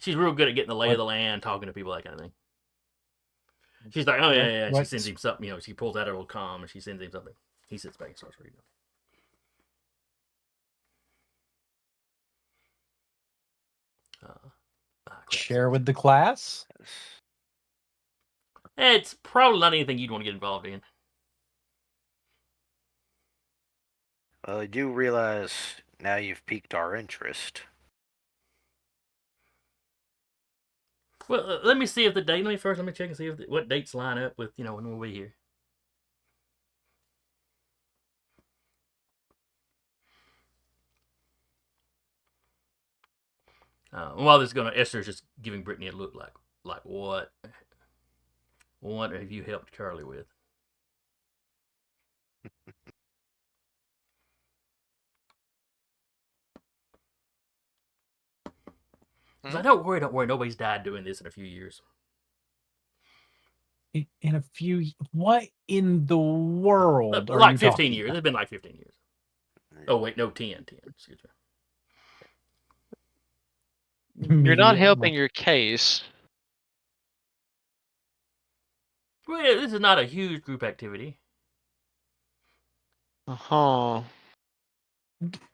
She's real good at getting the lay of the land, talking to people, that kind of thing. She's like, oh yeah, yeah. And she sends him something. She pulls out her little comm and she sends him something. He sits back and starts reading. Share with the class? It's probably not anything you'd want to get involved in. Well, I do realize now you've piqued our interest. Well, let me see if the date. Let me check and see if what dates line up with when we'll be here. While this is going, Esther's just giving Brittany a look like what? What have you helped Charlie with? He's like, don't worry, nobody's died doing this in a few years. In a few, what in the world are like you 15 talking years. about? It's been like 15 years. Oh wait, no, 10. Excuse me. You're not Immediate- helping your case. Well, yeah, this is not a huge group activity. Uh-huh.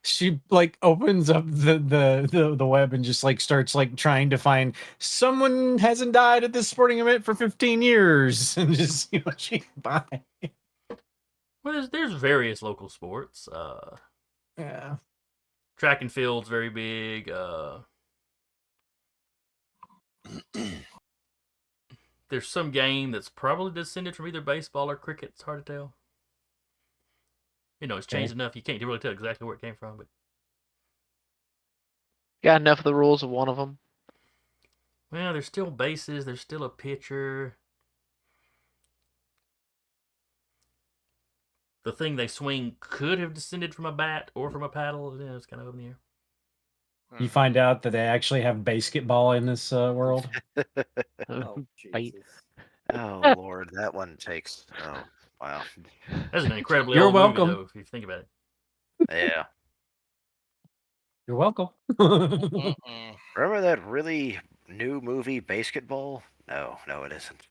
She like opens up the web and just like starts like trying to find someone hasn't died at this sporting event for 15 years and just see what she can find. Well, there's various local sports. Yeah. Track and field's very big. There's some game that's probably descended from either baseball or cricket. It's hard to tell. It's changed enough you can't really tell exactly where it came from. But Got enough of the rules of one of them. well, there's still bases. There's still a pitcher. The thing they swing could have descended from a bat or from a paddle. It's kind of up in the air. You find out that they actually have basketball in this world. Oh, Bite. Jesus. Oh Lord, that one takes. Oh wow. That's an incredibly You're old welcome. movie, though, if you think about it. Yeah. You're welcome. Remember that really new movie, Basketball? No, it isn't.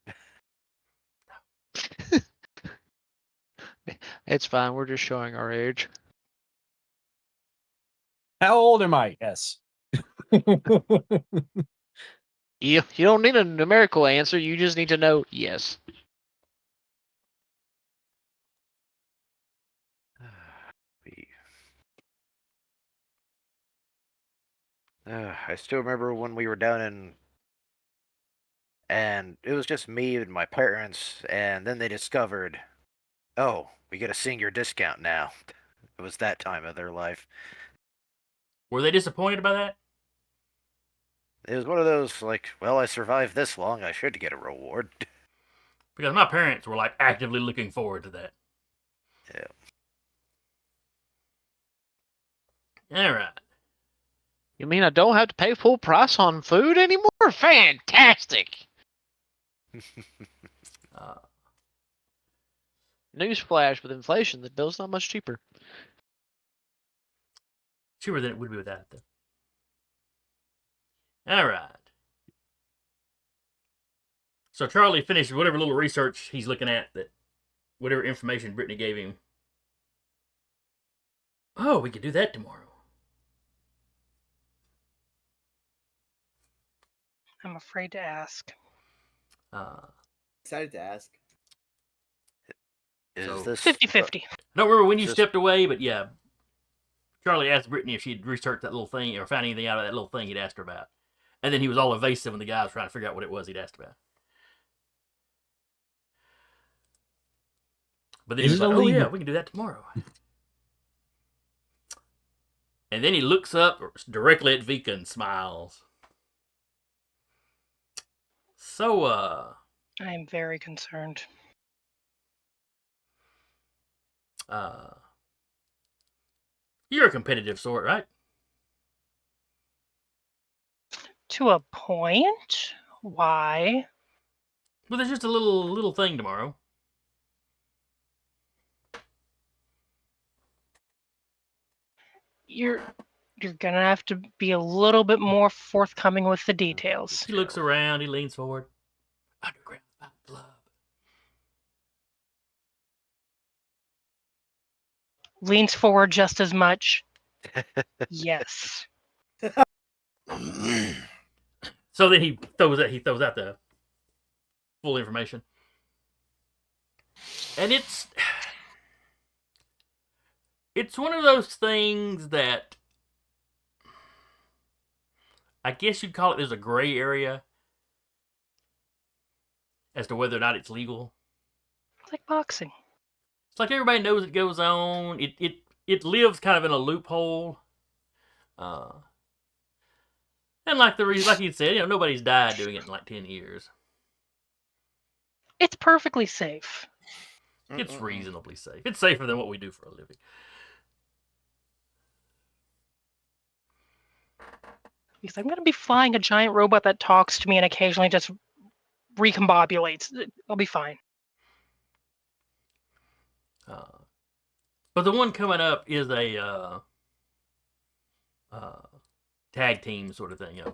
It's fine. We're just showing our age. How old am I? Yes. You don't need a numerical answer. You just need to know yes. I still remember when we were down in, and it was just me and my parents, and then they discovered, oh, we get a senior discount now. It was that time of their life. Were they disappointed by that? It was one of those, like, well, I survived this long, I should get a reward. Because my parents were like actively looking forward to that. Yeah. All right. You mean I don't have to pay full price on food anymore? Fantastic! Newsflash, with inflation, the bill's not much cheaper. Cheaper than it would be without it, though. All right. So Charlie finished whatever little research he's looking at, that whatever information Brittany gave him. Oh, we could do that tomorrow. I'm afraid to ask. Excited to ask. Is So- this 50-50. I don't remember when you Just- stepped away, but yeah. Charlie asked Brittany if she'd researched that little thing or found anything out of that little thing he'd asked her about. And then he was all evasive when the guy was trying to figure out what it was he'd asked about. But then Is he's it like, oh illegal? yeah, we can do that tomorrow. And then he looks up directly at Vika and smiles. So, I am very concerned. You're a competitive sort, right? To a point. Why? Well, there's just a little thing tomorrow. You're gonna have to be a little bit more forthcoming with the details. He looks around, he leans forward. Underground Fight Club. Leans forward just as much. Yes. So then he throws out the full information. And it's one of those things that I guess you'd call it, there's a gray area as to whether or not it's legal. It's like boxing. It's like everybody knows it goes on. It lives kind of in a loophole. And like you said, nobody's died doing it in like 10 years. It's perfectly safe. It's reasonably safe. It's safer than what we do for a living. Because I'm going to be flying a giant robot that talks to me and occasionally just recombobulates. I'll be fine. But the one coming up is a tag team sort of thing, And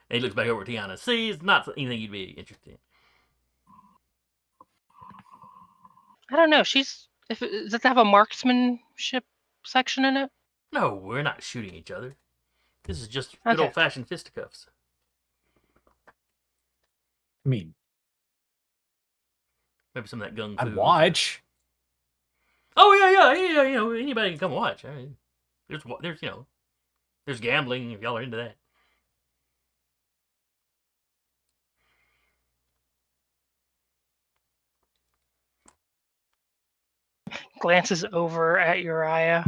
he looks back over at Tiana. See, it's not anything you'd be interested in. I don't know. Does it have a marksmanship section in it? No, we're not shooting each other. This is just good Okay. old-fashioned fisticuffs. I mean, Maybe some of that gung fu. I'd watch. Oh yeah. Anybody can come watch. I mean, there's gambling if y'all are into that. Glances over at Uriah.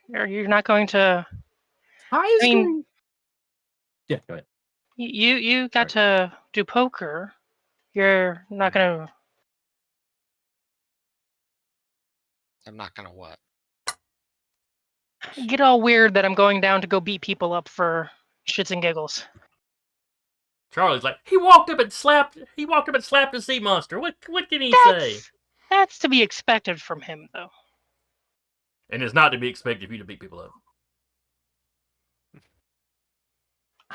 You're not going to. I mean- yeah, go ahead. You got to do poker. You're not going I'm not gonna what? to get all weird that I'm going down to go beat people up for shits and giggles. Charlie's like, he walked up and slapped a sea monster. What did he say? That's to be expected from him, though. And it's not to be expected for you to beat people up.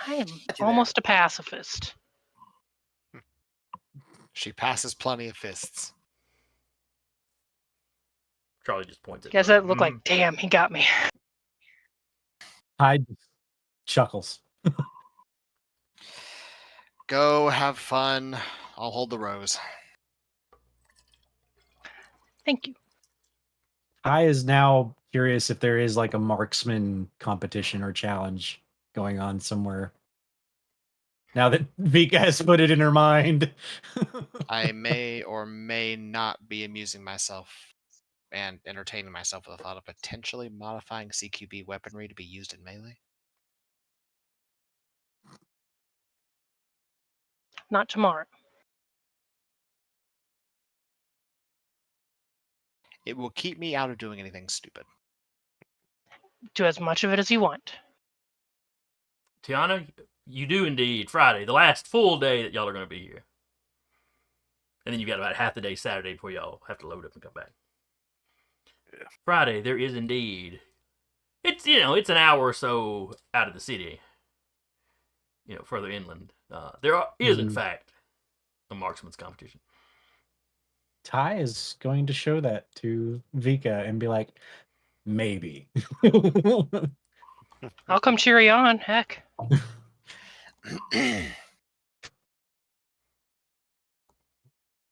I am Got you almost a pacifist. She passes plenty of fists. Charlie just points at. Guess that looked like, damn, he got me. Hyde chuckles. Go have fun. I'll hold the rose. Thank you. I is now curious if there is like a marksman competition or challenge going on somewhere. Now that Vika has put it in her mind. I may or may not be amusing myself and entertaining myself with the thought of potentially modifying CQB weaponry to be used in melee. Not tomorrow. It will keep me out of doing anything stupid. Do as much of it as you want. Tiana, you do indeed. Friday, the last full day that y'all are going to be here. And then you got about half the day Saturday before y'all have to load up and come back. Yeah. Friday, there is indeed. It's it's an hour or so out of the city. Further inland. There is in fact a marksman's competition. Ty is going to show that to Vika and be like, maybe. I'll come cheer you on. Heck.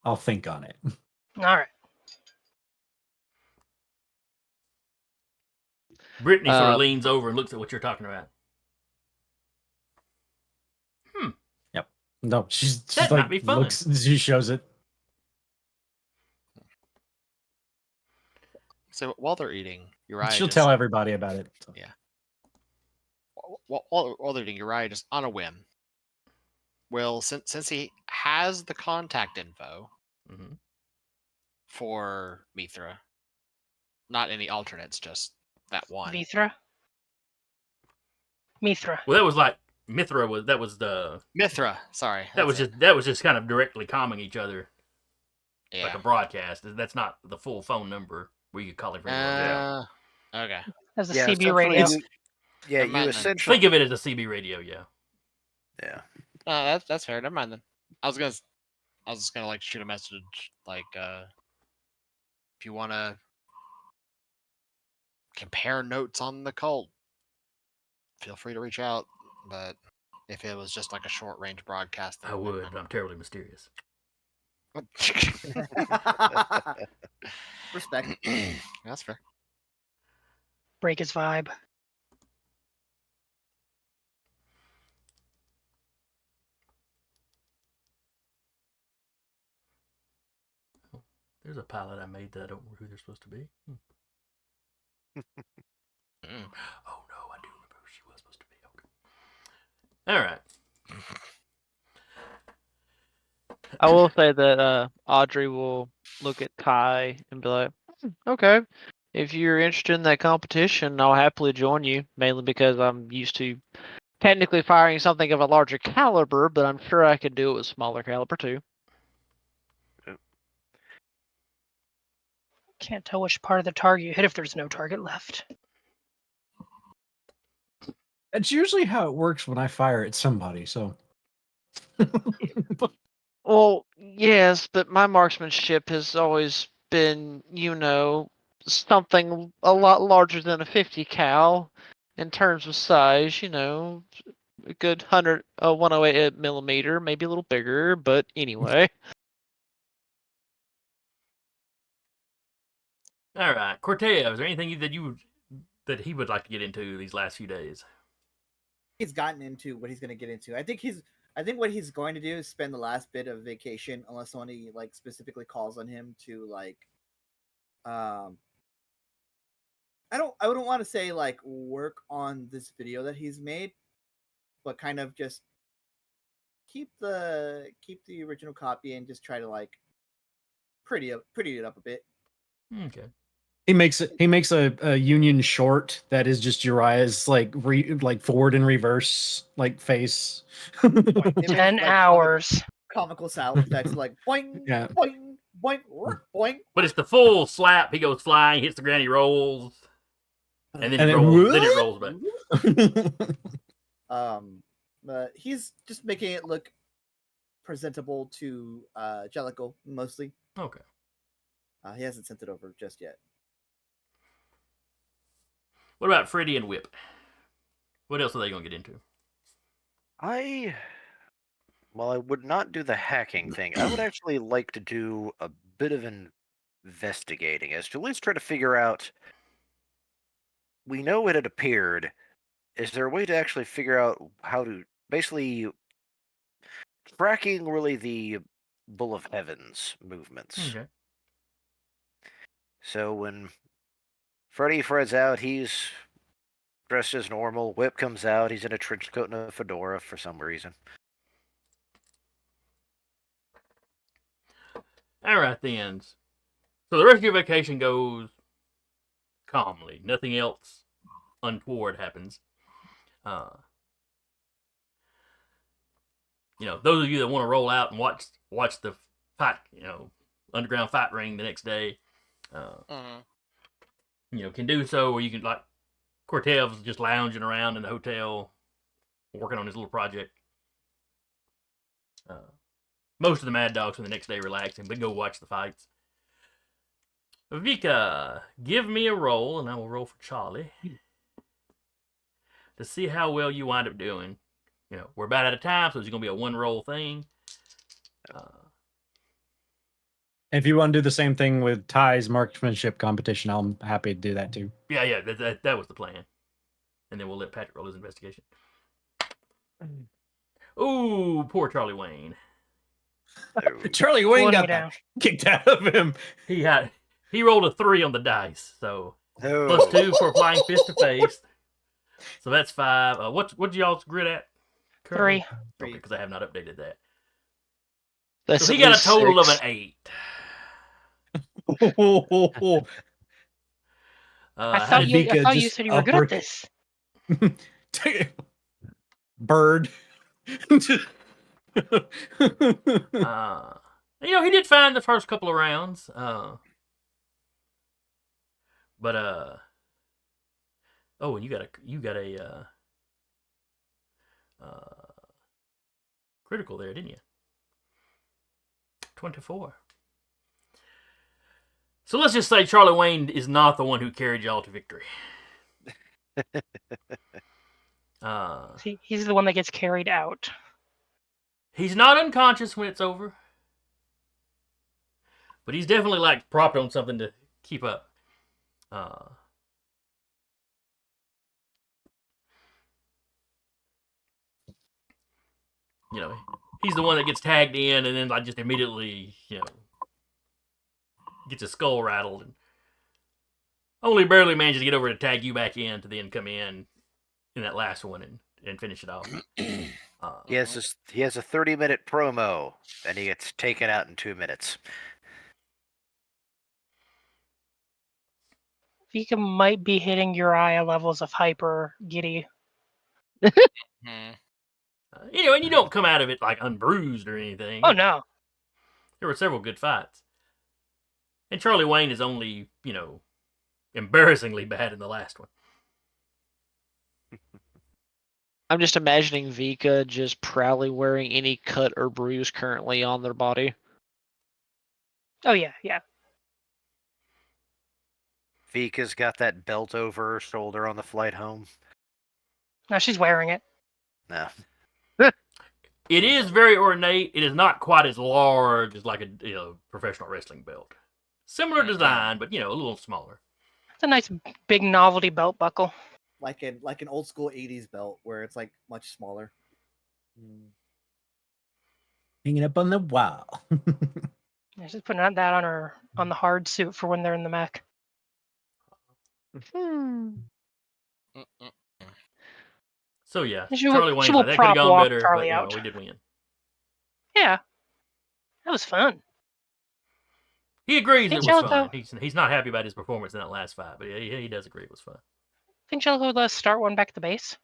I'll think on it. All right. Brittany sort of leans over and looks at what you're talking about. Yep. No, she's That like might be fun. looks. She shows it. So while they're eating, Uriah She'll just, tell everybody about it. So. Yeah. While they're eating, Uriah just on a whim will, since he has the contact info for Mithra, not any alternates, just that one. Mithra. Well, that was like Mithra was. That was the Mithra. Sorry, that was just kind of directly calming each other, like a broadcast. That's not the full phone number where you could call it. Okay. As a Yeah, CB radio. You essentially Think of it as a CB radio. Yeah. Yeah. That's fair. Never mind then. I was just gonna like shoot a message like if you want to compare notes on the cult, feel free to reach out. But if it was just like a short range broadcast, I would, but I'm terribly mysterious. Respect. That's fair. Break his vibe. There's a pilot I made that I don't remember who they're supposed to be. Oh no, I do remember who she was supposed to be. Okay. All right. I will say that Audrey will look at Ty and be like, okay, if you're interested in that competition, I'll happily join you, mainly because I'm used to technically firing something of a larger caliber, but I'm sure I could do it with smaller caliber too. Can't tell which part of the target you hit if there's no target left. That's usually how it works when I fire at somebody. So. Well, yes, but my marksmanship has always been, something a lot larger than a 50 cal in terms of size, a good 108 millimeter, maybe a little bigger, but anyway. All right, Corteo, is there anything that he would like to get into these last few days? He's gotten into what he's going to get into. I think what he's going to do is spend the last bit of vacation, unless somebody like specifically calls on him to like, I wouldn't want to say like work on this video that he's made, but kind of just keep the original copy and just try to like pretty it up a bit. Okay. He makes a Union short that is just Uriah's like forward and reverse like face. 10 hours. Comical sound effects like boing, Yeah. boing, boing, boing. But it's the full slap. He goes flying, hits the ground, he rolls, and then And he then rolls. Then it rolls back. But he's just making it look presentable to Jellicle mostly. Okay. He hasn't sent it over just yet. What about Freddy and Whip? What else are they going to get into? I would not do the hacking thing. I would actually like to do a bit of investigating as to at least try to figure out. We know it had appeared. Is there a way to actually figure out how to basically tracking really the Bull of Heaven's movements? Okay. So when Fred's out, he's dressed as normal. Whip comes out, he's in a trench coat and a fedora for some reason. All right, then. So the rest of your vacation goes calmly. Nothing else untoward happens. Those of you that want to roll out and watch the fight, underground fight ring the next day, can do so, or you can, like, Cortev's just lounging around in the hotel, working on his little project. Most of the Mad Dogs for the next day relaxing, but go watch the fights. Vika, give me a roll, and I will roll for Charlie to see how well you wind up doing. We're about out of time, so it's going to be a one-roll thing. If you want to do the same thing with Ty's marksmanship competition, I'm happy to do that too. Yeah, that was the plan. And then we'll let Patrick roll his investigation. Ooh, poor Charlie Wayne. Charlie Wayne Pulling me got down. kicked out of him. He rolled a 3 on the dice, so No. +2 for applying fist to face. So that's 5. What'd y'all's grid at? currently? 3. Okay, because I have not updated that. That's So he at got a least total of 6. an 8. I How thought did you. I Vika thought you just said you were good at this. Bird. he did fine the first couple of rounds. But oh, and you got a critical there, didn't you? 24. So let's just say Charlie Wayne is not the one who carried y'all to victory. See, he's the one that gets carried out. He's not unconscious when it's over, but he's definitely like propped on something to keep up. He's the one that gets tagged in and then like just immediately, gets his skull rattled and only barely manages to get over to tag you back in to then come in that last one and finish it off. He has a 30-minute promo, and he gets taken out in 2 minutes. Vika might be hitting Uriah levels of hyper giddy. And you don't come out of it like unbruised or anything. Oh no. There were several good fights. And Charlie Wayne is only, embarrassingly bad in the last one. I'm just imagining Vika just proudly wearing any cut or bruise currently on their body. Oh yeah. Vika's got that belt over her shoulder on the flight home. Now she's wearing it. No. It is very ornate. It is not quite as large as like a professional wrestling belt. Similar design, but a little smaller. It's a nice big novelty belt buckle. Like an old school 80s belt where it's like much smaller. Hanging up on the wall. Yeah, she's putting that on the hard suit for when they're in the mech. So yeah, She Charlie will Wayne's like, that could have prop gone walk better, Charlie but out. we did win. Yeah, that was fun. He agrees it was Jellicoe. fun. He's not happy about his performance in that last fight, but he does agree it was fun. Think Jellicoe would let us start one back at the base?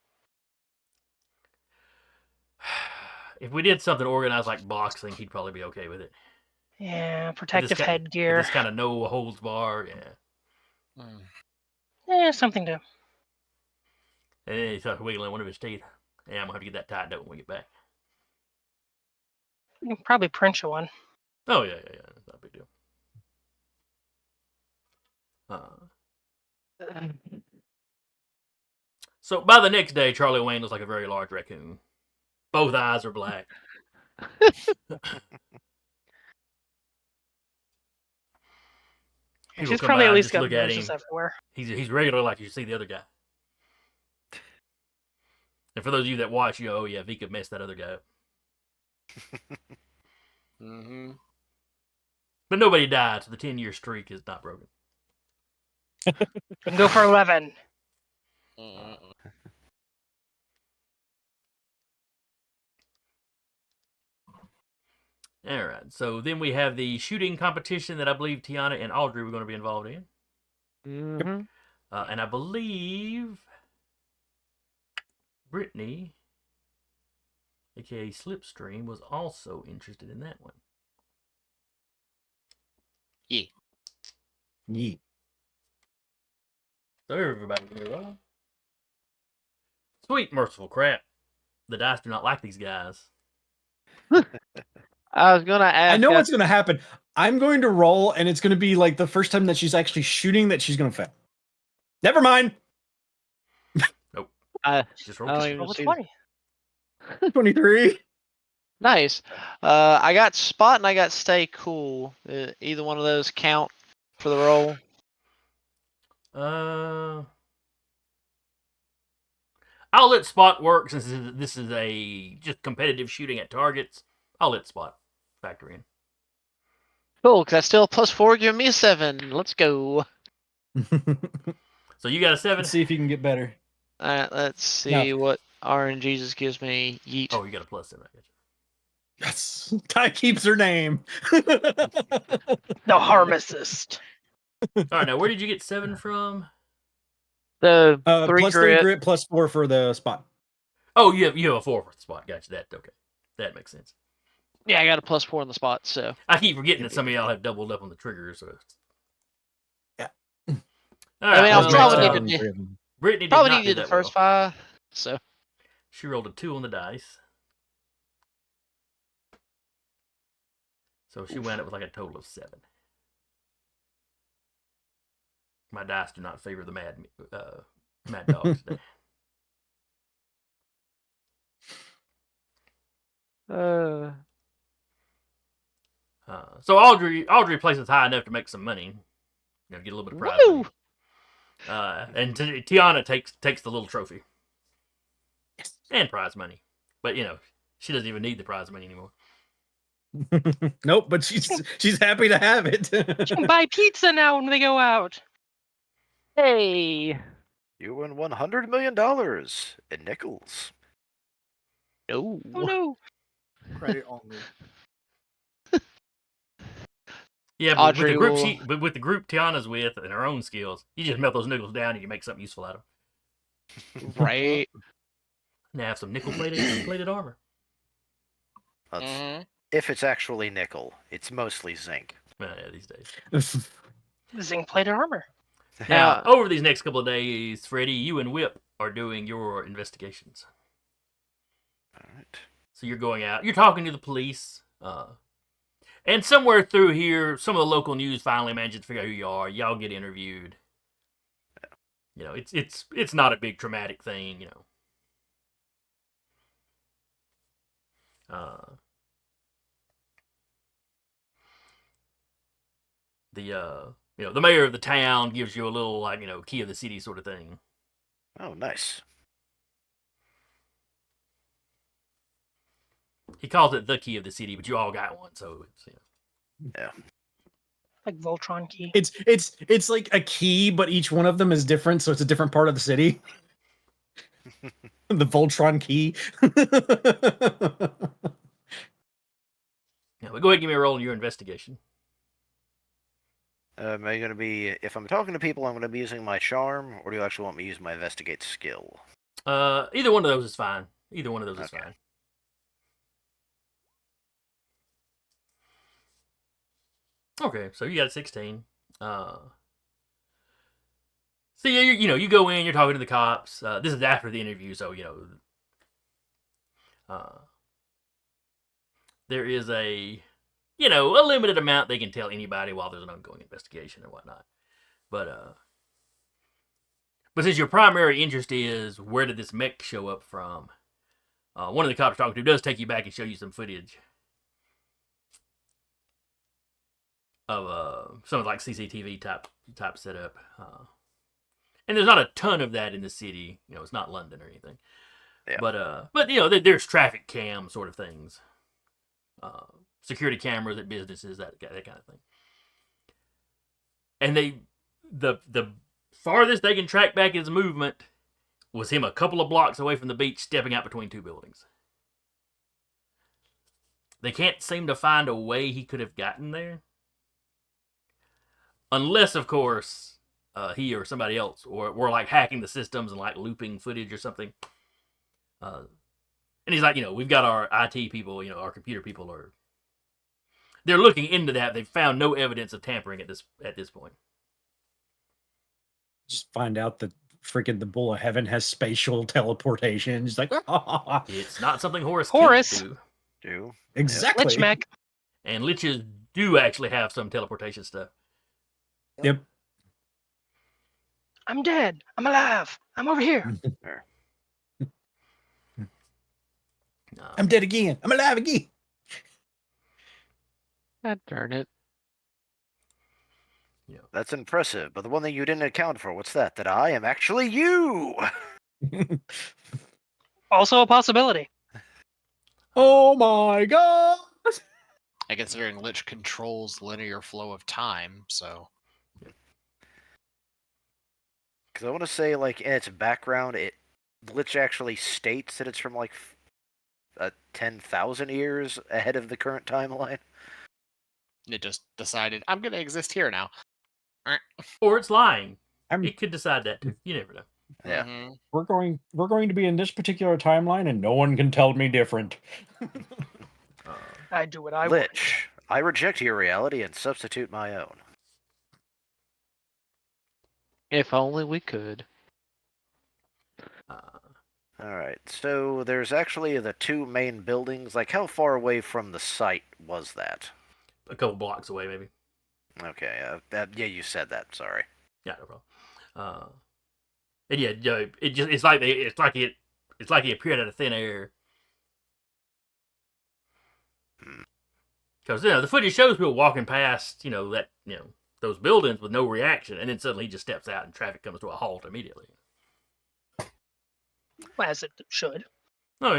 If we did something organized like boxing, he'd probably be okay with it. Yeah, protective This headgear. kind of no holds bar, yeah. Yeah, something to. And then he starts wiggling one of his teeth. Yeah, I'm gonna have to get that tied up when we get back. You can probably print you one. Oh yeah, it's not a big deal. So by the next day, Charlie Wayne looks like a very large raccoon. Both eyes are black. People She's come probably by at and least just got look at bruises him. everywhere. He's regular like you see the other guy. And for those of you that watch, you go, oh yeah, Vika messed that other guy up. Mm-hmm. But nobody died, so the 10-year streak is not broken. You can go for 11. All right, so then we have the shooting competition that I believe Tiana and Audrey were going to be involved in. Mm-hmm. And I believe Brittany, aka Slipstream, was also interested in that one. Yeah. Yeet. So everybody can roll. Sweet merciful crap. The dice do not like these guys. I was gonna ask. I know what's going to happen. I'm going to roll, and it's going to be like the first time that she's actually shooting that she's going to fail. Never mind. Just I roll don't two. even Roll a see. 20. 23. Nice. I got spot and I got stay cool. Either one of those count for the roll. I'll let Spot work since this is a just competitive shooting at targets. I'll let Spot factor in. Cool, because I still +4, giving me a 7. Let's go. So you got a 7? Let's see if you can get better. Alright, let's see what RNGesus gives me. Yeet. Oh, you got a +7, I guess. Yes. Ty keeps her name. The harm assist. All right, now where did you get 7 from? The 3 plus grit. 3 grit, +4 for the spot. Oh, you have a 4 for the Spot. Gotcha. That okay. That makes sense. Yeah, I got a +4 in the spot, so. I keep forgetting that some of y'all have doubled up on the triggers. So. Yeah. All I mean, right, I'll well, probably need to. Brittany did Probably not do needed the that first well. 5, so. She rolled a 2 on the dice. So she wound up with like a total of 7. My dice do not favor the mad dogs today. So Audrey places high enough to make some money. Get a little bit of prize Woo! money. And Tiana takes the little trophy. Yes. And prize money. But she doesn't even need the prize money anymore. Nope, but she's happy to have it. You can buy pizza now when they go out. Hey. You win $100 million in nickels. No. Oh no. Credit only. Yeah, but with the Audrey group will- with the group Tiana's with and her own skills, you just melt those nickels down and you make something useful out of them. Right. And have some nickel plated armor. Mm-hmm. If it's actually nickel, it's mostly zinc. Well, yeah, these days. Zinc plated armor. Now, over these next couple of days, Freddie, you and Whip are doing your investigations. All right. So you're going out, you're talking to the police, and somewhere through here, some of the local news finally manages to figure out who you are. Y'all get interviewed. It's not a big traumatic thing, the mayor of the town gives you a little key of the city sort of thing. Oh, nice. He calls it the key of the city, but you all got one, so it's Yeah. Like Voltron key. It's like a key, but each one of them is different, so it's a different part of the city. The Voltron key. Yeah, but go ahead and give me a roll in your investigation. Am I going to be, if I'm talking to people, I'm going to be using my charm, or do you actually want me to use my investigate skill? Either one of those is fine. Either one of those is fine. Okay, so you got a 16. So you go in, you're talking to the cops. This is after the interview, so there is a limited amount they can tell anybody while there's an ongoing investigation and whatnot. But But since your primary interest is where did this mech show up from, one of the cops talking to does take you back and show you some footage of some like CCTV type setup. And there's not a ton of that in the city. It's not London or anything. Yeah. But there's traffic cam sort of things, security cameras at businesses, that kind of thing. And the farthest they can track back his movement was him a couple of blocks away from the beach, stepping out between two buildings. They can't seem to find a way he could have gotten there, unless, of course, he or somebody else were like hacking the systems and like looping footage or something. And he's like, we've got our IT people, our computer people they're looking into that. They've found no evidence of tampering at this point. Just find out that freaking the Bull of Heaven has spatial teleportation. He's like, It's not something Horus Horus. can't do. exactly. Lich Mech. And liches do actually have some teleportation stuff. Yep. I'm dead. I'm alive. I'm over here. I'm dead again. I'm alive again. God darn it. That's impressive, but the one thing you didn't account for, what's that? That I am actually you! Also a possibility. Oh my god! And considering Lich controls linear flow of time, so Because I want to say, like, in its background, Lich actually states that it's from, like, 10,000 years ahead of the current timeline. it just decided, I'm going to exist here now. Or it's lying. I'm- It could decide that too. You never know. Yeah. Mhm. We're going to be in this particular timeline, and no one can tell me different. I do what I want. Lich, I reject your reality and substitute my own. If only we could. Alright, so there's actually the two main buildings. Like, how far away from the site was that? A couple blocks away, maybe. Okay, yeah, you said that, sorry. Yeah, no problem. And yeah, it's like he appeared out of thin air. Because the footage shows people walking past, those buildings with no reaction, and then suddenly he just steps out and traffic comes to a halt immediately. Well, as it should. Oh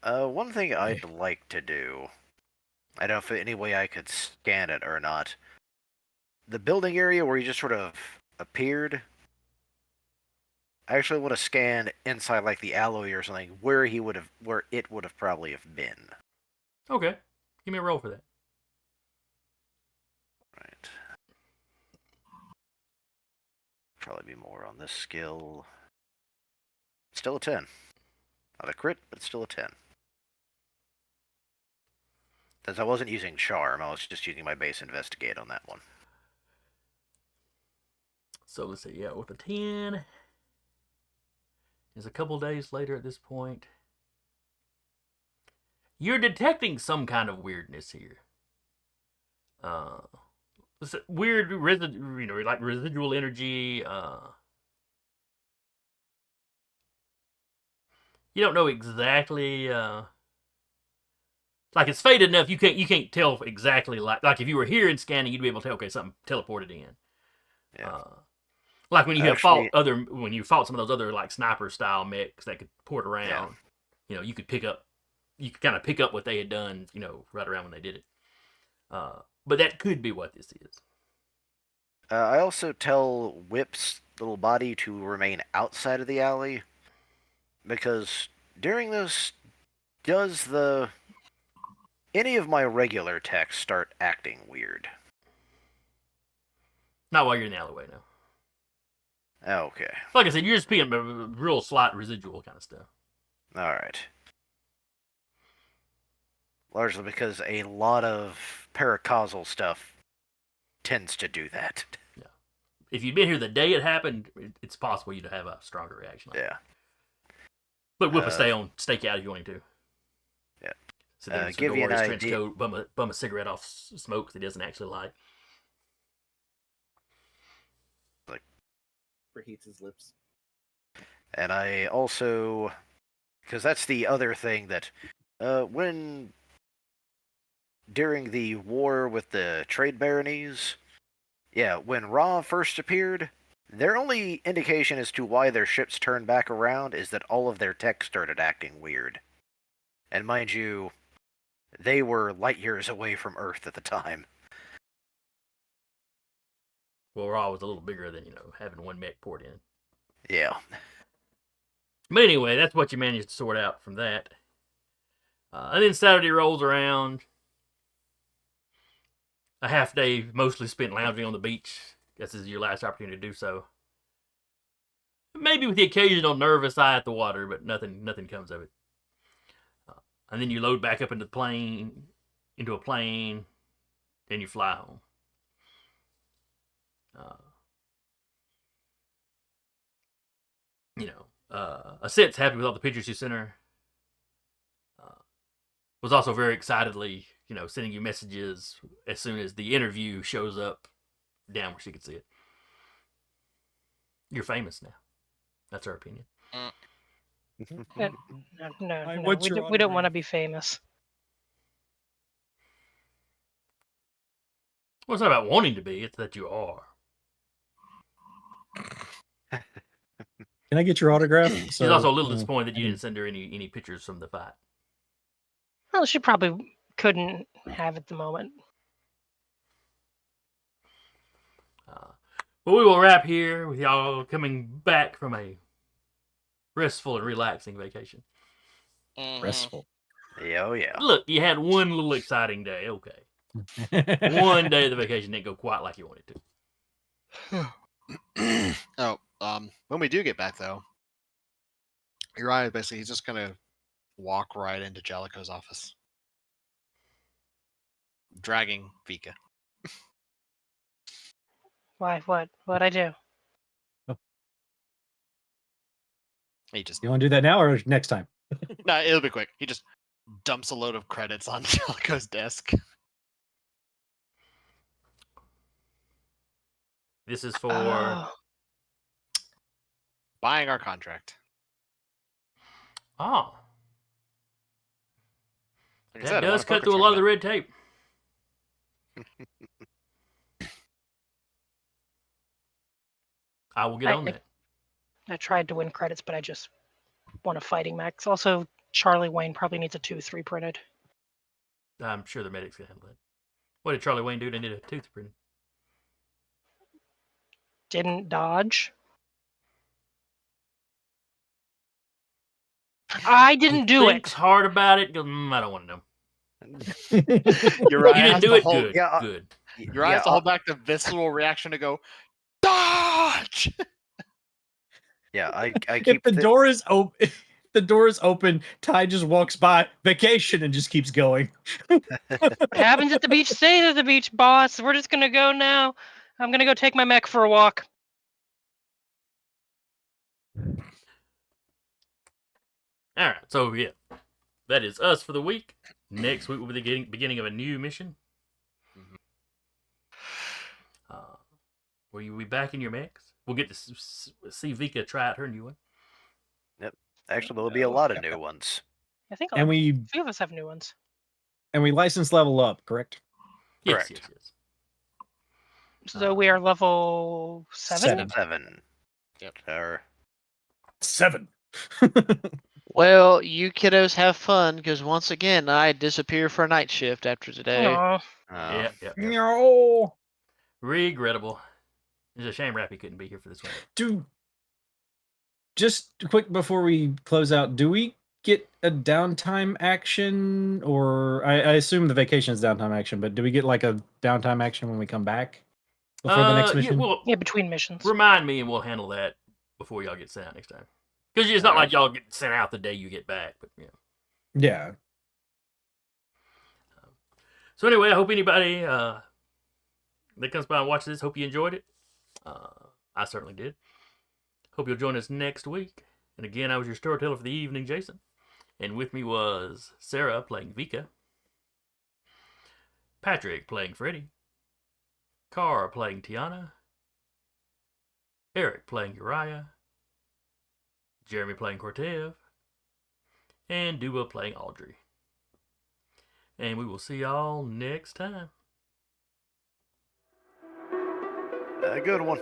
yeah. One thing I'd like to do, I don't know if any way I could scan it or not. The building area where he just sort of appeared, I actually want to scan inside, like, the alloy or something, where it would have probably have been. Okay, give me a roll for that. Right. Probably be more on this skill. Still a 10. Not a crit, but still a 10. Since I wasn't using Charm, I was just using my base Investigate on that one. So let's see, with a 10, is a couple days later at this point. You're detecting some kind of weirdness here. Weird, like residual energy. You don't know exactly. Like, it's faded enough you can't tell exactly, like if you were here and scanning, you'd be able to tell, okay, something teleported in. Yeah. Like when you Actually, when you fought some of those other like sniper style mechs that could port around, you could kind of pick up what they had done, right around when they did it. But that could be what this is. I also tell Whip's little body to remain outside of the alley, because during this, does any of my regular techs start acting weird? Not while you're in the alleyway now. Okay. Like I said, you're just picking up real slight residual kind of stuff. Alright. Largely because a lot of paracausal stuff tends to do that. Yeah. If you'd been here the day it happened, it's possible you'd have a stronger reaction. Yeah. But Whip will stake you out if you want him to. Yeah. So then give you an his trench idea. coat, bum a cigarette off smoke that he doesn't actually like. preheats his lips. And I also, because that's the other thing that, when during the war with the trade baronies, yeah, when Ra first appeared, their only indication as to why their ships turned back around is that all of their tech started acting weird. And mind you, they were light years away from Earth at the time. Well, Raw was a little bigger than, having one mech port in. Yeah. But anyway, that's what you managed to sort out from that. And then Saturday rolls around. A half day mostly spent lounging on the beach. Guess this is your last opportunity to do so. Maybe with the occasional nervous eye at the water, but nothing comes of it. And then you load back up into a plane, and you fly home. Aset's happy with all the pictures you sent her. Was also very excitedly, sending you messages as soon as the interview shows up down where she could see it. You're famous now. That's our opinion. No. We don't want to be famous. Well, it's not about wanting to be, it's that you are. Can I get your autograph? She's also a little disappointed that you didn't send her any pictures from the fight. Well, she probably couldn't have at the moment. But we will wrap here with y'all coming back from a restful and relaxing vacation. Restful. Yeah, oh yeah. Look, you had one little exciting day, okay. One day of the vacation didn't go quite like you wanted to. When we do get back though, you're right. Basically, he's just gonna walk right into Jellicoe's office, dragging Vika. Why? What'd I do? He just You want to do that now or next time? no, it'll be quick. He just dumps a load of credits on Jellicoe's desk. This is for Buying our contract. Like I that said, I does want a cut poker through a lot of the tournament. red tape. I will get on that. I tried to win credits, but I just won a fighting max. Also, Charlie Wayne probably needs a 2-3 printed. I'm sure the medics can handle it. What did Charlie Wayne do? They need a tooth printed. Didn't dodge. I didn't do Thinks it. hard about it. Goes, I don't want to know. You're right. You didn't do it. Good. Yeah, Good. Your eyes to hold back the visceral reaction to go dodge. Yeah, I If keep the door is open, the door is open. Ty just walks by vacation and just keeps going. What happens at the beach stays at the beach, boss. We're just gonna go now. I'm gonna go take my mech for a walk. All right. So yeah, that is us for the week. Next week will be the beginning of a new mission. Will you be back in your mechs? We'll get to see Vika try out her new one. Actually, there'll be a lot of new ones. I think And a few of us have new ones. And we license level up, correct? Yes, Correct. yes. So we are level 7? 7. Yep. Or 7. Well, you kiddos have fun because once again I disappear for a night shift after today. Aw. Yeah. No. Regrettable. It's a shame Rappy couldn't be here for this one. Just quick before we close out, do we get a downtime action? Or I assume the vacation is downtime action, but do we get like a downtime action when we come back before the next mission? Yeah, between missions. Remind me and we'll handle that before y'all get sent out next time. Because it's not like y'all get sent out the day you get back. But Yeah. So anyway, I hope anybody that comes by and watches this, hope you enjoyed it. I certainly did. Hope you'll join us next week. And again, I was your storyteller for the evening, Jason. And with me was Sarah playing Vika, Patrick playing Freddy, Cara playing Tiana, Eric playing Uriah, Jeremy playing Cortev, and Dua playing Audrey. And we will see y'all next time. A good one.